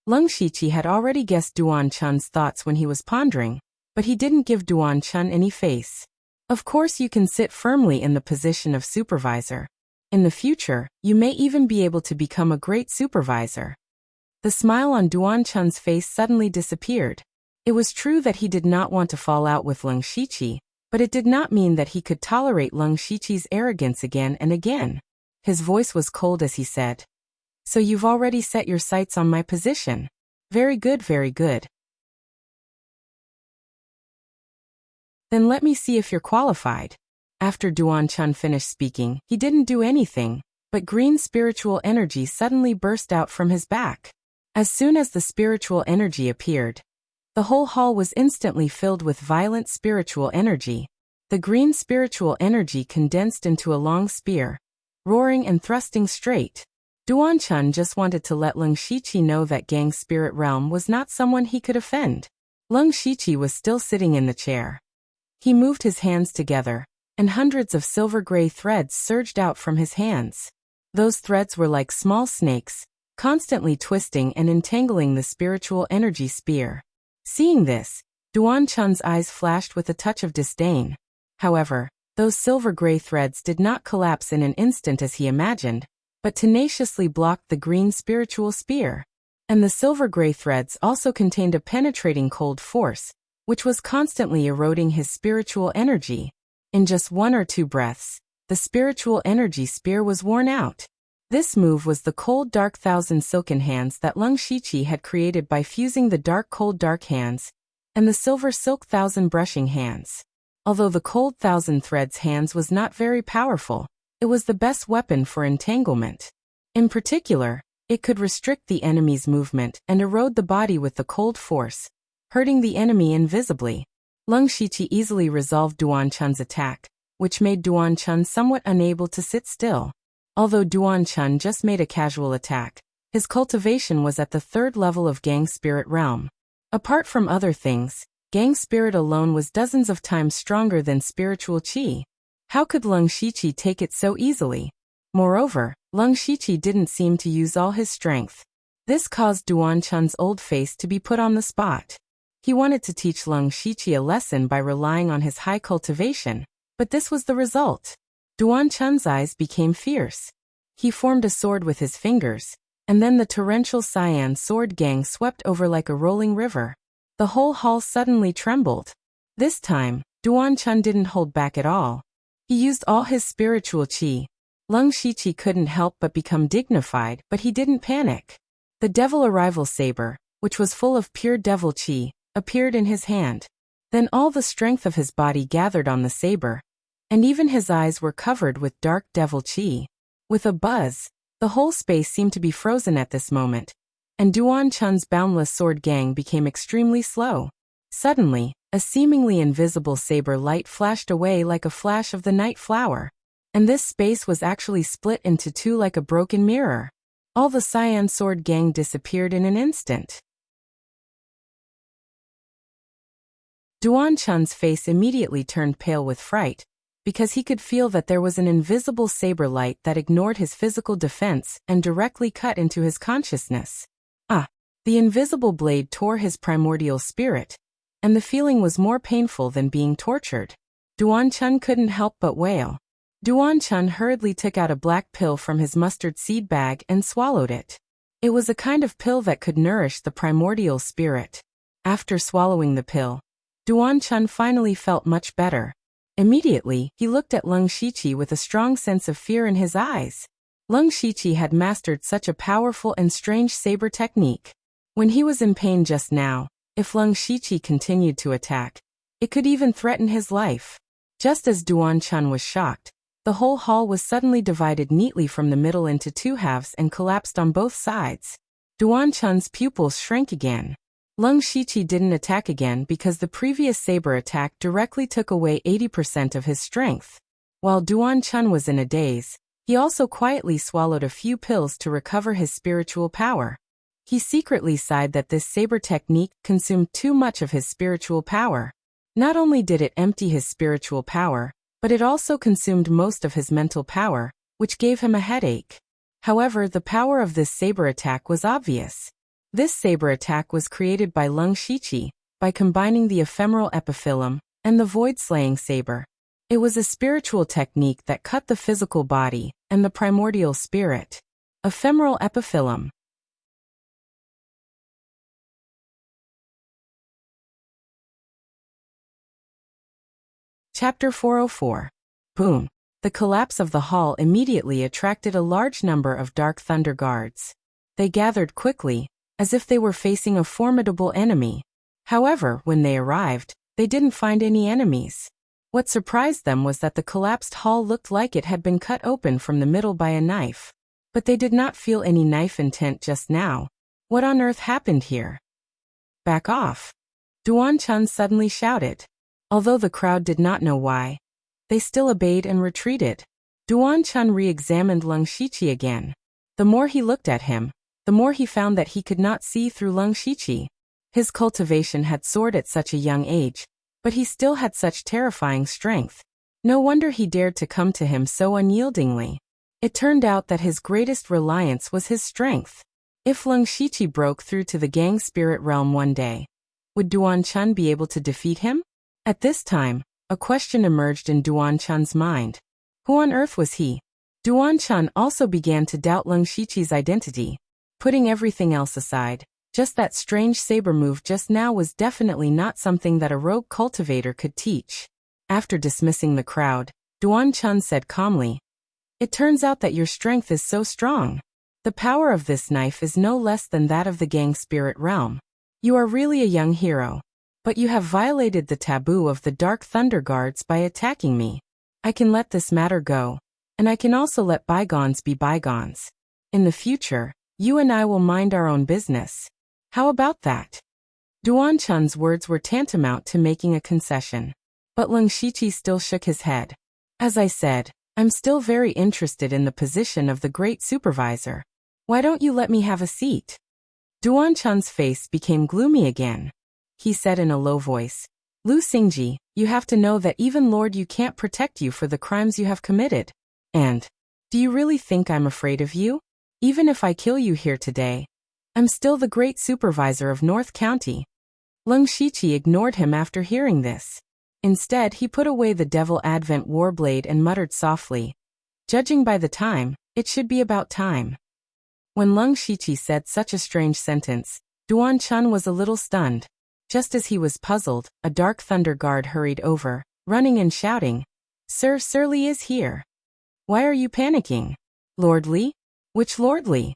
Leng Shiqi had already guessed Duan Chun's thoughts when he was pondering, but he didn't give Duan Chun any face. Of course you can sit firmly in the position of supervisor. In the future, you may even be able to become a great supervisor. The smile on Duan Chun's face suddenly disappeared. It was true that he did not want to fall out with Leng Shiqi, but it did not mean that he could tolerate Leng Shiqi's arrogance again and again. His voice was cold as he said, "So you've already set your sights on my position. Very good, very good. Then let me see if you're qualified." After Duan Chun finished speaking, he didn't do anything, but green spiritual energy suddenly burst out from his back. As soon as the spiritual energy appeared, the whole hall was instantly filled with violent spiritual energy. The green spiritual energy condensed into a long spear, roaring and thrusting straight. Duan Chun just wanted to let Leng Shiqi know that Gang Spirit Realm was not someone he could offend. Leng Shiqi was still sitting in the chair. He moved his hands together, and hundreds of silver-gray threads surged out from his hands. Those threads were like small snakes, constantly twisting and entangling the spiritual energy spear. Seeing this, Duan Chun's eyes flashed with a touch of disdain. However, those silver-gray threads did not collapse in an instant as he imagined, but tenaciously blocked the green spiritual spear. And the silver-gray threads also contained a penetrating cold force, which was constantly eroding his spiritual energy. In just 1 or 2 breaths, the spiritual energy spear was worn out. This move was the cold dark thousand silken hands that Leng Shiqi had created by fusing the dark cold dark hands and the silver silk thousand brushing hands. Although the cold thousand threads hands was not very powerful, it was the best weapon for entanglement. In particular, it could restrict the enemy's movement and erode the body with the cold force, hurting the enemy invisibly. Leng Shiqi easily resolved Duan Chun's attack, which made Duan Chun somewhat unable to sit still. Although Duan Chun just made a casual attack, his cultivation was at the 3rd level of Gang Spirit Realm. Apart from other things, Gang Spirit alone was dozens of times stronger than spiritual qi. How could Leng Shiqi take it so easily? Moreover, Leng Shiqi didn't seem to use all his strength. This caused Duan Chun's old face to be put on the spot. He wanted to teach Leng Shiqi a lesson by relying on his high cultivation, but this was the result. Duan Chun's eyes became fierce. He formed a sword with his fingers, and then the torrential cyan sword gang swept over like a rolling river. The whole hall suddenly trembled. This time, Duan Chun didn't hold back at all. He used all his spiritual qi. Leng Shiqi couldn't help but become dignified, but he didn't panic. The devil arrival saber, which was full of pure devil qi, appeared in his hand. Then all the strength of his body gathered on the saber, and even his eyes were covered with dark devil qi. With a buzz, the whole space seemed to be frozen at this moment, and Duan Chun's boundless sword gang became extremely slow. Suddenly, a seemingly invisible saber light flashed away like a flash of the night flower. And this space was actually split into two like a broken mirror. All the Cyan sword gang disappeared in an instant. Duan Chun's face immediately turned pale with fright, because he could feel that there was an invisible saber light that ignored his physical defense and directly cut into his consciousness. The invisible blade tore his primordial spirit, and the feeling was more painful than being tortured. Duan Chun couldn't help but wail. Duan Chun hurriedly took out a black pill from his mustard seed bag and swallowed it. It was a kind of pill that could nourish the primordial spirit. After swallowing the pill, Duan Chun finally felt much better. Immediately, he looked at Lung Shiqi with a strong sense of fear in his eyes. Lung Shiqi had mastered such a powerful and strange saber technique. When he was in pain just now, if Lung Shiqi continued to attack, it could even threaten his life. Just as Duan Chun was shocked, the whole hall was suddenly divided neatly from the middle into two halves and collapsed on both sides. Duan Chun's pupils shrank again. Lung Shiqi didn't attack again because the previous saber attack directly took away 80% of his strength. While Duan Chun was in a daze, he also quietly swallowed a few pills to recover his spiritual power. He secretly sighed that this saber technique consumed too much of his spiritual power. Not only did it empty his spiritual power, but it also consumed most of his mental power, which gave him a headache. However, the power of this saber attack was obvious. This saber attack was created by Lung Shiqi, by combining the ephemeral epiphyllum and the void-slaying saber. It was a spiritual technique that cut the physical body and the primordial spirit. Ephemeral epiphyllum. Chapter 404. Boom. The collapse of the hall immediately attracted a large number of Dark Thunder Guards. They gathered quickly, as if they were facing a formidable enemy. However, when they arrived, they didn't find any enemies. What surprised them was that the collapsed hall looked like it had been cut open from the middle by a knife. But they did not feel any knife intent just now. What on earth happened here? Back off! Duan Chun suddenly shouted. Although the crowd did not know why, they still obeyed and retreated. Duan Chun re-examined Lung Shiqi again. The more he looked at him, the more he found that he could not see through Lung Shiqi. His cultivation had soared at such a young age, but he still had such terrifying strength. No wonder he dared to come to him so unyieldingly. It turned out that his greatest reliance was his strength. If Lung Shiqi broke through to the gang spirit realm one day, would Duan Chun be able to defeat him? At this time, a question emerged in Duan Chun's mind. Who on earth was he? Duan Chun also began to doubt Lung Shiqi's identity. Putting everything else aside, just that strange saber move just now was definitely not something that a rogue cultivator could teach. After dismissing the crowd, Duan Chun said calmly, "It turns out that your strength is so strong. The power of this knife is no less than that of the gang spirit realm. You are really a young hero. But you have violated the taboo of the Dark Thunder Guards by attacking me. I can let this matter go, and I can also let bygones be bygones. In the future, you and I will mind our own business. How about that?" Duan Chun's words were tantamount to making a concession. But Lung Shiqi still shook his head. "As I said, I'm still very interested in the position of the great supervisor. Why don't you let me have a seat?" Duan Chun's face became gloomy again. He said in a low voice, "Lu Xingji, you have to know that even Lord Yu can't protect you for the crimes you have committed. And, do you really think I'm afraid of you? Even if I kill you here today, I'm still the great supervisor of North County." Lung Shiqi ignored him after hearing this. Instead, he put away the Devil Advent Warblade and muttered softly, "Judging by the time, it should be about time." When Lung Shiqi said such a strange sentence, Duan Chun was a little stunned. Just as he was puzzled, a Dark Thunder Guard hurried over, running and shouting, Sir Li is here. Why are you panicking? Lord Li? Which Lord Li?"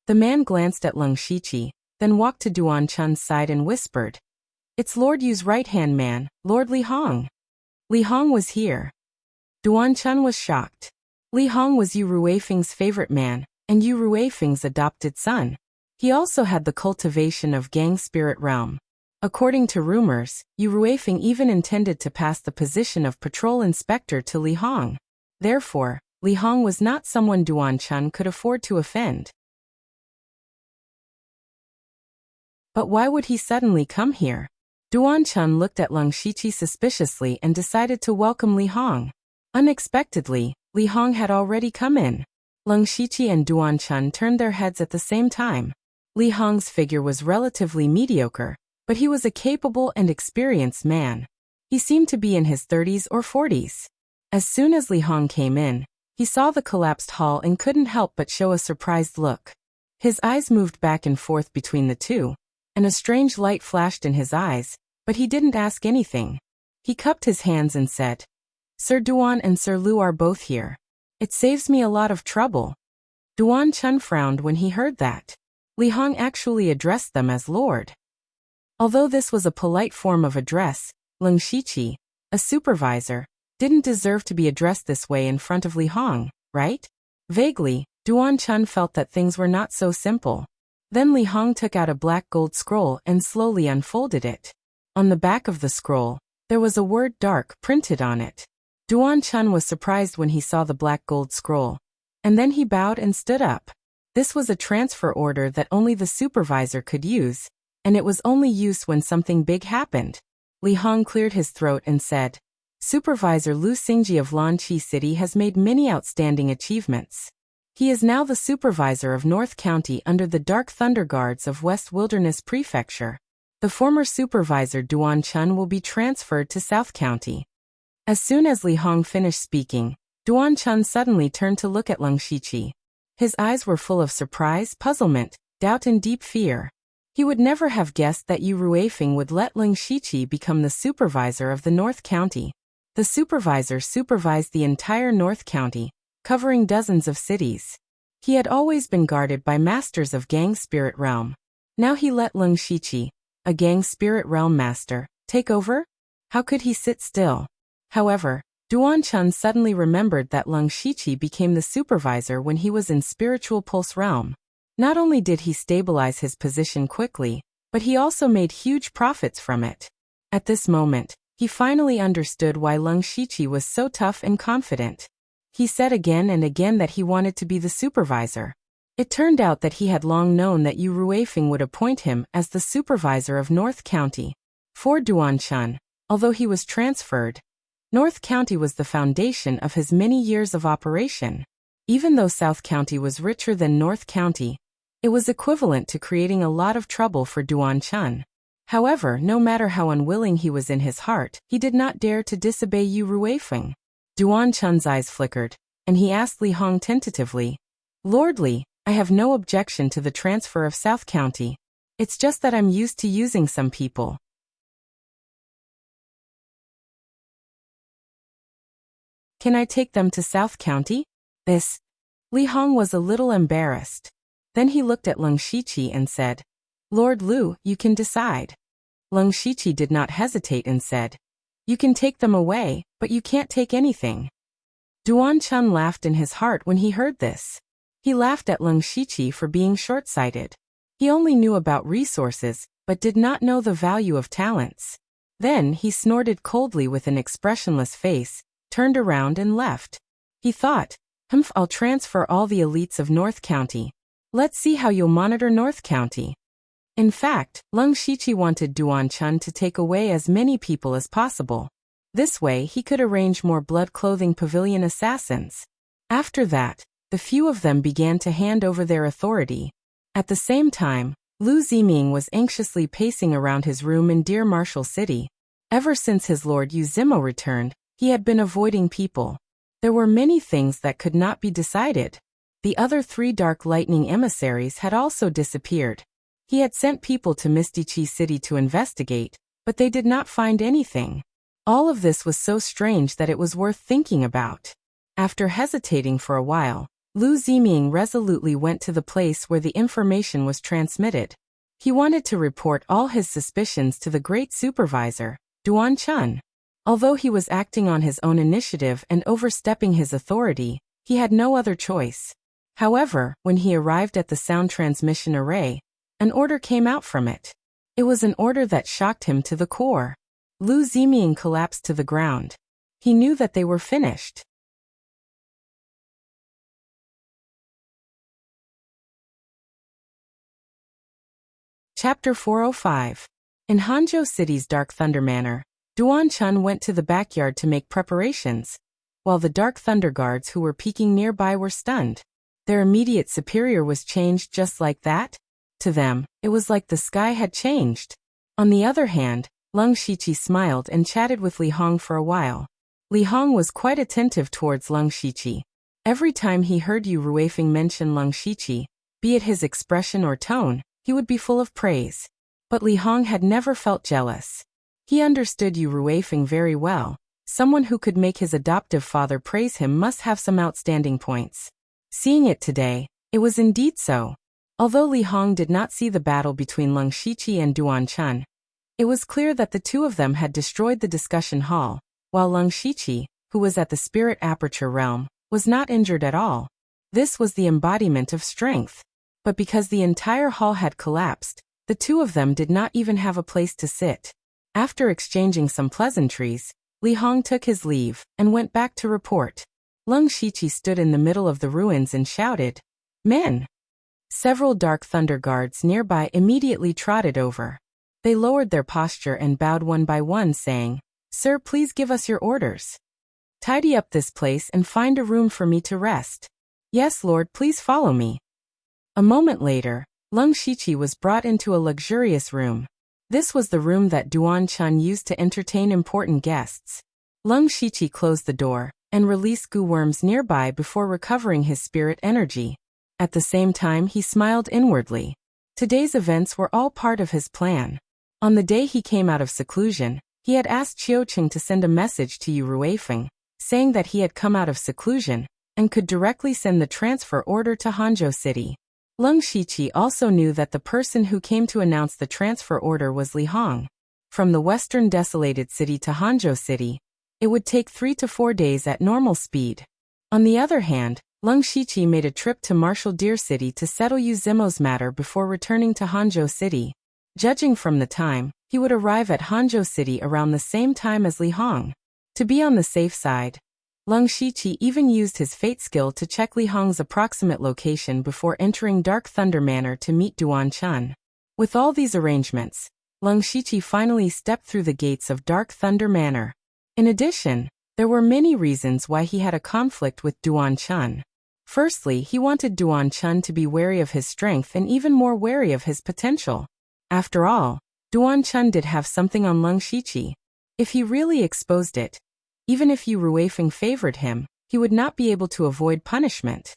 The man glanced at Lung Shiqi, then walked to Duan Chun's side and whispered, "It's Lord Yu's right-hand man, Lord Li Hong." Li Hong was here. Duan Chun was shocked. Li Hong was Yu Ruifeng's favorite man, and Yu Ruifeng's adopted son. He also had the cultivation of gang spirit realm. According to rumors, Yu Ruifeng even intended to pass the position of patrol inspector to Li Hong. Therefore, Li Hong was not someone Duan Chun could afford to offend. But why would he suddenly come here? Duan Chun looked at Leng Shiqi suspiciously and decided to welcome Li Hong. Unexpectedly, Li Hong had already come in. Leng Shiqi and Duan Chun turned their heads at the same time. Li Hong's figure was relatively mediocre, but he was a capable and experienced man. He seemed to be in his 30s or 40s. As soon as Li Hong came in, he saw the collapsed hall and couldn't help but show a surprised look. His eyes moved back and forth between the two, and a strange light flashed in his eyes, but he didn't ask anything. He cupped his hands and said, "Sir Duan and Sir Lu are both here. It saves me a lot of trouble." Duan Chun frowned when he heard that. Li Hong actually addressed them as Lord. Although this was a polite form of address, Leng Shiqi, a supervisor, didn't deserve to be addressed this way in front of Li Hong, right? Vaguely, Duan Chun felt that things were not so simple. Then Li Hong took out a black gold scroll and slowly unfolded it. On the back of the scroll, there was a word dark printed on it. Duan Chun was surprised when he saw the black gold scroll. And then he bowed and stood up. This was a transfer order that only the supervisor could use, and it was only used when something big happened. Li Hong cleared his throat and said, "Supervisor Lu Xingji of Lanqi City has made many outstanding achievements. He is now the supervisor of North County under the Dark Thunder Guards of West Wilderness Prefecture. The former supervisor Duan Chun will be transferred to South County." As soon as Li Hong finished speaking, Duan Chun suddenly turned to look at Leng Shiqi. His eyes were full of surprise, puzzlement, doubt and deep fear. He would never have guessed that Yu Ruifeng would let Leng Shiqi become the supervisor of the North County. The supervisor supervised the entire North County, covering dozens of cities. He had always been guarded by masters of Gang Spirit Realm. Now he let Leng Shiqi, a Gang Spirit Realm master, take over? How could he sit still? However, Duan Chun suddenly remembered that Leng Shiqi became the supervisor when he was in Spiritual Pulse Realm. Not only did he stabilize his position quickly, but he also made huge profits from it. At this moment, he finally understood why Leng Shiqi was so tough and confident. He said again and again that he wanted to be the supervisor. It turned out that he had long known that Yu Ruifeng would appoint him as the supervisor of North County. For Duan Chun, although he was transferred, North County was the foundation of his many years of operation. Even though South County was richer than North County, it was equivalent to creating a lot of trouble for Duan Chun. However, no matter how unwilling he was in his heart, he did not dare to disobey Yu Ruifeng. Duan Chun's eyes flickered, and he asked Li Hong tentatively, "Lord Li, I have no objection to the transfer of South County. It's just that I'm used to using some people. Can I take them to South County?" Li Hong was a little embarrassed. Then he looked at Leng Shiqi and said, "Lord Lu, you can decide." Leng Shiqi did not hesitate and said, "You can take them away, but you can't take anything." Duan Chun laughed in his heart when he heard this. He laughed at Leng Shiqi for being short-sighted. He only knew about resources, but did not know the value of talents. Then he snorted coldly with an expressionless face, turned around and left. He thought, I'll transfer all the elites of North County. Let's see how you'll monitor North County." In fact, Leng Shiqi wanted Duan Chun to take away as many people as possible. This way he could arrange more blood-clothing pavilion assassins. After that, the few of them began to hand over their authority. At the same time, Lu Ziming was anxiously pacing around his room in Deer Marshall City. Ever since his Lord Yu Zimo returned, he had been avoiding people. There were many things that could not be decided. The other 3 Dark Lightning emissaries had also disappeared. He had sent people to Mistychi City to investigate, but they did not find anything. All of this was so strange that it was worth thinking about. After hesitating for a while, Lu Ziming resolutely went to the place where the information was transmitted. He wanted to report all his suspicions to the great supervisor, Duan Chun. Although he was acting on his own initiative and overstepping his authority, he had no other choice. However, when he arrived at the sound transmission array, An order came out from it. It was an order that shocked him to the core. Lu Ziming collapsed to the ground. He knew that they were finished. Chapter 405. In Hanzhou City's Dark Thunder Manor, Duan Chun went to the backyard to make preparations, while the Dark Thunder Guards who were peeking nearby were stunned. Their immediate superior was changed just like that? To them, it was like the sky had changed. On the other hand, Leng Shiqi smiled and chatted with Li Hong for a while. Li Hong was quite attentive towards Leng Shiqi. Every time he heard Yu Ruifeng mention Leng Shiqi, be it his expression or tone, he would be full of praise. But Li Hong had never felt jealous. He understood Yu Ruifeng very well. Someone who could make his adoptive father praise him must have some outstanding points. Seeing it today, it was indeed so. Although Li Hong did not see the battle between Leng Shiqi and Duan Chun, it was clear that the two of them had destroyed the discussion hall, while Leng Shiqi, who was at the spirit aperture realm, was not injured at all. This was the embodiment of strength. But because the entire hall had collapsed, the two of them did not even have a place to sit. After exchanging some pleasantries, Li Hong took his leave and went back to report. Leng Shiqi stood in the middle of the ruins and shouted, "Men!" Several Dark Thunder Guards nearby immediately trotted over. They lowered their posture and bowed one by one, saying, "Sir, please give us your orders. Tidy up this place and find a room for me to rest." "Yes, Lord, please follow me." A moment later, Leng Shiqi was brought into a luxurious room. This was the room that Duan Chun used to entertain important guests. Leng Shiqi closed the door and released goo worms nearby before recovering his spirit energy. At the same time, he smiled inwardly. Today's events were all part of his plan. On the day he came out of seclusion, he had asked Qiuqing to send a message to Yu Ruifeng, saying that he had come out of seclusion and could directly send the transfer order to Hanzhou City. Leng Shiqi also knew that the person who came to announce the transfer order was Li Hong. From the western desolated city to Hanzhou City, it would take 3 to 4 days at normal speed. On the other hand, Leng Shiqi made a trip to Martial Deer City to settle Yu Zimo's matter before returning to Hanzhou City. Judging from the time, he would arrive at Hanzhou City around the same time as Li Hong. To be on the safe side, Leng Shiqi even used his fate skill to check Li Hong's approximate location before entering Dark Thunder Manor to meet Duan Chun. With all these arrangements, Leng Shiqi finally stepped through the gates of Dark Thunder Manor. In addition, there were many reasons why he had a conflict with Duan Chun. Firstly, he wanted Duan Chun to be wary of his strength and even more wary of his potential. After all, Duan Chun did have something on Leng Shiqi. If he really exposed it, even if Yu Ruifeng favored him, he would not be able to avoid punishment.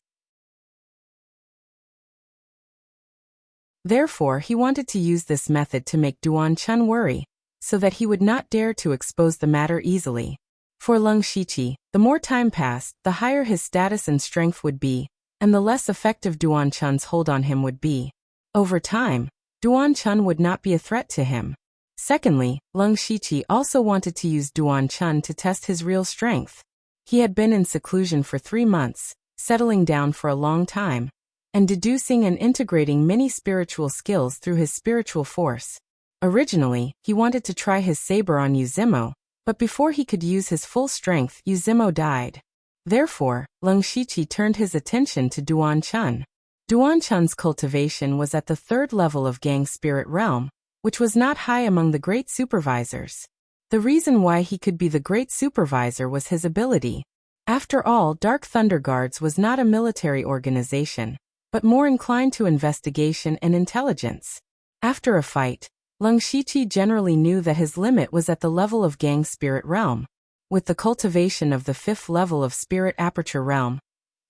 Therefore, he wanted to use this method to make Duan Chun worry, so that he would not dare to expose the matter easily. For Leng Shiqi, the more time passed, the higher his status and strength would be, and the less effective Duan Chun's hold on him would be. Over time, Duan Chun would not be a threat to him. Secondly, Leng Shiqi also wanted to use Duan Chun to test his real strength. He had been in seclusion for 3 months, settling down for a long time, and deducing and integrating many spiritual skills through his spiritual force. Originally, he wanted to try his saber on Yu Zimo, but before he could use his full strength, Yu Zimo died. Therefore, Leng Shiqi turned his attention to Duan Chun. Duan Chun's cultivation was at the 3rd level of Gang Spirit Realm, which was not high among the great supervisors. The reason why he could be the great supervisor was his ability. After all, Dark Thunder Guards was not a military organization, but more inclined to investigation and intelligence. After a fight, Leng Shiqi generally knew that his limit was at the level of Gang Spirit Realm. With the cultivation of the 5th level of Spirit Aperture Realm,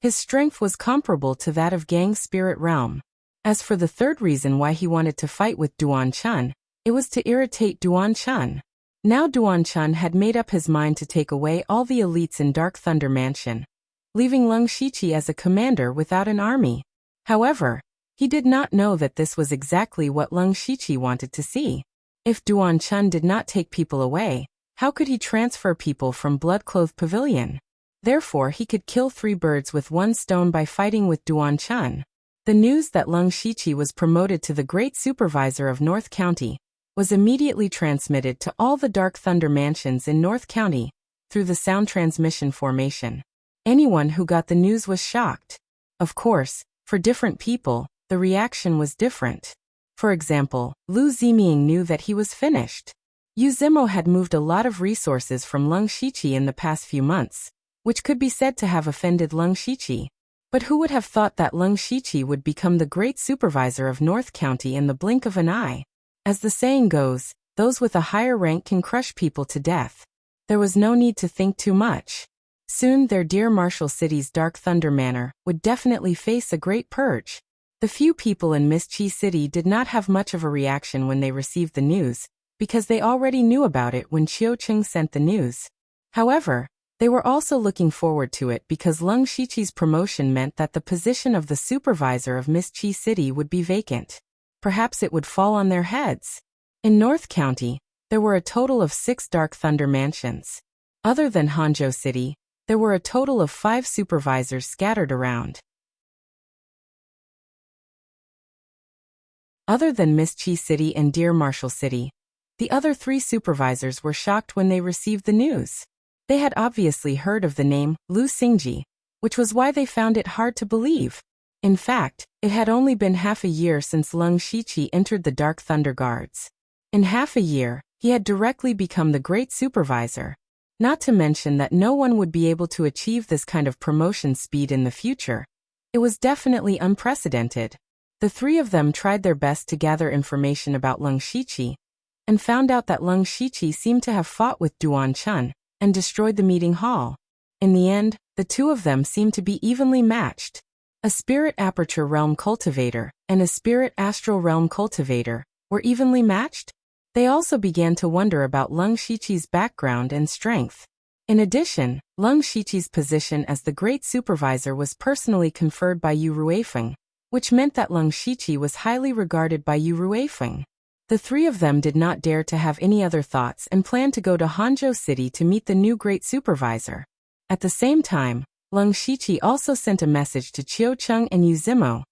his strength was comparable to that of Gang Spirit Realm. As for the 3rd reason why he wanted to fight with Duan Chun, it was to irritate Duan Chun. Now Duan Chun had made up his mind to take away all the elites in Dark Thunder Mansion, leaving Leng Shiqi as a commander without an army. However, he did not know that this was exactly what Leng Shiqi wanted to see. If Duan Chun did not take people away, how could he transfer people from Blood-Clothed Pavilion? Therefore, he could kill 3 birds with 1 stone by fighting with Duan Chun. The news that Leng Shiqi was promoted to the Great Supervisor of North County was immediately transmitted to all the Dark Thunder mansions in North County through the sound transmission formation. Anyone who got the news was shocked. Of course, for different people, the reaction was different. For example, Lu Ziming knew that he was finished. Yuzimo had moved a lot of resources from Leng Shiqi in the past few months, which could be said to have offended Leng Shiqi. But who would have thought that Leng Shiqi would become the Great Supervisor of North County in the blink of an eye? As the saying goes, those with a higher rank can crush people to death. There was no need to think too much. Soon their dear Marshall City's Dark Thunder Manor would definitely face a great purge. The few people in Miss Chi City did not have much of a reaction when they received the news, because they already knew about it when Chiu Cheng sent the news. However, they were also looking forward to it because Leng Shiqi's promotion meant that the position of the supervisor of Miss Chi City would be vacant. Perhaps it would fall on their heads. In North County, there were a total of 6 Dark Thunder mansions. Other than Hanzhou City, there were a total of 5 supervisors scattered around. Other than Miss Chi City and Dear Marshall City, the other 3 supervisors were shocked when they received the news. They had obviously heard of the name Lu Xingji, which was why they found it hard to believe. In fact, it had only been half a year since Leng Shiqi entered the Dark Thunder Guards. In half a year, he had directly become the Great Supervisor. Not to mention that no one would be able to achieve this kind of promotion speed in the future. It was definitely unprecedented. The 3 of them tried their best to gather information about Leng Shiqi, and found out that Leng Shiqi seemed to have fought with Duan Chun and destroyed the meeting hall. In the end, the 2 of them seemed to be evenly matched. A Spirit Aperture Realm Cultivator and a Spirit Astral Realm Cultivator were evenly matched? They also began to wonder about Leng Shiqi's background and strength. In addition, Leng Shiqi's position as the Great Supervisor was personally conferred by Yu Ruifeng, which meant that Leng Shiqi was highly regarded by Yu Ruifeng. The 3 of them did not dare to have any other thoughts and planned to go to Hanzhou City to meet the new Great Supervisor. At the same time, Leng Shiqi also sent a message to Chiu Cheng and Yuzimo,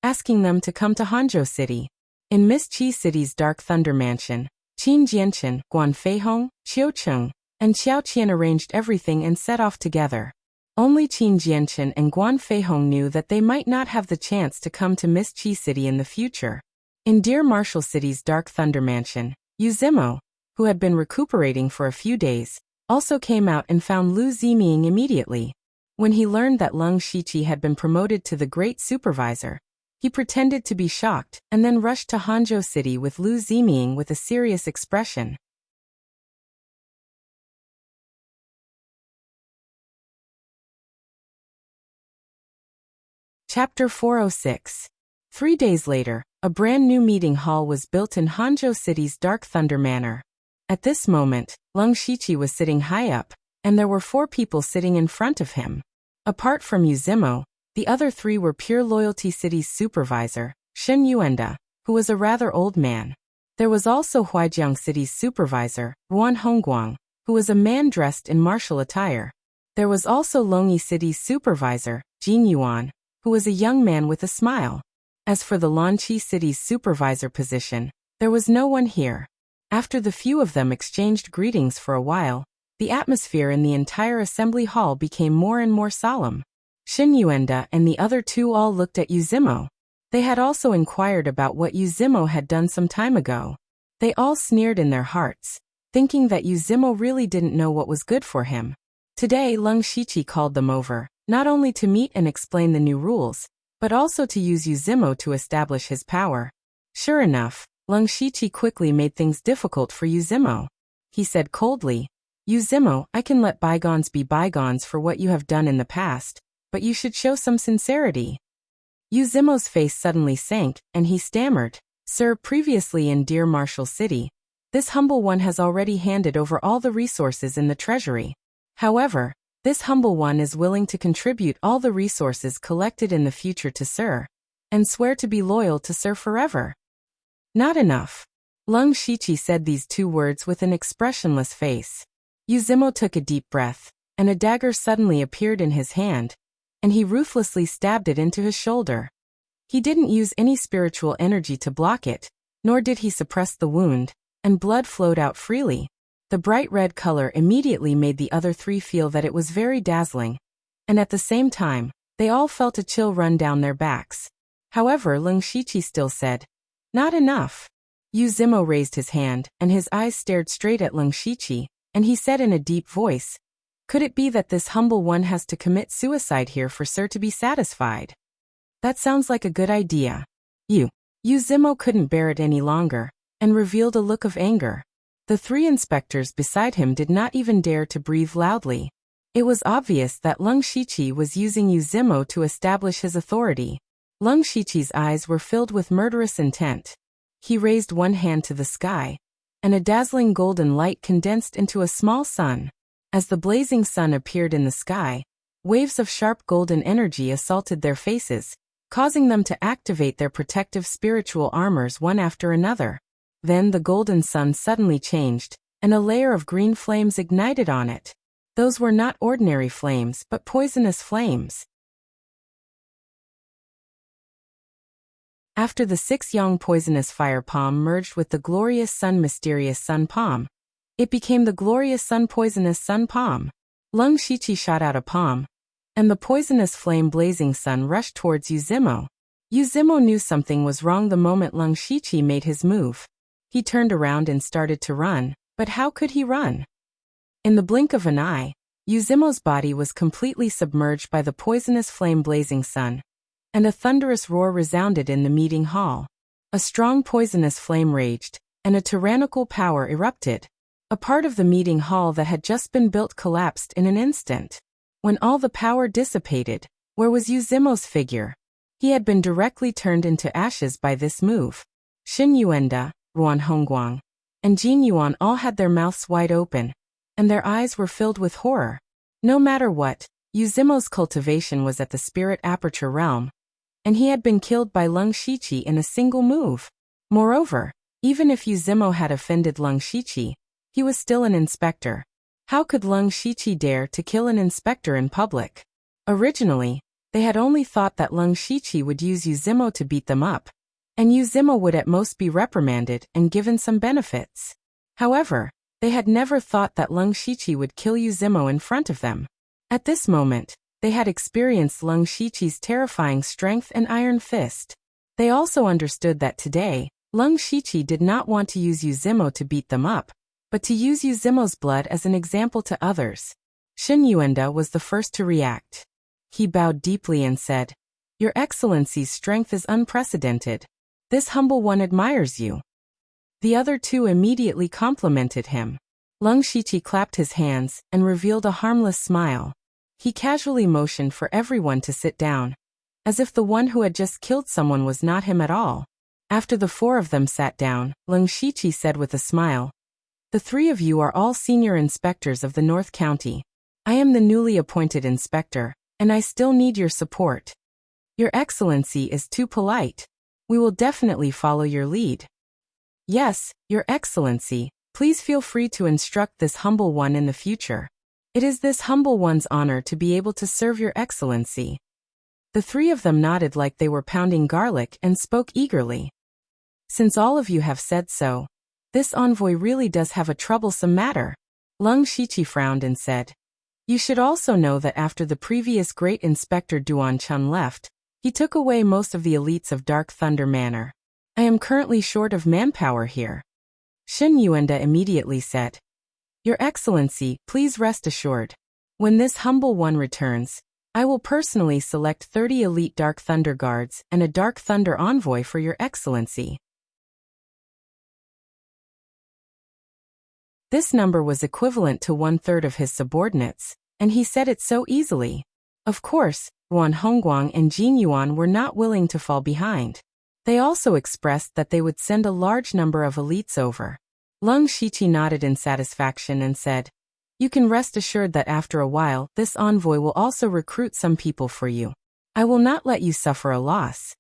asking them to come to Hanzhou City. In Miss Chi City's Dark Thunder Mansion, Qin Jianchen, Guan Feihong, Chiu Cheng, and Xiao Qian arranged everything and set off together. Only Qin Jianchen and Guan Feihong knew that they might not have the chance to come to Miss Chi City in the future. In Dear Marshall City's Dark Thunder Mansion, Yuzimo, who had been recuperating for a few days, also came out and found Lu Ziming immediately. When he learned that Leng Shiqi had been promoted to the Great Supervisor, he pretended to be shocked and then rushed to Hanzhou City with Lu Ziming with a serious expression. Chapter 406. 3 days later, a brand new meeting hall was built in Hanzhou City's Dark Thunder Manor. At this moment, Leng Shiqi was sitting high up, and there were 4 people sitting in front of him. Apart from Yuzimo, the other 3 were Pure Loyalty City's supervisor, Shen Yuanda, who was a rather old man. There was also Huaijiang City's supervisor, Ruan Hongguang, who was a man dressed in martial attire. There was also Longyi City's supervisor, Jin Yuan, who was a young man with a smile. As for the Lanqi City's supervisor position, there was no one here. After the few of them exchanged greetings for a while, the atmosphere in the entire assembly hall became more and more solemn. Shin Yuenda and the other 2 all looked at Yuzimo. They had also inquired about what Yuzimo had done some time ago. They all sneered in their hearts, thinking that Yuzimo really didn't know what was good for him. Today Leng Shiqi called them over, not only to meet and explain the new rules, but also to use Yuzimo to establish his power. Sure enough, Leng Shiqi quickly made things difficult for Yuzimo. He said coldly, "Yuzimo, I can let bygones be bygones for what you have done in the past, but you should show some sincerity." Yuzimo's face suddenly sank, and he stammered, "Sir, previously in Dear Marshall City, this humble one has already handed over all the resources in the treasury. However, this humble one is willing to contribute all the resources collected in the future to Sir, and swear to be loyal to Sir forever." Not enough. Leng Shiqi said these 2 words with an expressionless face. Yuzimo took a deep breath, and a dagger suddenly appeared in his hand, and he ruthlessly stabbed it into his shoulder. He didn't use any spiritual energy to block it, nor did he suppress the wound, and blood flowed out freely. The bright red color immediately made the other three feel that it was very dazzling, and at the same time, they all felt a chill run down their backs. However, Leng Shiqi still said, "Not enough." Yu Zimo raised his hand, and his eyes stared straight at Leng Shiqi, and he said in a deep voice, "Could it be that this humble one has to commit suicide here for Sir to be satisfied? That sounds like a good idea." Yu Zimo couldn't bear it any longer, and revealed a look of anger. The three inspectors beside him did not even dare to breathe loudly. It was obvious that Leng Shiqi was using Yu Zimo to establish his authority. Leng Shiqi's eyes were filled with murderous intent. He raised one hand to the sky, and a dazzling golden light condensed into a small sun. As the blazing sun appeared in the sky, waves of sharp golden energy assaulted their faces, causing them to activate their protective spiritual armors one after another. Then the golden sun suddenly changed, and a layer of green flames ignited on it. Those were not ordinary flames but poisonous flames. After the 6-yang poisonous fire palm merged with the glorious sun mysterious sun palm, it became the glorious sun poisonous sun palm. Leng Shiqi shot out a palm, and the poisonous flame blazing sun rushed towards Yu Zimo. Yu Zimo knew something was wrong the moment Leng Shiqi made his move. He turned around and started to run, but how could he run? In the blink of an eye, Yu Zimo's body was completely submerged by the poisonous flame blazing sun, and a thunderous roar resounded in the meeting hall. A strong poisonous flame raged, and a tyrannical power erupted. A part of the meeting hall that had just been built collapsed in an instant. When all the power dissipated, where was Yu Zimo's figure? He had been directly turned into ashes by this move. Xin Yuanda, Ruan Hongguang, and Jin Yuan all had their mouths wide open, and their eyes were filled with horror. No matter what, Yu Zimo's cultivation was at the spirit aperture realm, and he had been killed by Leng Shiqi in a single move. Moreover, even if Yu Zimo had offended Leng Shiqi, he was still an inspector. How could Leng Shiqi dare to kill an inspector in public? Originally, they had only thought that Leng Shiqi would use Yu Zimo to beat them up, and Yu Zimo would at most be reprimanded and given some benefits. However, they had never thought that Leng Shiqi would kill Yu Zimo in front of them. At this moment, they had experienced Leng Shiqi's terrifying strength and iron fist. They also understood that today, Leng Shiqi did not want to use Yu Zimo to beat them up, but to use Yu Zimo's blood as an example to others. Xin Yuanda was the first to react. He bowed deeply and said, "Your Excellency's strength is unprecedented. This humble one admires you." The other two immediately complimented him. Leng Shiqi clapped his hands and revealed a harmless smile. He casually motioned for everyone to sit down, as if the one who had just killed someone was not him at all. After the four of them sat down, Leng Shiqi said with a smile, "The three of you are all senior inspectors of the North County. I am the newly appointed inspector, and I still need your support. Your Excellency is too polite. We will definitely follow your lead." "Yes, Your Excellency, please feel free to instruct this humble one in the future. It is this humble one's honor to be able to serve Your Excellency." The three of them nodded like they were pounding garlic and spoke eagerly. "Since all of you have said so, this envoy really does have a troublesome matter." Leng Shiqi frowned and said, "You should also know that after the previous great inspector Duan Chun left, he took away most of the elites of Dark Thunder Manor. I am currently short of manpower here." Xin Yuanda immediately said, "Your Excellency, please rest assured. When this humble one returns, I will personally select 30 elite Dark Thunder guards and a Dark Thunder envoy for Your Excellency." This number was equivalent to 1/3 of his subordinates, and he said it so easily. Of course, Ruan Hongguang and Jin Yuan were not willing to fall behind. They also expressed that they would send a large number of elites over. Leng Shiqi nodded in satisfaction and said, "You can rest assured that after a while, this envoy will also recruit some people for you. I will not let you suffer a loss."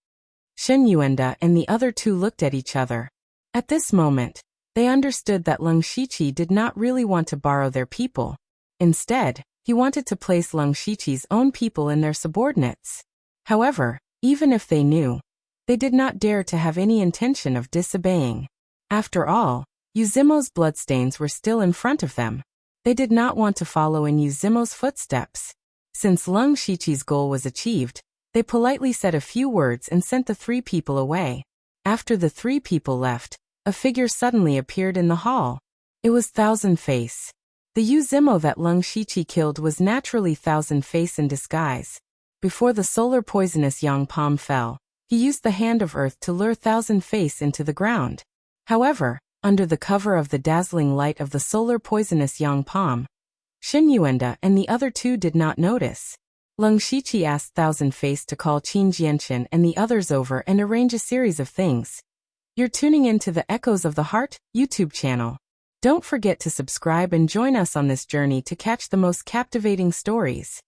Xin Yuanda and the other two looked at each other. At this moment, they understood that Leng Shiqi did not really want to borrow their people. Instead, he wanted to place Leng Shiqi's own people in their subordinates. However, even if they knew, They did not dare to have any intention of disobeying. After all, Uzimo's bloodstains were still in front of them. They did not want to follow in Uzimo's footsteps. Since Leng Shiqi's goal was achieved, they politely said a few words and sent the 3 people away. After the 3 people left, a figure suddenly appeared in the hall. It was Thousand Face. The Uzimo that Leng Shiqi killed was naturally Thousand Face in disguise. Before the solar poisonous Yang Palm fell, he used the Hand of Earth to lure Thousand Face into the ground. However, under the cover of the dazzling light of the solar poisonous Yang Palm, Shin Yuenda and the other 2 did not notice. Leng Shiqi asked Thousand Face to call Qin Jianchen and the others over and arrange a series of things. You're tuning into the Echoes of the Heart YouTube channel. Don't forget to subscribe and join us on this journey to catch the most captivating stories.